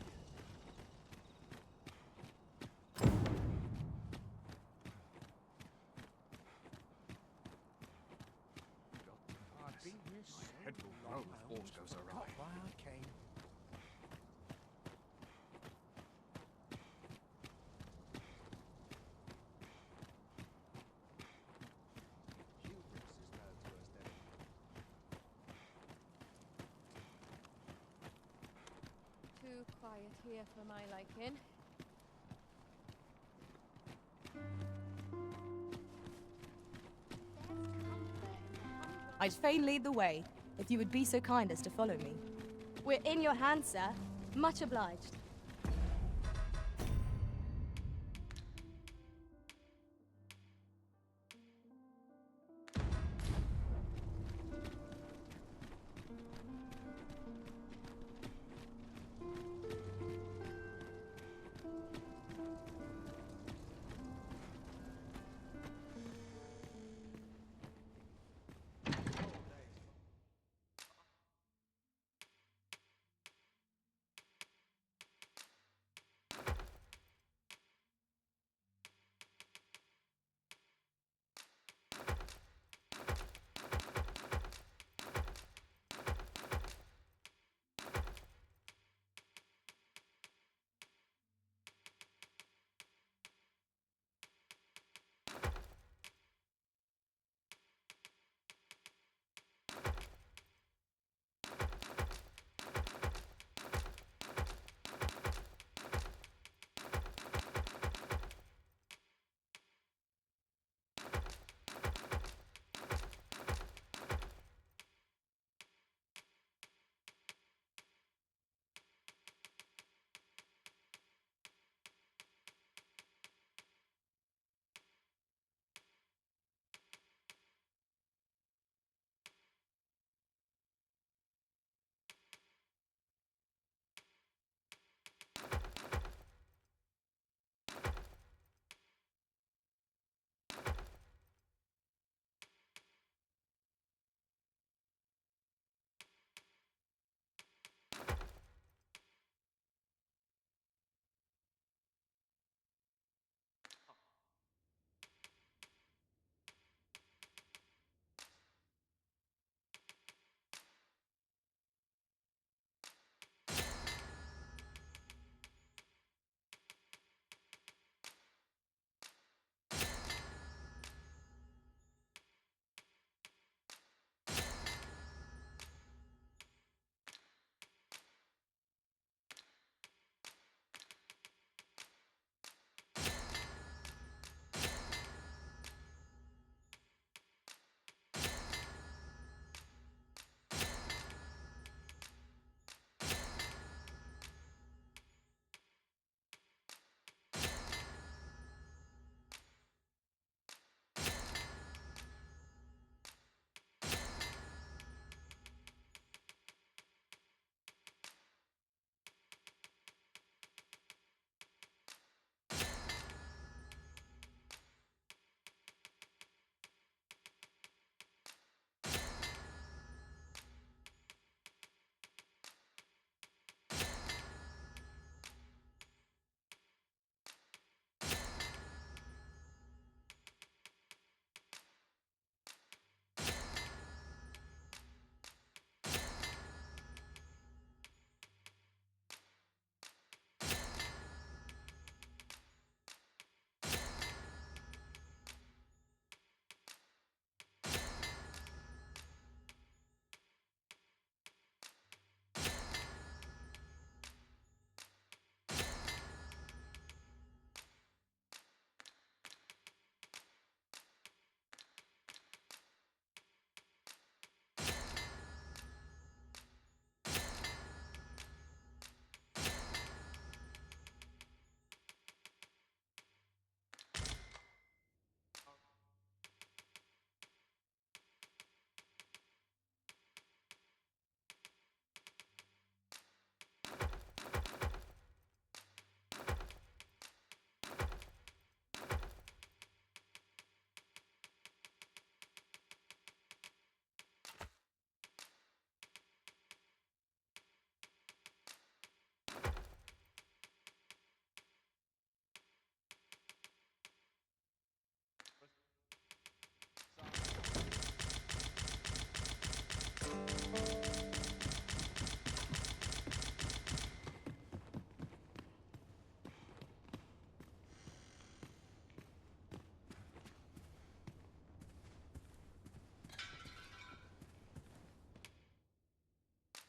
I've been here so head will roll if horse goes awry. Why I came. Too quiet here for my liking. I'd fain lead the way, if you would be so kind as to follow me. We're in your hands, sir. Much obliged.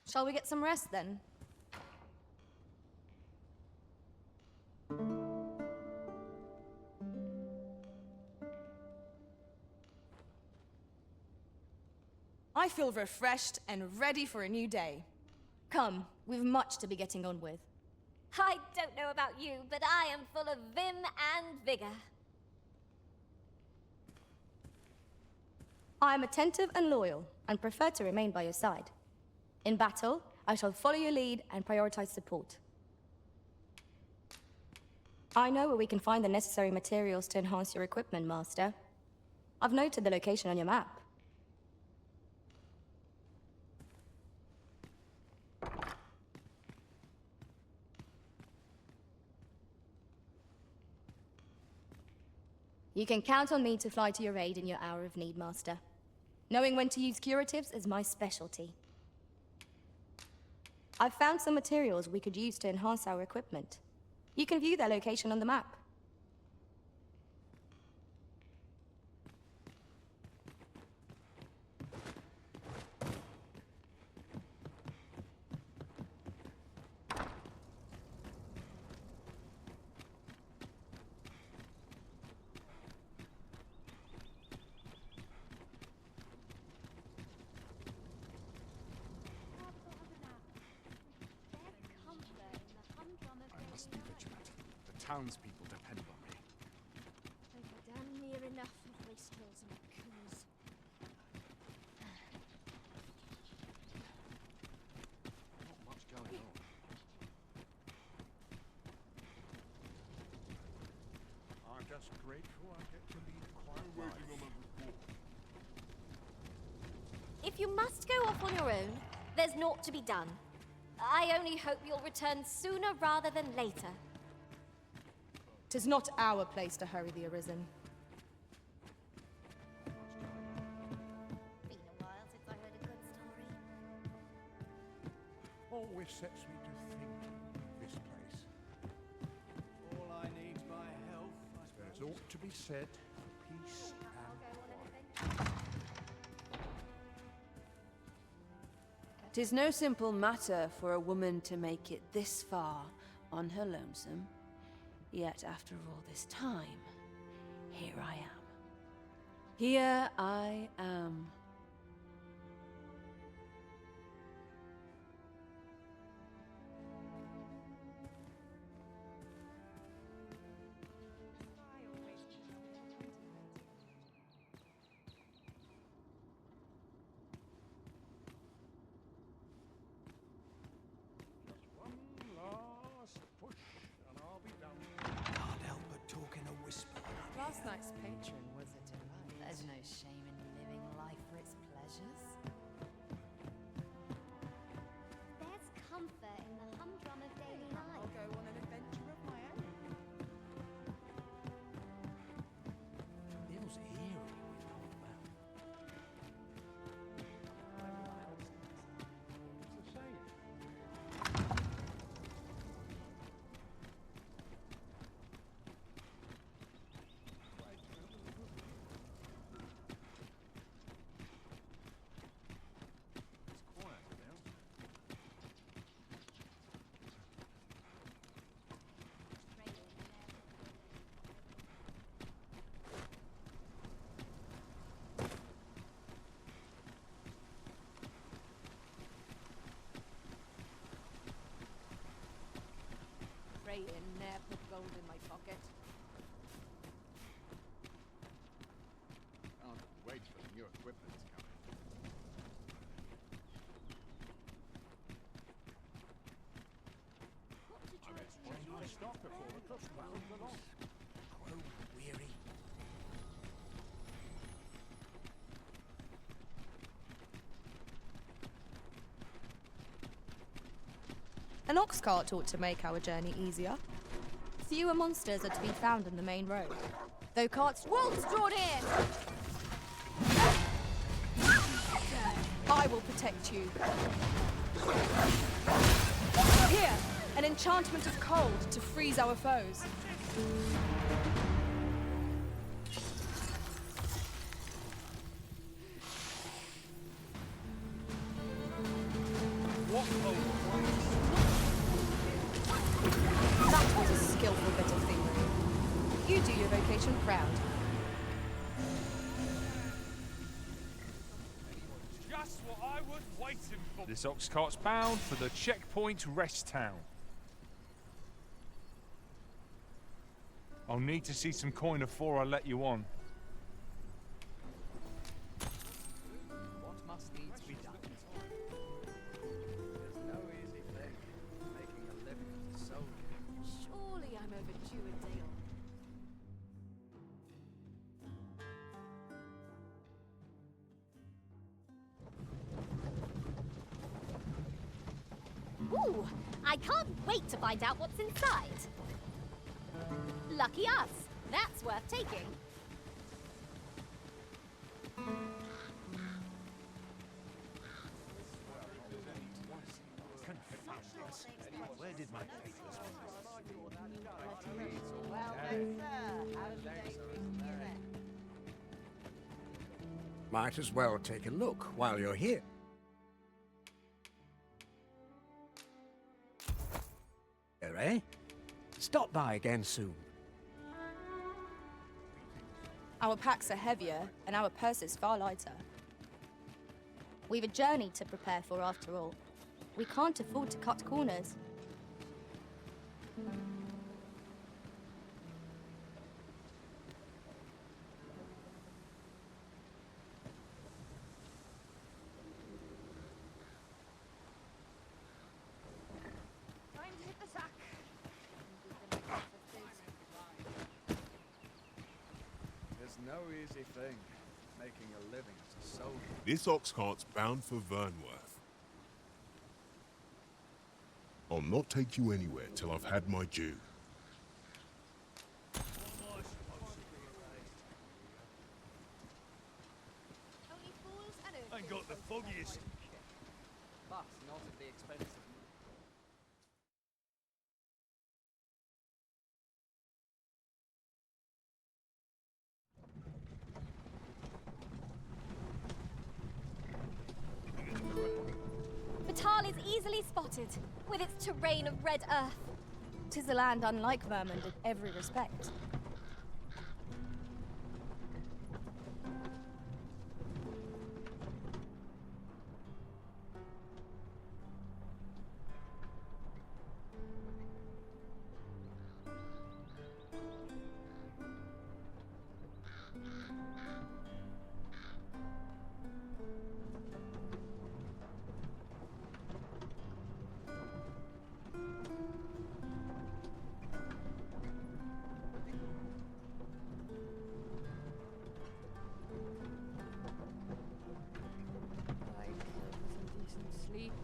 Shall we get some rest then? I feel refreshed and ready for a new day. Come, we've much to be getting on with. I don't know about you, but I am full of vim and vigor. I am attentive and loyal, and prefer to remain by your side. In battle, I shall follow your lead and prioritize support. I know where we can find the necessary materials to enhance your equipment, Master. I've noted the location on your map. You can count on me to fly to your aid in your hour of need, Master. Knowing when to use curatives is my specialty. I've found some materials we could use to enhance our equipment. You can view their location on the map. Townspeople depend on me. I've damn near enough of wastrels and raccoons. Not much going on. I'm just grateful I get to lead a quiet life. If you must go off on your own, there's naught to be done. I only hope you'll return sooner rather than later. 'Tis not our place to hurry the Arisen. Been a while since I heard a good story. Always sets me to think of this place. All I need's my health, I There's suppose. ought to be said for peace and quiet. 'Tis no simple matter for a woman to make it this far on her lonesome. Yet after all this time, here I am. Here I am. One last push and I'll be done. Can't help but talk in a whisper. Last night's patron was a delight. There's no shame in living life for its pleasures. There's comfort in the humdrum of daily life. I'll go on an adventure of my own. Feels eerie with all about. It's a shame. It's quiet now. Pray and ne'er put gold in my pocket. Can't wait for the new equipment to come in. I better change my stock before the customers run off. Grow weary. An ox cart ought to make our journey easier. Fewer monsters are to be found on the main road, though carts Wolves drawn in! I will protect you. Here, an enchantment of cold to freeze our foes. That was a skillful bit of thievery. You do your vocation proud. Just what I was waiting for. This ox cart's bound for the checkpoint rest town. I'll need to see some coin before I let you on. What must needs be done? There's no easy thing, making a living as a soldier. Surely I'm overdue a deal. Ooh, I can't wait to find out what's inside. Lucky us. That's worth taking. Where did my papers Might as well take a look while you're here. Eh? Stop by again soon. Our packs are heavier, and our purses far lighter. We've a journey to prepare for after all. We can't afford to cut corners. Time to hit the sack. There's no easy thing, making a living as a soldier. This ox cart's bound for Vernworth. I'll not take you anywhere till I've had my due. Ain't got the foggiest. But not at the expense of Batal is easily spotted, with its terrain of red earth. 'Tis a land unlike Vermund in every respect.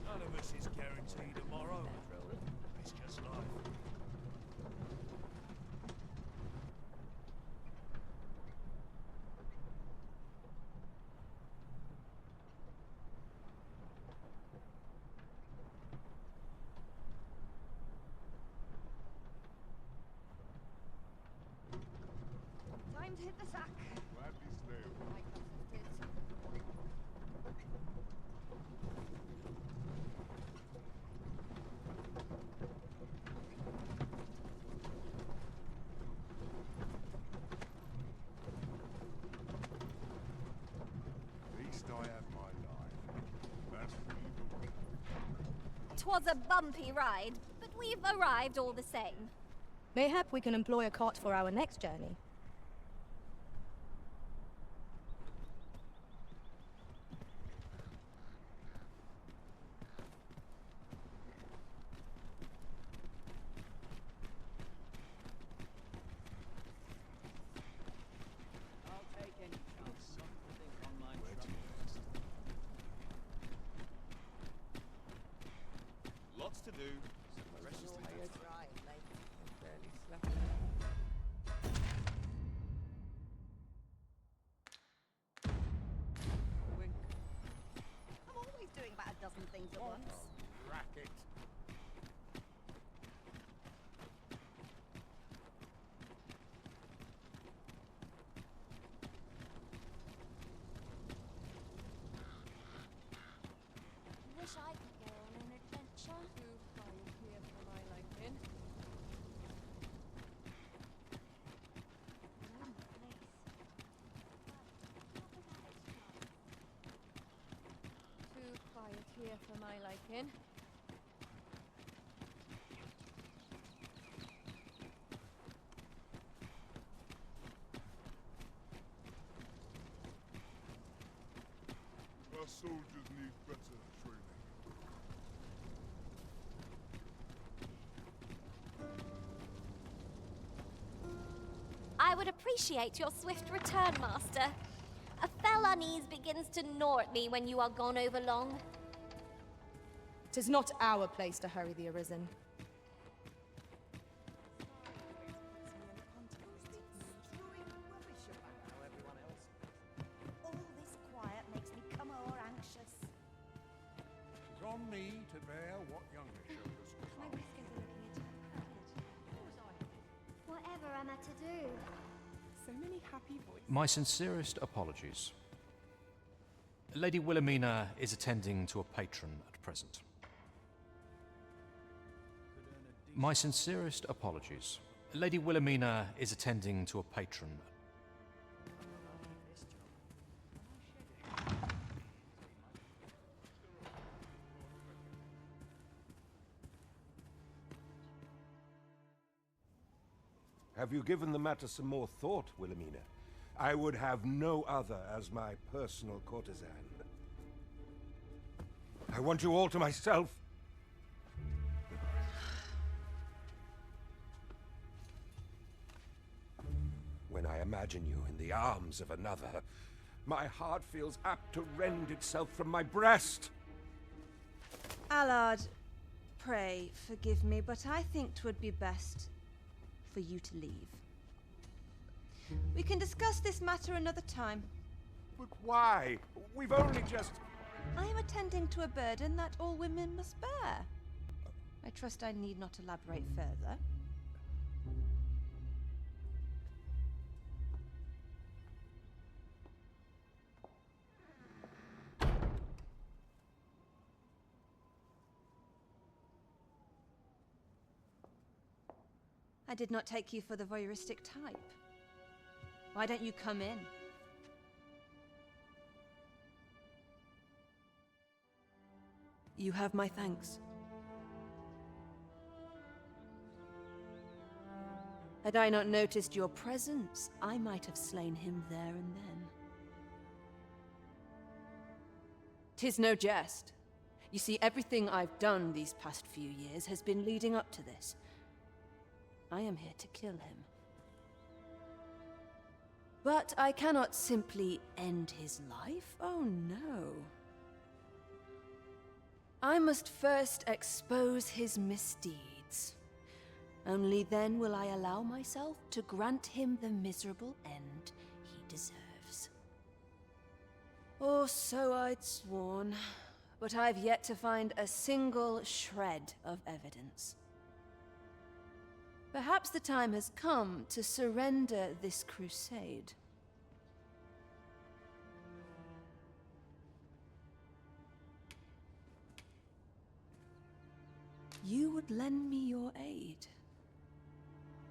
None of us is guaranteed tomorrow. It's just life. Time to hit the sack. At least I have my life. That's really good. 'Twas a bumpy ride, but we've arrived all the same. Mayhap we can employ a cart for our next journey. I'll take any chance. Something on my Lots to do. Precious tired. I'm always doing about a dozen things at once. Racket. Wish I could go on an here for my liking. Our soldiers need better training. I would appreciate your swift return, Master. A fell unease begins to gnaw at me when you are gone over long. 'Tis not our place to hurry the Arisen. All this quiet makes me come o'er anxious. It's on me to bear what younger shoulders My can. whiskers are looking interrupted. Whatever am I to do? So many happy voices. My sincerest apologies. Lady Wilhelmina is attending to a patron at present. My sincerest apologies. Lady Wilhelmina is attending to a patron. Have you given the matter some more thought, Wilhelmina? I would have no other as my personal courtesan. I want you all to myself. When I imagine you in the arms of another, my heart feels apt to rend itself from my breast. Allard, pray forgive me, but I think 'twould be best for you to leave. We can discuss this matter another time. But why? We've only just... I am attending to a burden that all women must bear. I trust I need not elaborate further. I did not take you for the voyeuristic type. Why don't you come in? You have my thanks. Had I not noticed your presence, I might have slain him there and then. 'Tis no jest. You see, everything I've done these past few years has been leading up to this. I am here to kill him. But I cannot simply end his life. Oh no. I must first expose his misdeeds. Only then will I allow myself to grant him the miserable end he deserves. Or so I'd sworn, but I've yet to find a single shred of evidence. Perhaps the time has come to surrender this crusade. You would lend me your aid.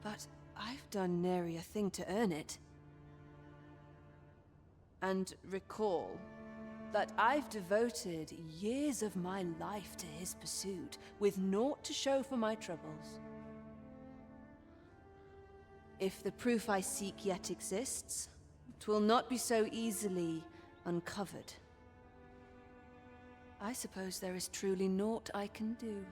But I've done nary a thing to earn it. And recall that I've devoted years of my life to his pursuit, with naught to show for my troubles. If the proof I seek yet exists, 'twill not be so easily uncovered. I suppose there is truly naught I can do.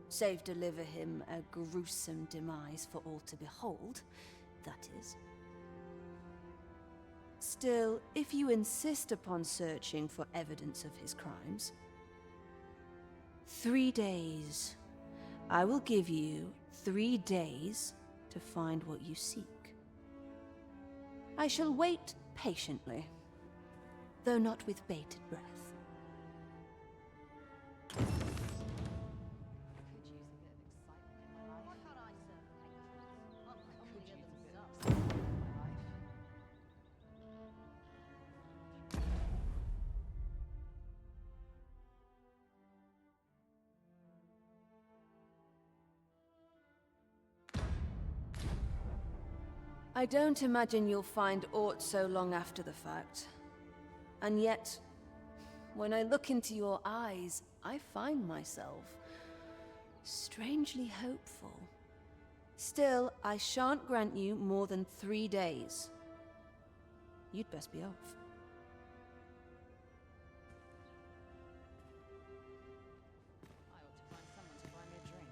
Save deliver him a gruesome demise for all to behold, that is. Still, if you insist upon searching for evidence of his crimes, 3 days. I will give you 3 days to find what you seek. I shall wait patiently, though not with bated breath. I don't imagine you'll find aught so long after the fact. And yet, When I look into your eyes, I find myself strangely hopeful. Still, I shan't grant you more than 3 days. You'd best be off. I ought to find someone to buy me a drink.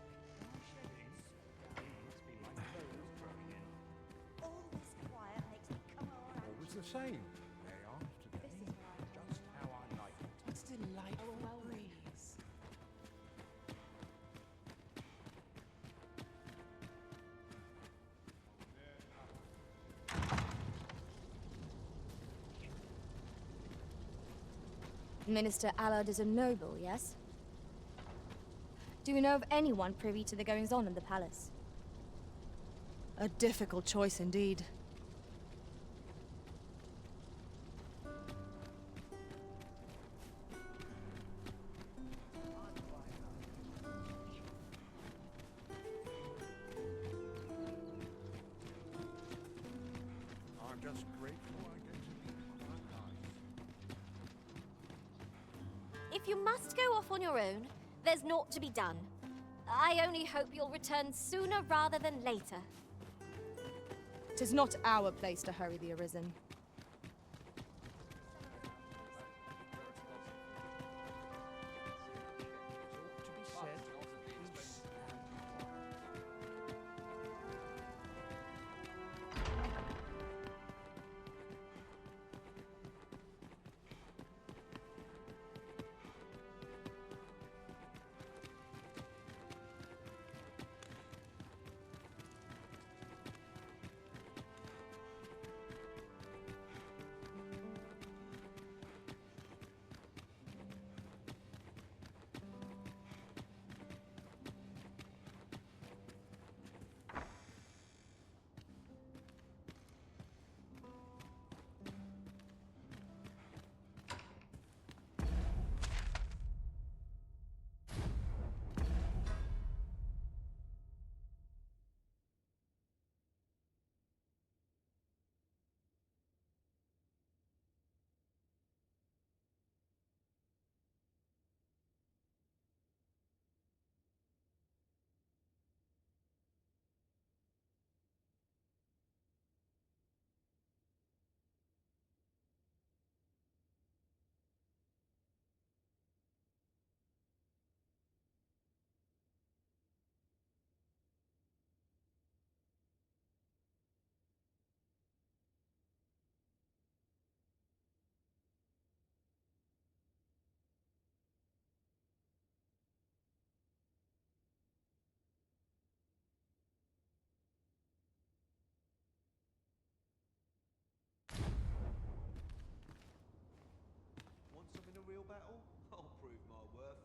All this quiet makes me come around. Always the same. Day after day. Just how I like it. It's delightful breeze. Minister Allard is a noble, yes? Do we know of anyone privy to the goings-on in the palace? A difficult choice indeed. I'm just grateful I get to live my life. If you must go off on your own, there's naught to be done. I only hope you'll return sooner rather than later. 'Tis not our place to hurry the Arisen. Want some in a real battle? I'll prove my worth.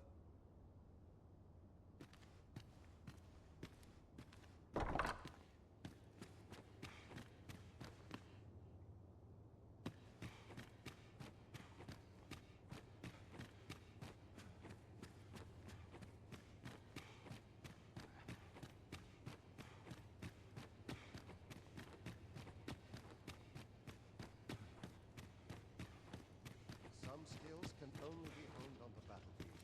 Some skills can only be honed on the battlefield.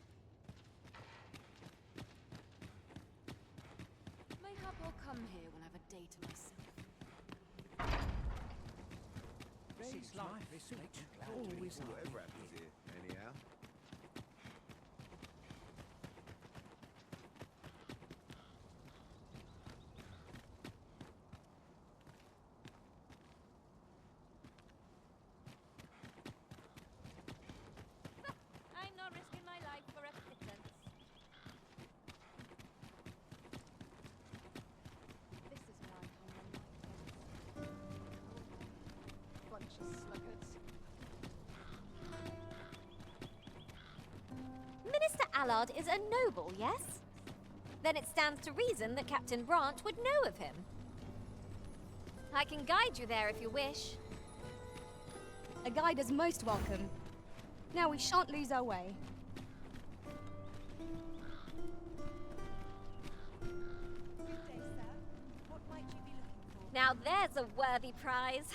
Mayhap I'll come here when I have a day to myself. Days like this makes you glad to be Whatever happens here, anyhow. I'm not risking my life for a pittance. This is where I come when night ends. Bunch of sluggards. Minister Allard is a noble, yes? Then it stands to reason that Captain Brant would know of him. I can guide you there if you wish. A guide is most welcome. Now we shan't lose our way. Now there's a worthy prize.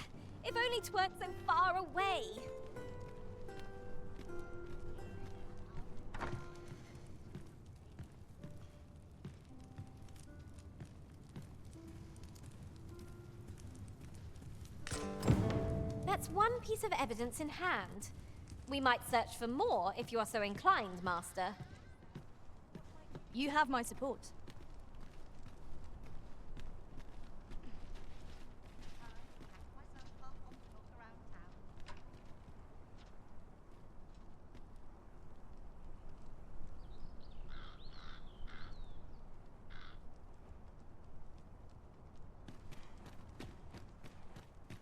If only 'tweren't so far away. but one piece of evidence in hand. We might search for more if you are so inclined, Master. You have my support.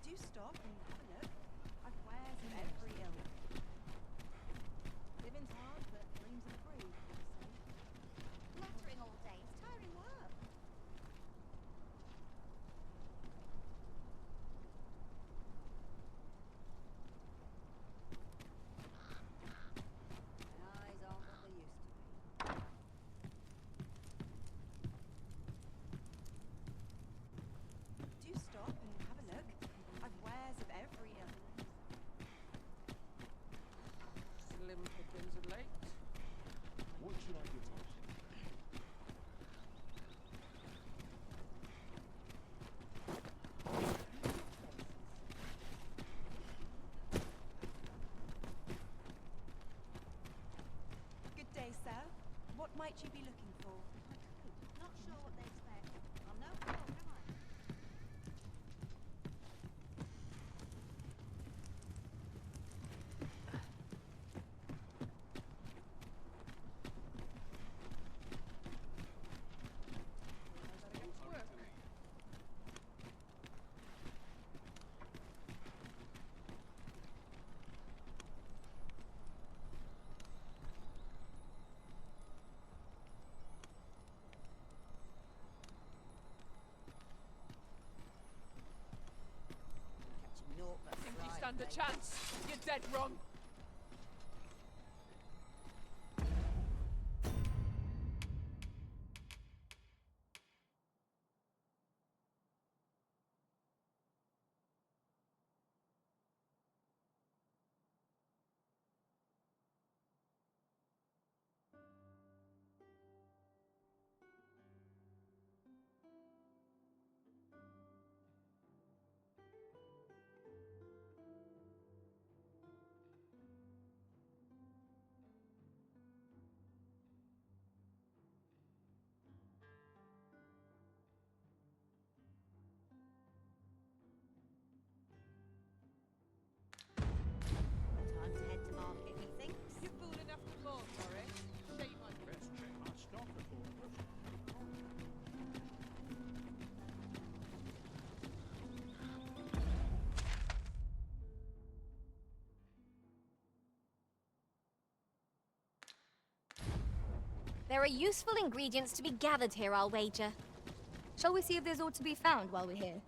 Do stop and have a look. I've wares of every ilk. Living's hard, but dreams are free, they say. Nattering all day is tiring work. My eyes aren't what they used to be. Do stop and have a look. I've wares of every ilk. Slim pickings of late. What should I get on? Good day, sir. What might you be looking for? Not sure what they expect. I'm no fool, am I? Catching naught but Think you flies, stand a mate. chance? You're dead wrong. Time to head to market, methinks. You're fool enough to fall for it. Shame on you. Best check my stock before. There are useful ingredients to be gathered here, I'll wager. Shall we see if there's aught to be found while we're here?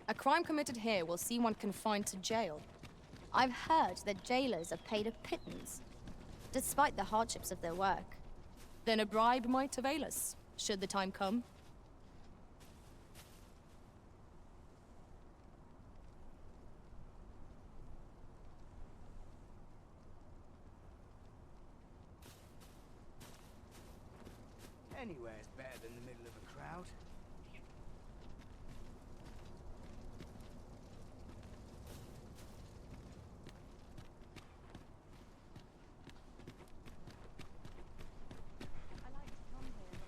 A crime committed here will see one confined to jail. I've heard that jailers are paid a pittance, despite the hardships of their work. Then a bribe might avail us, should the time come. Anywhere's better than the middle of a crowd. I like to come here.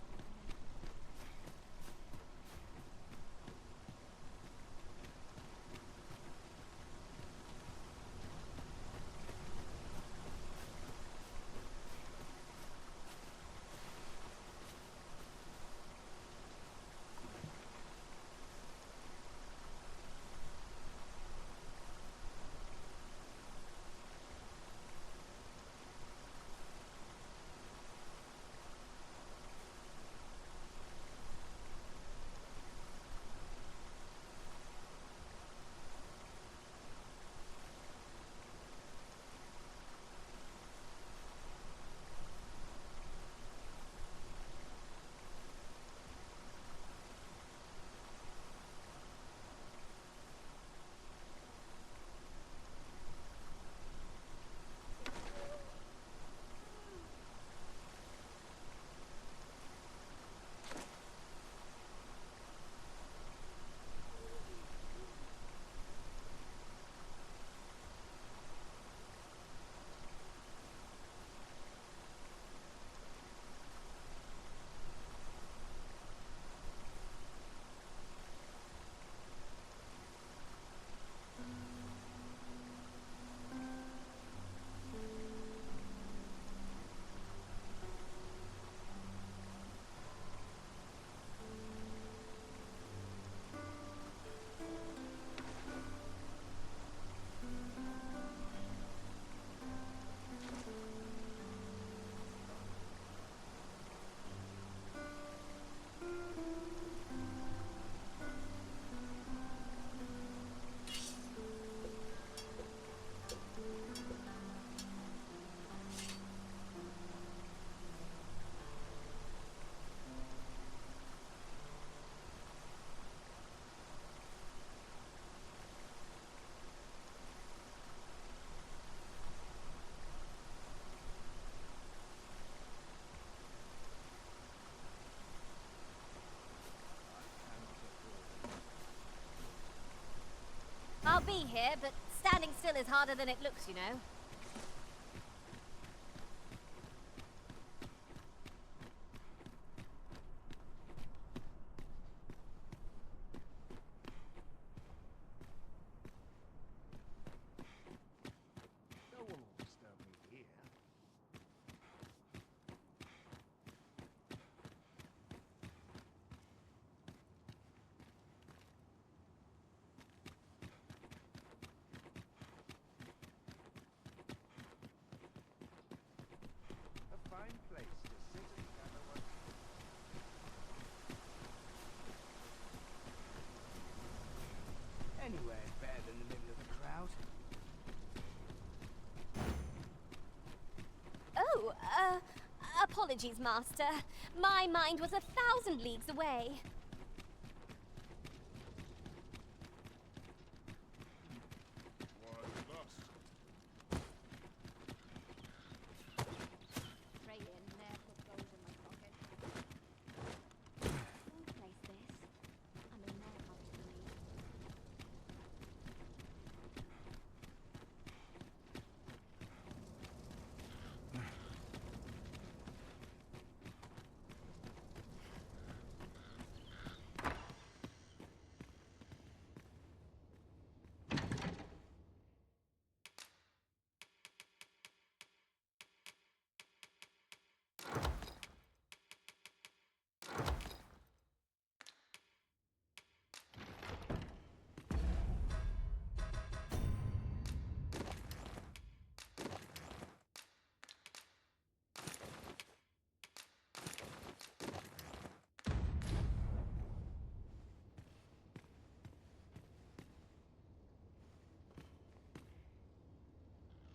be here, but standing still is harder than it looks, you know. No one will disturb me here. A fine place to sit and gather what. Anywhere is better than the middle of the crowd. Oh, apologies, Master. My mind was 1,000 leagues away.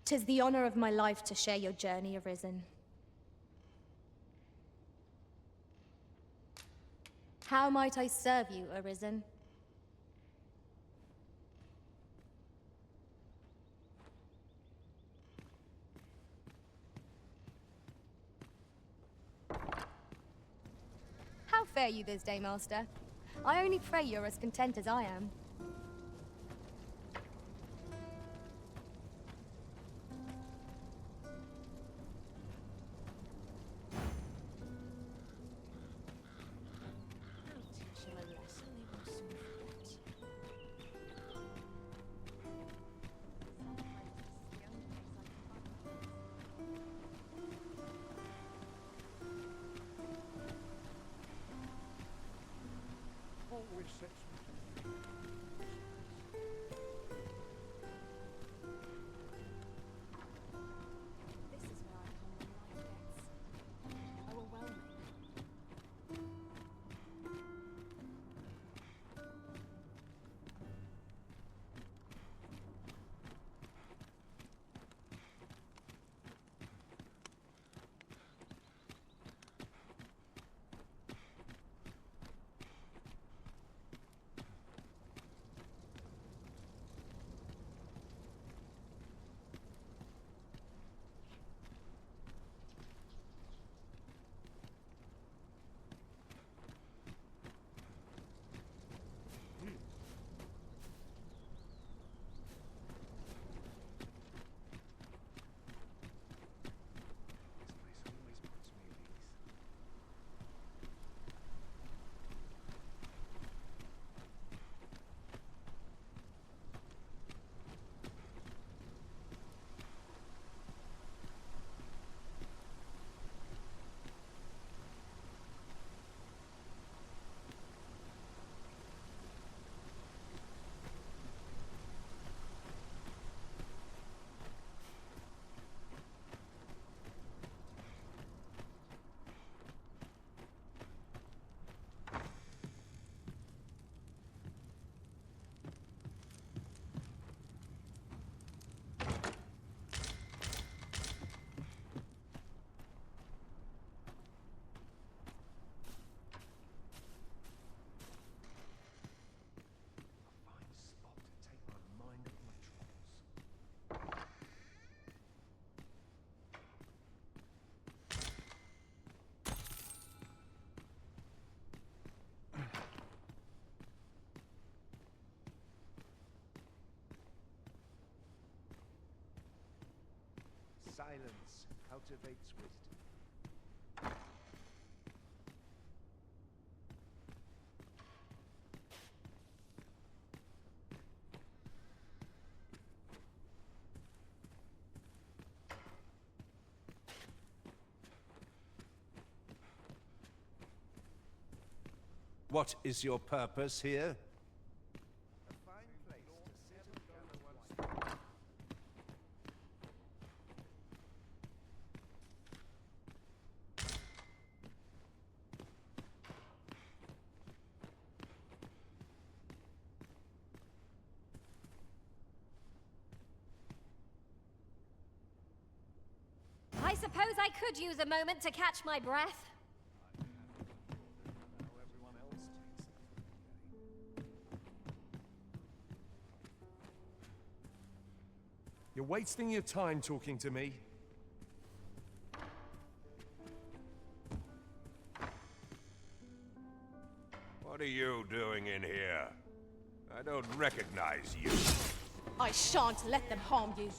"'Tis the honor of my life to share your journey, Arisen. How might I serve you, Arisen?" "How fare you this day, Master? I only pray you're as content as I am." Teach him a lesson he will soon forget. Always sets me. Silence cultivates wisdom. What is your purpose here? A fine place to sit and gather one's thoughts. I suppose I could use a moment to catch my breath. You're wasting your time talking to me. What are you doing in here? I don't recognize you. I shan't let them harm you.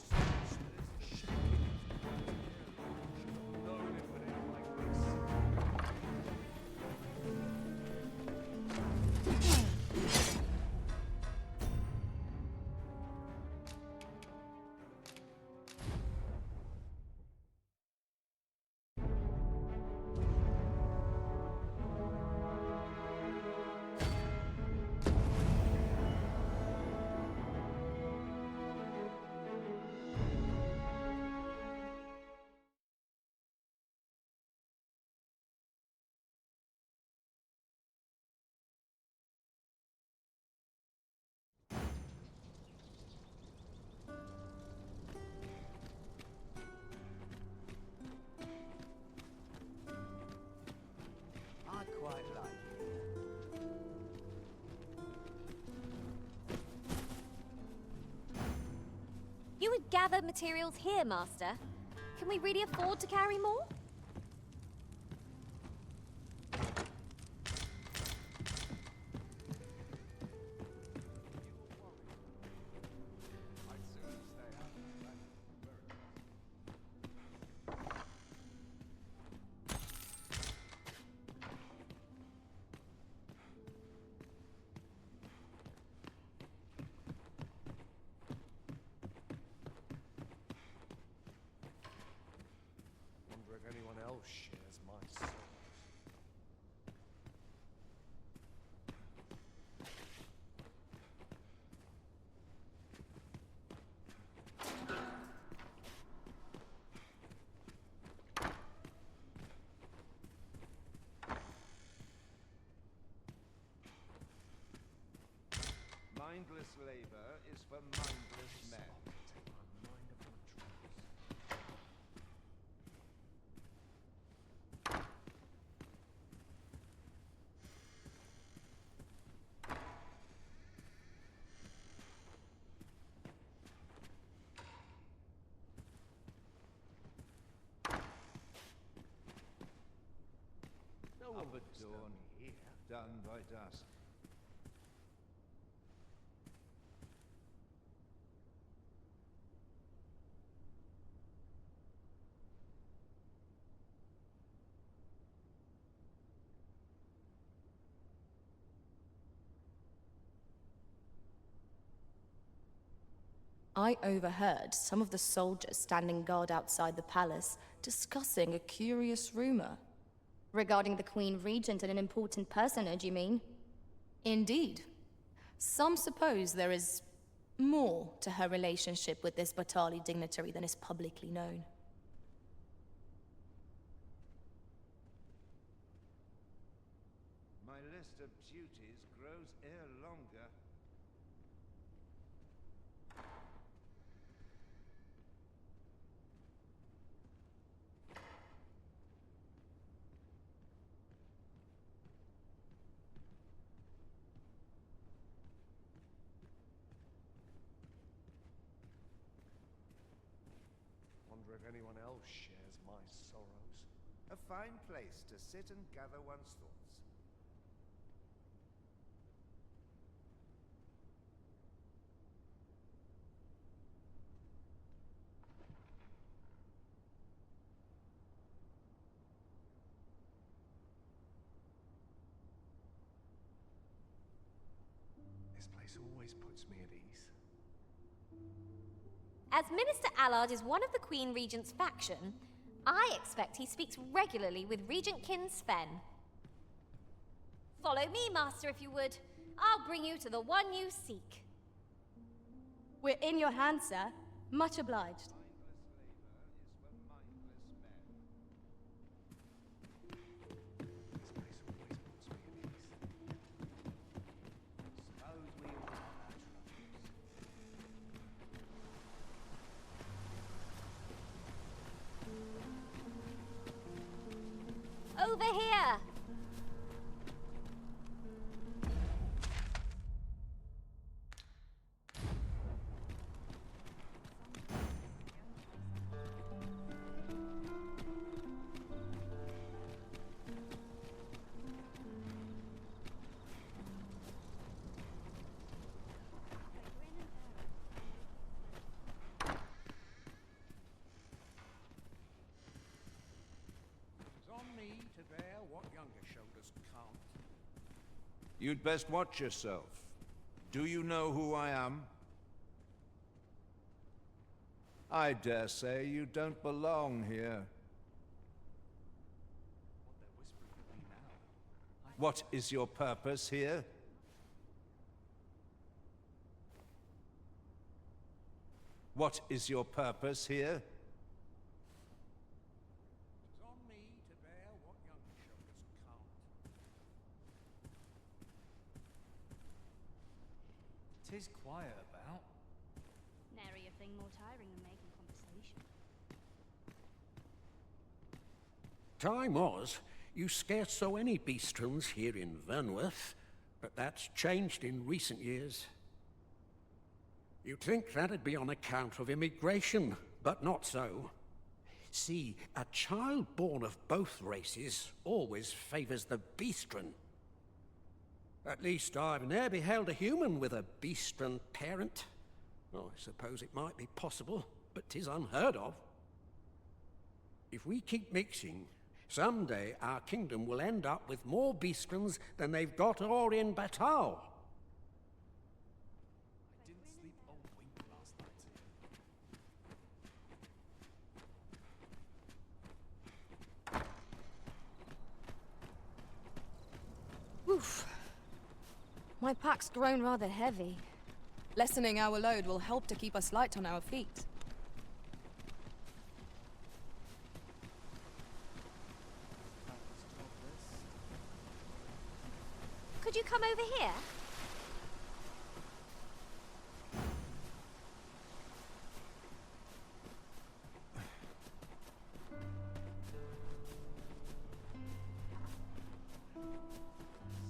I quite like it. You would gather materials here, Master. Can we really afford to carry more? Wonder if anyone else shares my soul. Mindless labor is for mindless men. Up at dawn here, done by dusk. I overheard some of the soldiers standing guard outside the palace discussing a curious rumor. Regarding the Queen Regent and an important personage, you mean? Indeed. Some suppose there is more to her relationship with this Batali dignitary than is publicly known. My list of duties grows ere longer. Wonder if anyone else shares my sorrows. A fine place to sit and gather one's thoughts. always puts me at ease. As Minister Allard is one of the Queen Regent's faction, I expect he speaks regularly with Regent Kin Sven. Follow me, Master, if you would. I'll bring you to the one you seek. We're in your hands, sir. Much obliged. Over here! It's on me to bear what younger shoulders can't. You'd best watch yourself. Do you know who I am? I dare say you don't belong here. What is your purpose here? What is your purpose here? It's on me to bear what younger shoulders can't. 'Tis quiet about. Nary a thing more tiring than making conversation. Time was, you scarce saw any beastrons here in Vernworth, but that's changed in recent years. You'd think that'd be on account of immigration, but not so. See, a child born of both races always favors the beastron. At least I've ne'er beheld a human with a beastron parent. Oh, I suppose it might be possible, but 'tis unheard of. If we keep mixing, someday our kingdom will end up with more beastrons than they've got all in Batal. I didn't sleep a wink last night. Oof. My pack's grown rather heavy. Lessening our load will help to keep us light on our feet. Could you come over here?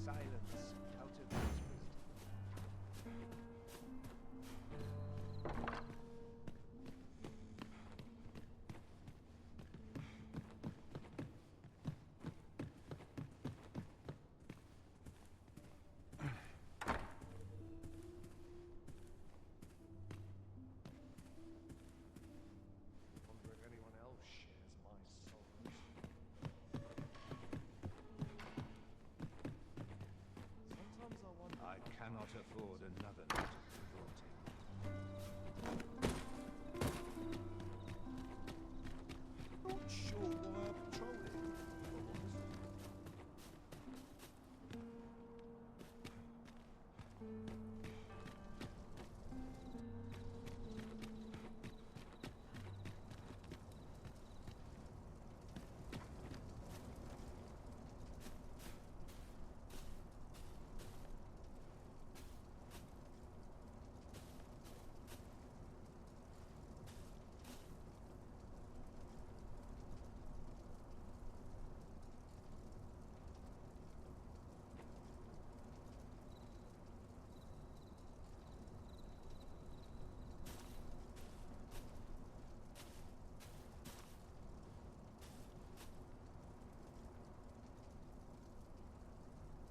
Silence out of this wisdom. Wonder if anyone else shares my sorrows. Sometimes I wonder. I cannot afford another night of rotting. Not sure why I patrol it.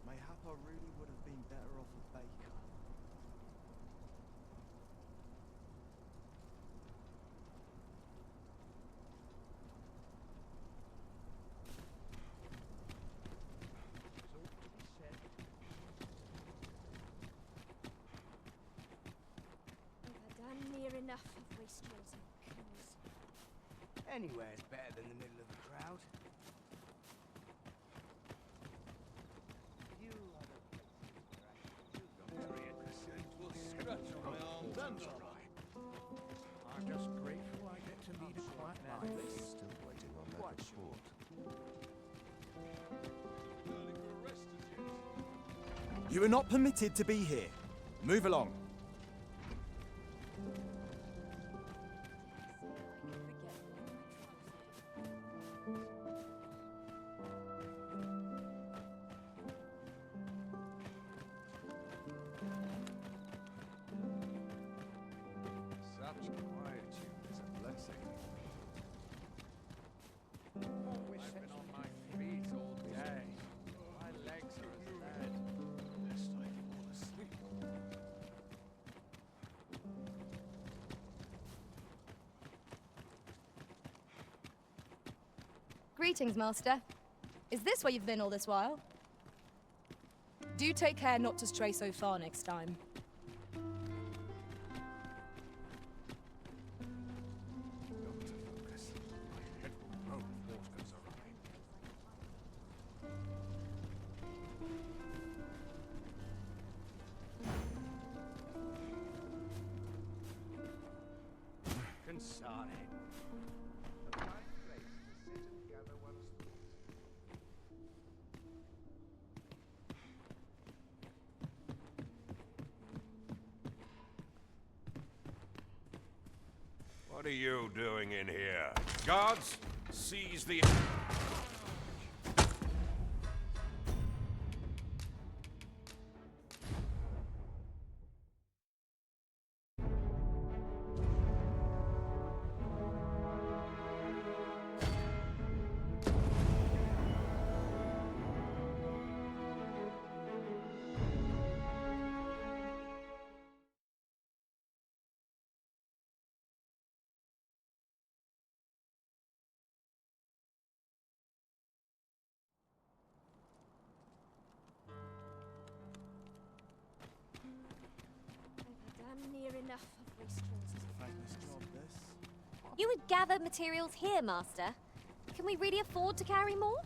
Mayhap I really would have been better off a baker. There's all to be said. enough of wastrels and coos. Anywhere's better than the middle of the crowd. You are the Very innocent. Will scratch on my arm. That's all right. I'm just grateful I get to lead a quiet life. Still waiting on that report. Early for a rest as yet. You are not permitted to be here. Move along. Such quietude is a blessing. I've been on my feet all day. My legs are as lead. Lest I fall asleep. Greetings, Master. Is this where you've been all this while? Do take care not to stray so far next time. Got to focus. My head will roll if water goes awry. Consarne. A fine place to sit and gather one's thoughts. What are you doing in here? Guards, seize the... Damn near enough of wastrels. Thankless job, this. You would gather materials here, Master. Can we really afford to carry more?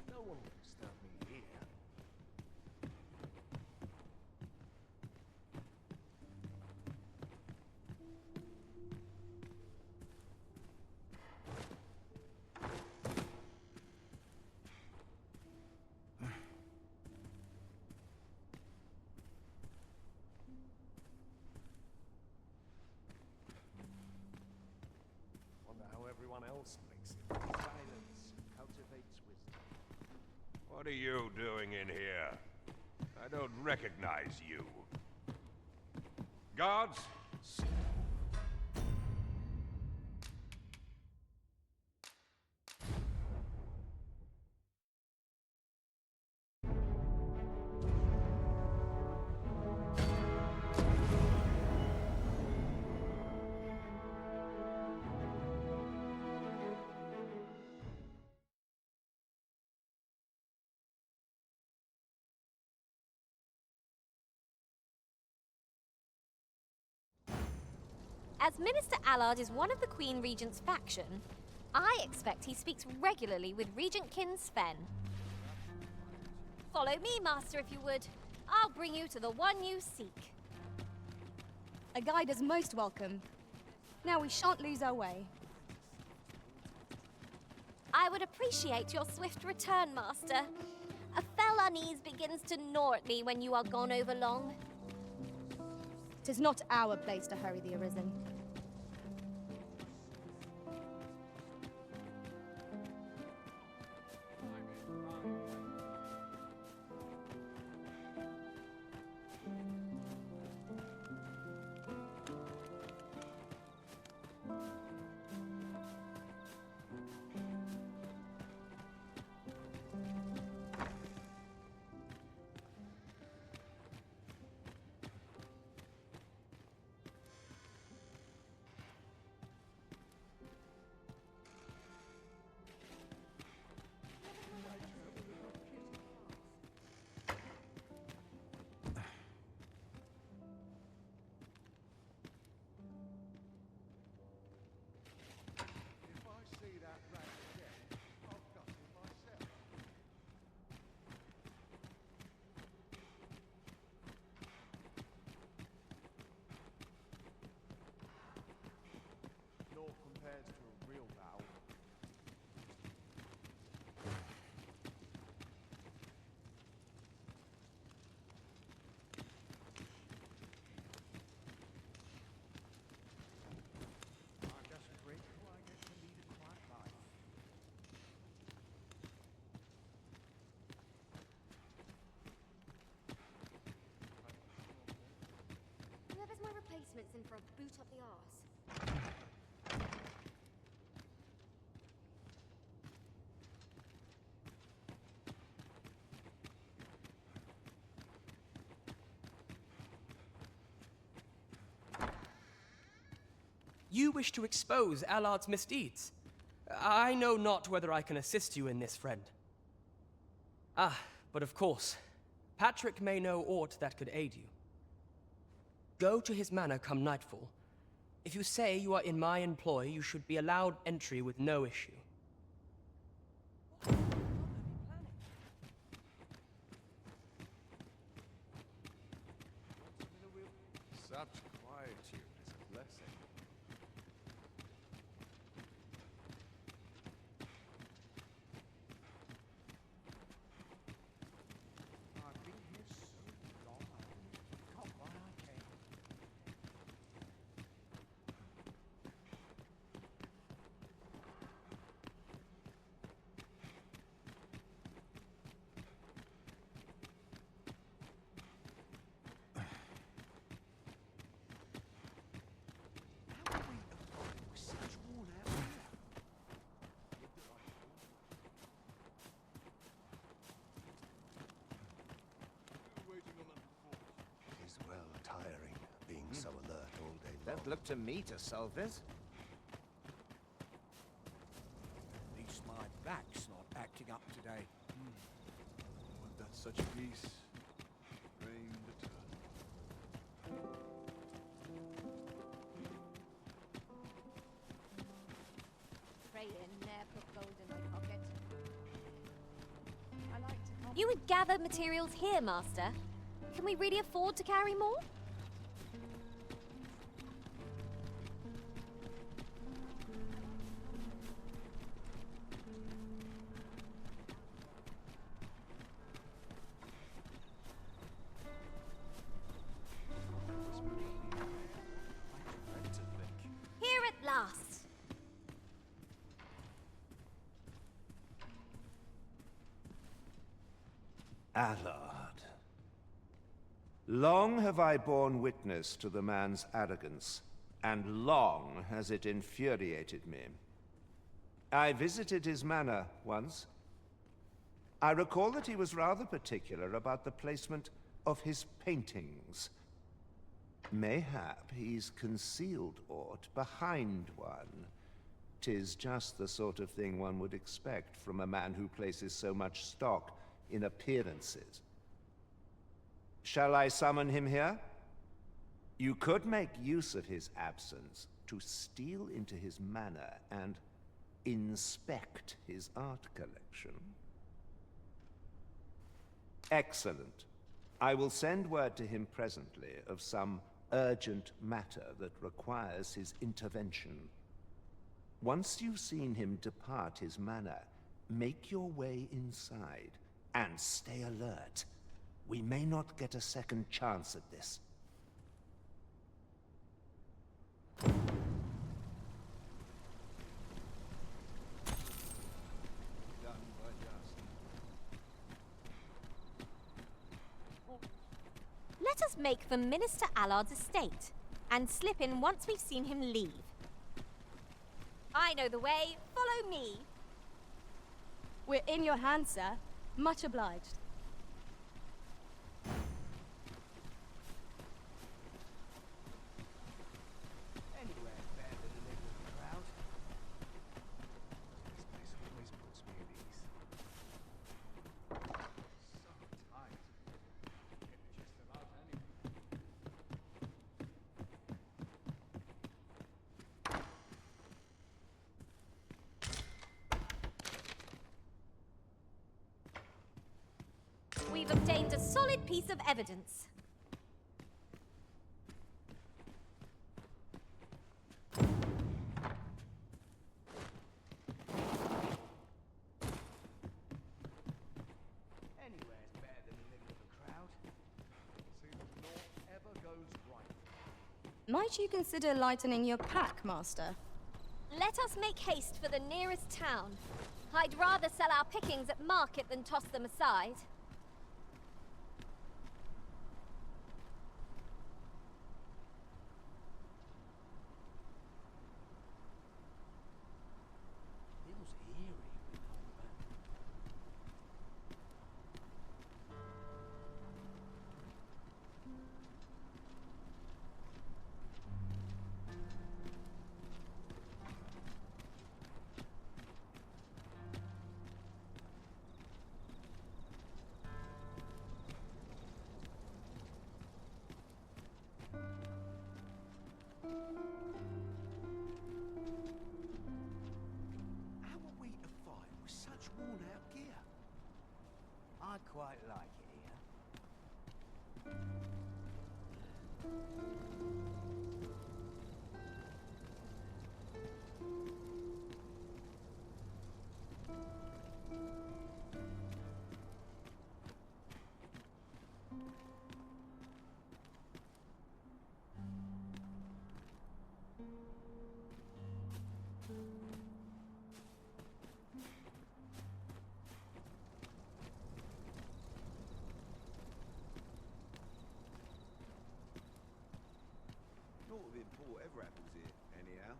No one can stop me here. Wonder how everyone else makes it. Silence cultivates wisdom. What are you doing in here? I don't recognize you. Guards, As Minister Allard is one of the Queen Regent's faction, I expect he speaks regularly with Regentkin Sven. Follow me, Master, if you would. I'll bring you to the one you seek. A guide is most welcome. Now we shan't lose our way. I would appreciate your swift return, Master. A fell unease begins to gnaw at me when you are gone over long. 'Tis not our place to hurry the Arisen. investments in for a boot up the arse. You wish to expose Allard's misdeeds. I know not whether I can assist you in this, friend. Ah, but of course, Patrick may know aught that could aid you. Go to his manor come nightfall. If you say you are in my employ, you should be allowed entry with no issue. Such quietude is a blessing. I've been here so long, I forgot why I came. Is well tiring, being so alert all day long. Don't look to me to solve this. At least my back's not acting up today. Would that such peace reigned eternal. Praying ne'er put gold in my pocket. I like to You would gather materials here, Master. Can we really afford to carry more? Here at last. Allard. Long have I borne witness to the man's arrogance, and long has it infuriated me. I visited his manor once. I recall that he was rather particular about the placement of his paintings. Mayhap he's concealed aught behind one. 'Tis just the sort of thing one would expect from a man who places so much stock in appearances. Shall I summon him here? You could make use of his absence to steal into his manor and inspect his art collection. Excellent. I will send word to him presently of some urgent matter that requires his intervention. Once you've seen him depart his manor, make your way inside and stay alert. We may not get a second chance at this. Let us make for Minister Allard's estate, and slip in once we've seen him leave. I know the way. Follow me. We're in your hands, sir. Much obliged. Anywhere better than the middle of the crowd. This place always puts me at ease. So tight. Just about anything. We've obtained a solid piece of evidence. Anywhere's better than the middle of the crowd. Seems naught ever goes right. Might you consider lightening your pack, Master? Let us make haste for the nearest town. I'd rather sell our pickings at market than toss them aside. quite like it here. Naught of import ever happens here, anyhow.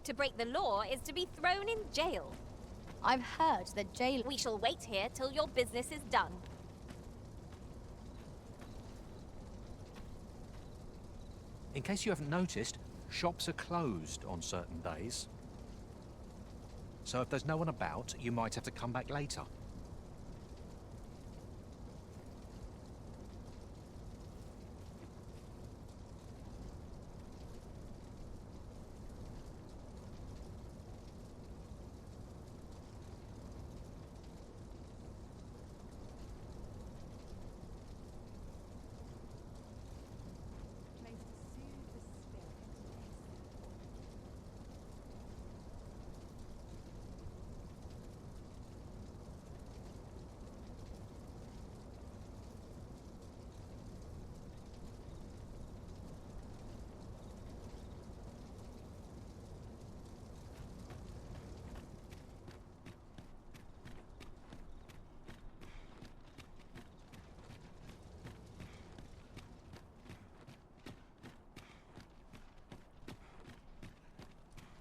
To break the law is to be thrown in jail. I've heard that jail. We shall wait here till your business is done. In case you haven't noticed, shops are closed on certain days. So if there's no one about, you might have to come back later.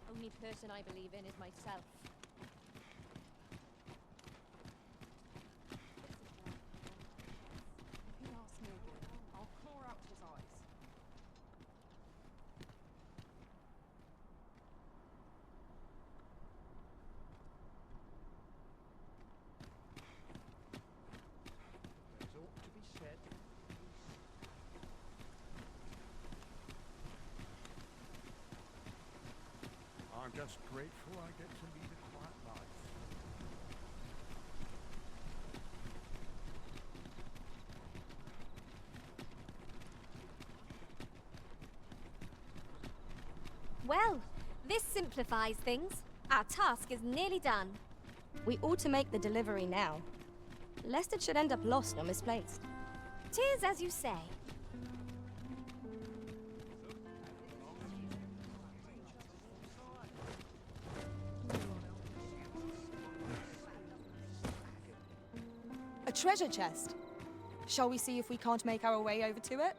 Only person I believe in is myself. If he asks me again, I'll claw out his eyes. There's ought to be said. I'm just grateful I get to lead a quiet life. Well, this simplifies things. Our task is nearly done. We ought to make the delivery now, lest it should end up lost or misplaced. 'Tis as you say. A treasure chest. Shall we see if we can't make our way over to it?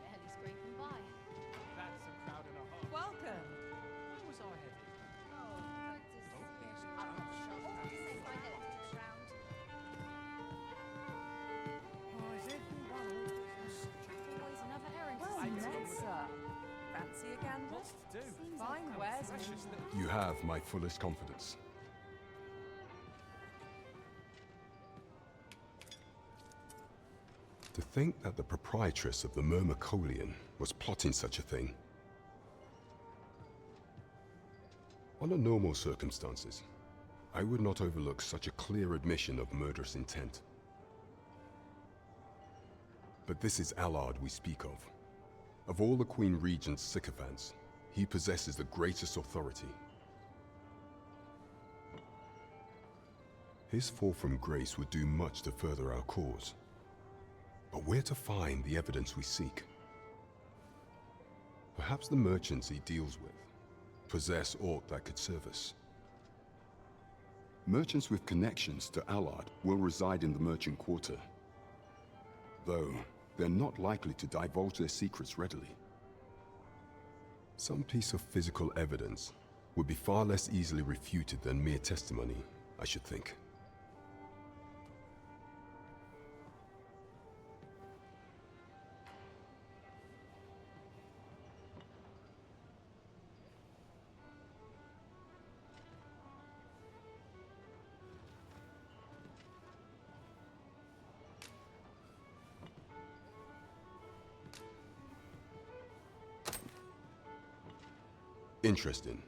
Barely scraping by. That's a crowd and a half. Welcome. Where was I headed? Always another errand. Well met, sir. Fancy a gander? Lots to do. Fine wares. Precious little. You have my fullest confidence. To think that the proprietress of the Myrmecolian was plotting such a thing. Under normal circumstances, I would not overlook such a clear admission of murderous intent. But this is Allard we speak of. Of all the Queen Regent's sycophants, he possesses the greatest authority. His fall from grace would do much to further our cause. But where to find the evidence we seek? Perhaps the merchants he deals with possess aught that could serve us. Merchants with connections to Allard will reside in the merchant quarter, though they're not likely to divulge their secrets readily. Some piece of physical evidence would be far less easily refuted than mere testimony, I should think. Interesting.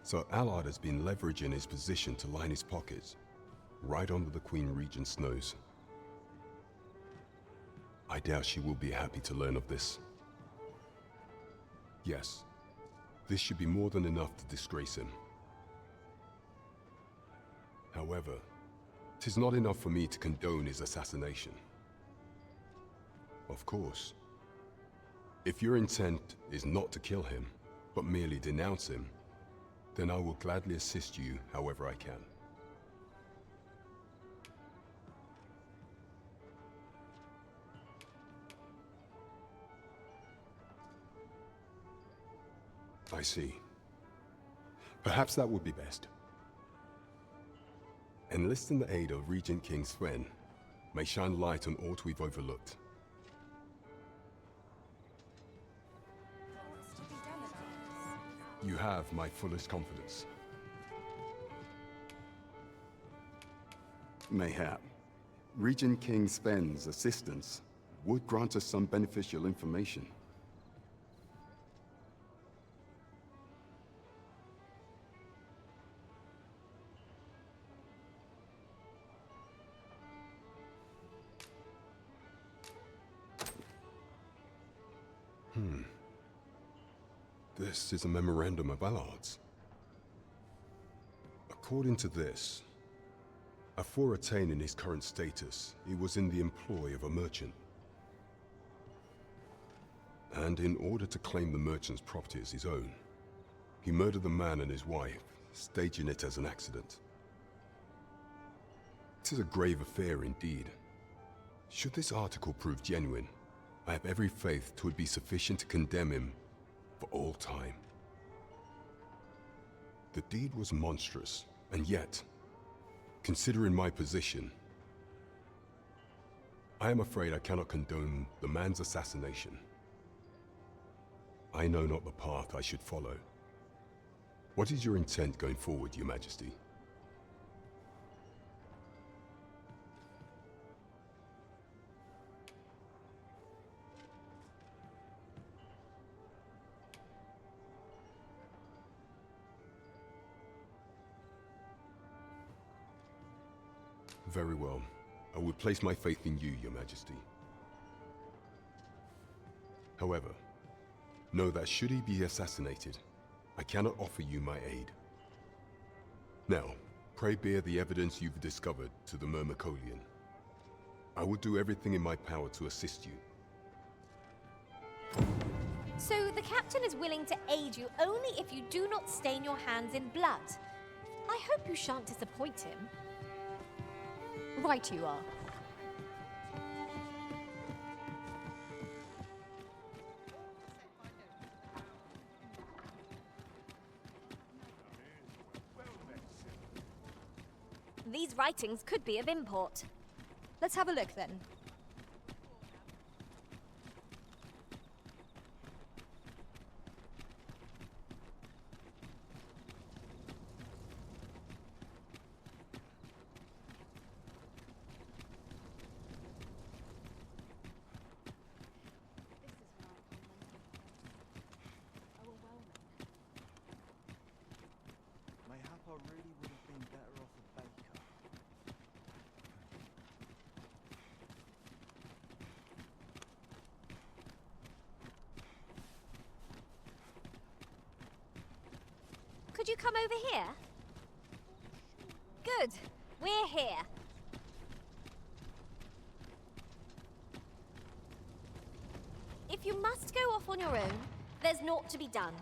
So Allard has been leveraging his position to line his pockets, right under the Queen Regent's nose. I doubt she will be happy to learn of this. Yes, this should be more than enough to disgrace him. However, 'tis not enough for me to condone his assassination. Of course, if your intent is not to kill him, but merely denounce him, then I will gladly assist you however I can. I see. Perhaps that would be best. Enlisting the aid of Regent King Sven may shine light on aught we've overlooked. You have my fullest confidence. Mayhap. Regent King Sven's assistance would grant us some beneficial information. This is a memorandum of Allard's. According to this, afore attaining his current status, he was in the employ of a merchant. And in order to claim the merchant's property as his own, he murdered the man and his wife, staging it as an accident. It is a grave affair indeed. Should this article prove genuine, I have every faith 'twould be sufficient to condemn him for all time. The deed was monstrous, and yet, considering my position, I am afraid I cannot condone the man's assassination. I know not the path I should follow. What is your intent going forward, Your Majesty? Very well. I will place my faith in you, Your Majesty. However, know that should he be assassinated, I cannot offer you my aid. Now, pray bear the evidence you've discovered to the Myrmecolian. I will do everything in my power to assist you. So the captain is willing to aid you only if you do not stain your hands in blood. I hope you shan't disappoint him. Right you are. These writings could be of import. Let's have a look then. Mayhap I really would have been better off a baker. Could you come over here? Good. We're here. If you must go off on your own, there's naught to be done.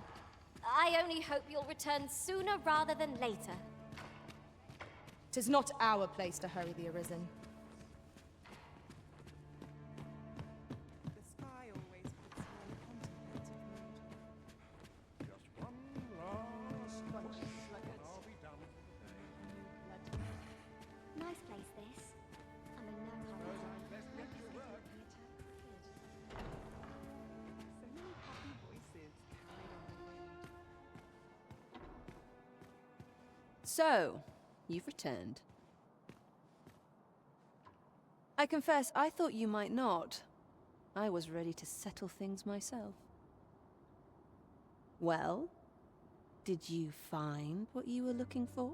I only hope you'll return sooner rather than later. 'Tis not our place to hurry the Arisen. The sky always puts me in a contemplative mood. Just one last touch, and I'll be done. Nice place, this. I'm in no hurry. So many happy voices carried on the wind. So, you've returned. I confess, I thought you might not. I was ready to settle things myself. Well, Did you find what you were looking for?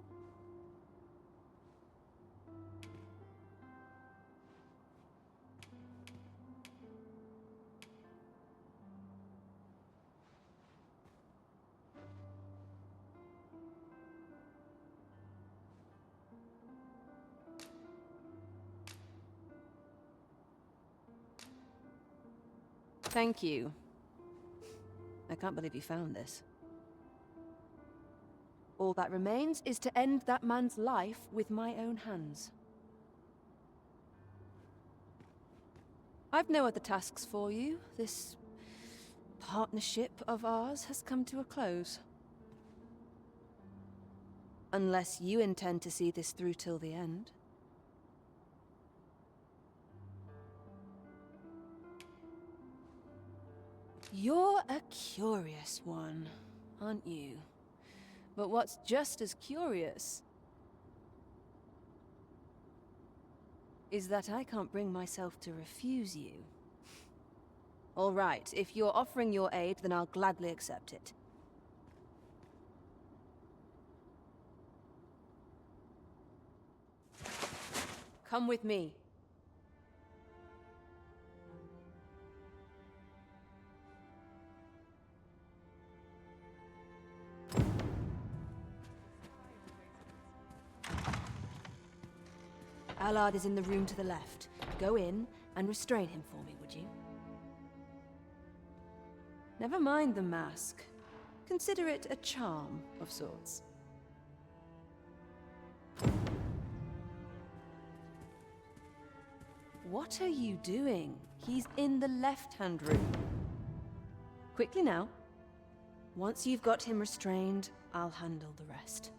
Thank you. I can't believe you found this. All that remains is to end that man's life with my own hands. I've no other tasks for you. This partnership of ours has come to a close. Unless you intend to see this through till the end. You're a curious one, aren't you? But what's just as curious is that I can't bring myself to refuse you. All right, if you're offering your aid, then I'll gladly accept it. Come with me. Allard is in the room to the left. Go in and restrain him for me, would you? Never mind the mask. Consider it a charm of sorts. What are you doing? He's in the left-hand room. Quickly now. Once you've got him restrained, I'll handle the rest.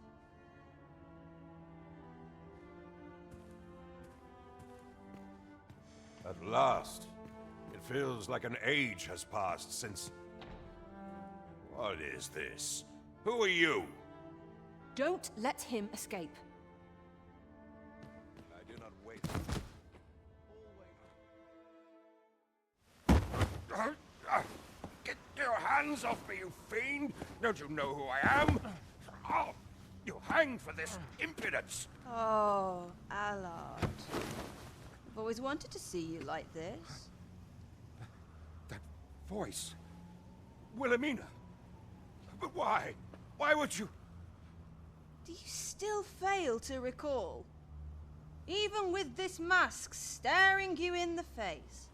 At last. It feels like an age has passed since... What is this? Who are you? Don't let him escape. I do not wait. Get your hands off me, you fiend! Don't you know who I am? Oh, you hang for this impudence! Oh, Allard. I've always wanted to see you like this. That voice... Wilhelmina! But why? Why would you... Do you still fail to recall? Even with this mask staring you in the face.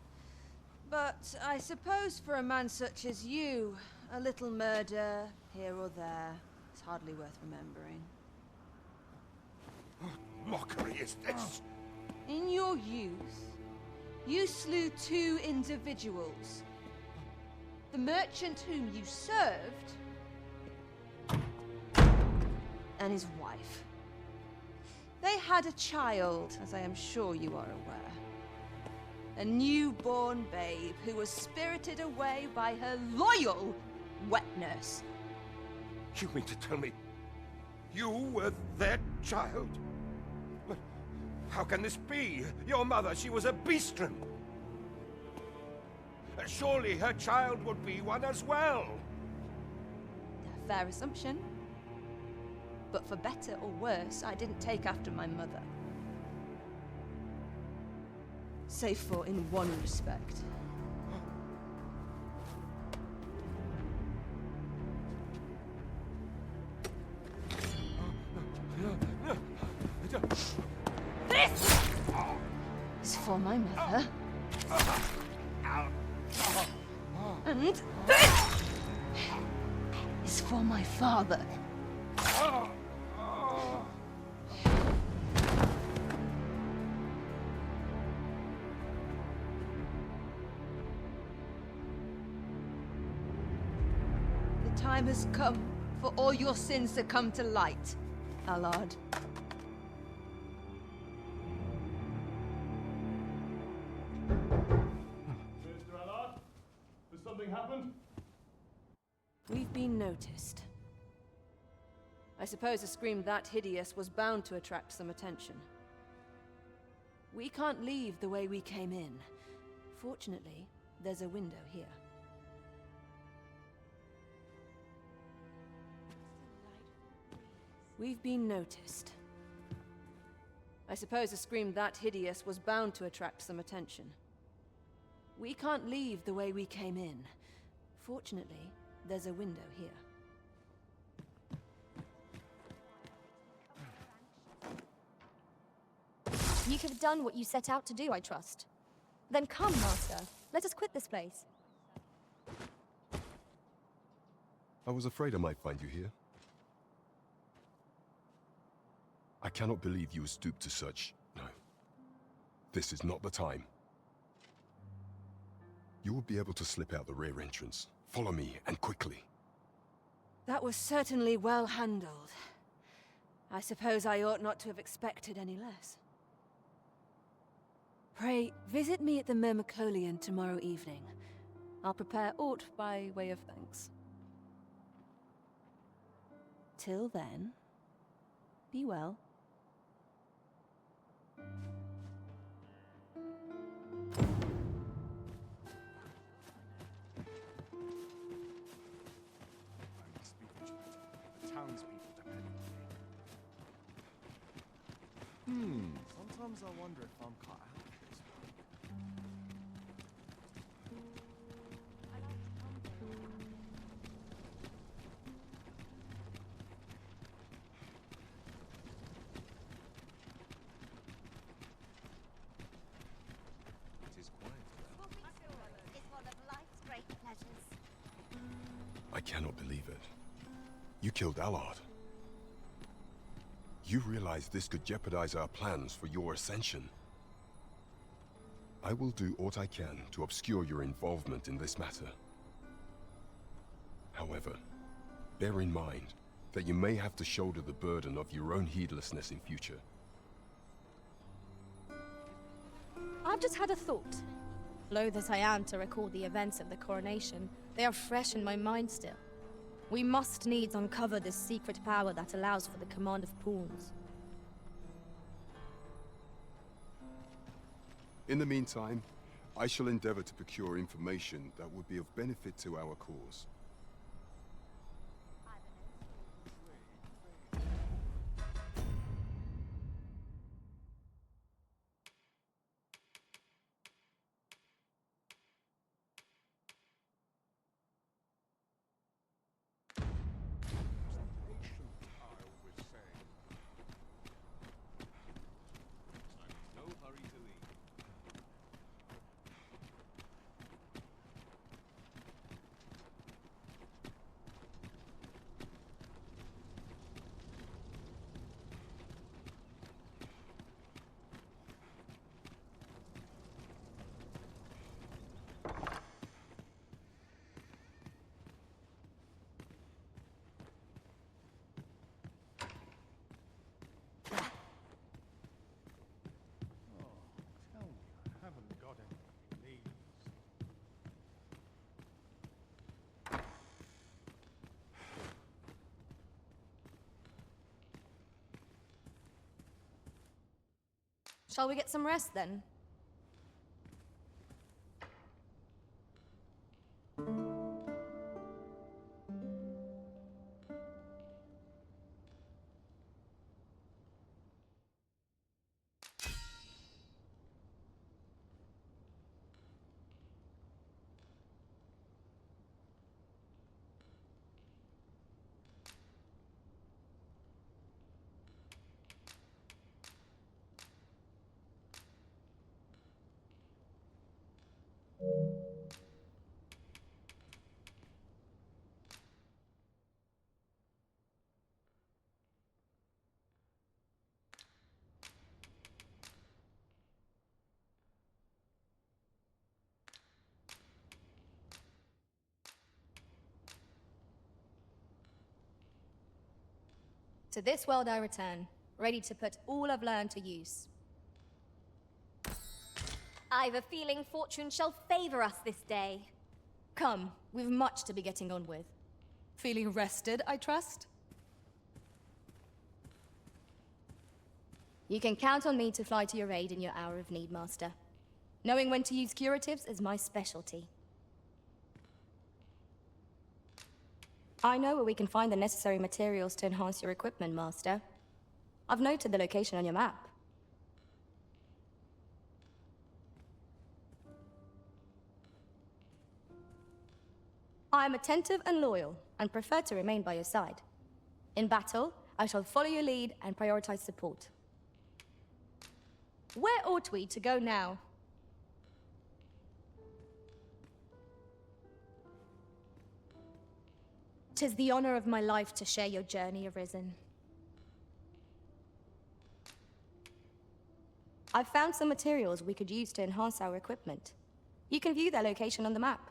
But I suppose for a man such as you, a little murder here or there is hardly worth remembering. What mockery is this? In your youth, you slew 2 individuals. The merchant whom you served, and his wife. They had a child, as I am sure you are aware. A newborn babe who was spirited away by her loyal wet nurse. You mean to tell me you were their child? But how can this be? Your mother, she was a beastren. Surely her child would be one as well. A fair assumption. But for better or worse, I didn't take after my mother. Save for in one respect. This is for my mother. And this is for my father. The time has come for all your sins to come to light, Allard. Mr. Allard, has something happened? We've been noticed. I suppose a scream that hideous was bound to attract some attention. We can't leave the way we came in. Fortunately, there's a window here. We've been noticed. I suppose a scream that hideous was bound to attract some attention. We can't leave the way we came in. Fortunately, there's a window here. You have done what you set out to do, I trust. Then come, Master. Let us quit this place. I was afraid I might find you here. I cannot believe you would stoop to such... No. This is not the time. You will be able to slip out the rear entrance. Follow me, and quickly. That was certainly well handled. I suppose I ought not to have expected any less. Pray, visit me at the Myrmecolion tomorrow evening. I'll prepare aught by way of thanks. Till then, be well. I must be vigilant. The townspeople depend on me. Sometimes I wonder if I'm cut out for this one. It is quiet around. It's one of life's great pleasures. I cannot believe it. You killed Allard. You realize this could jeopardize our plans for your ascension. I will do what I can to obscure your involvement in this matter. However, bear in mind that you may have to shoulder the burden of your own heedlessness in future. I've just had a thought. Loath as I am to recall the events of the coronation, they are fresh in my mind still. We must needs uncover this secret power that allows for the command of pawns. In the meantime, I shall endeavor to procure information that would be of benefit to our cause. Tell me I haven't got any leads. Shall we get some rest then? To this world I return, ready to put all I've learned to use. I've a feeling fortune shall favor us this day. Come, we've much to be getting on with. Feeling rested, I trust? You can count on me to fly to your aid in your hour of need, Master. Knowing when to use curatives is my specialty. I know where we can find the necessary materials to enhance your equipment, Master. I've noted the location on your map. I am attentive and loyal, and prefer to remain by your side. In battle, I shall follow your lead and prioritize support. Where ought we to go now? 'Tis the honor of my life to share your journey, Arisen. I've found some materials we could use to enhance our equipment. You can view their location on the map.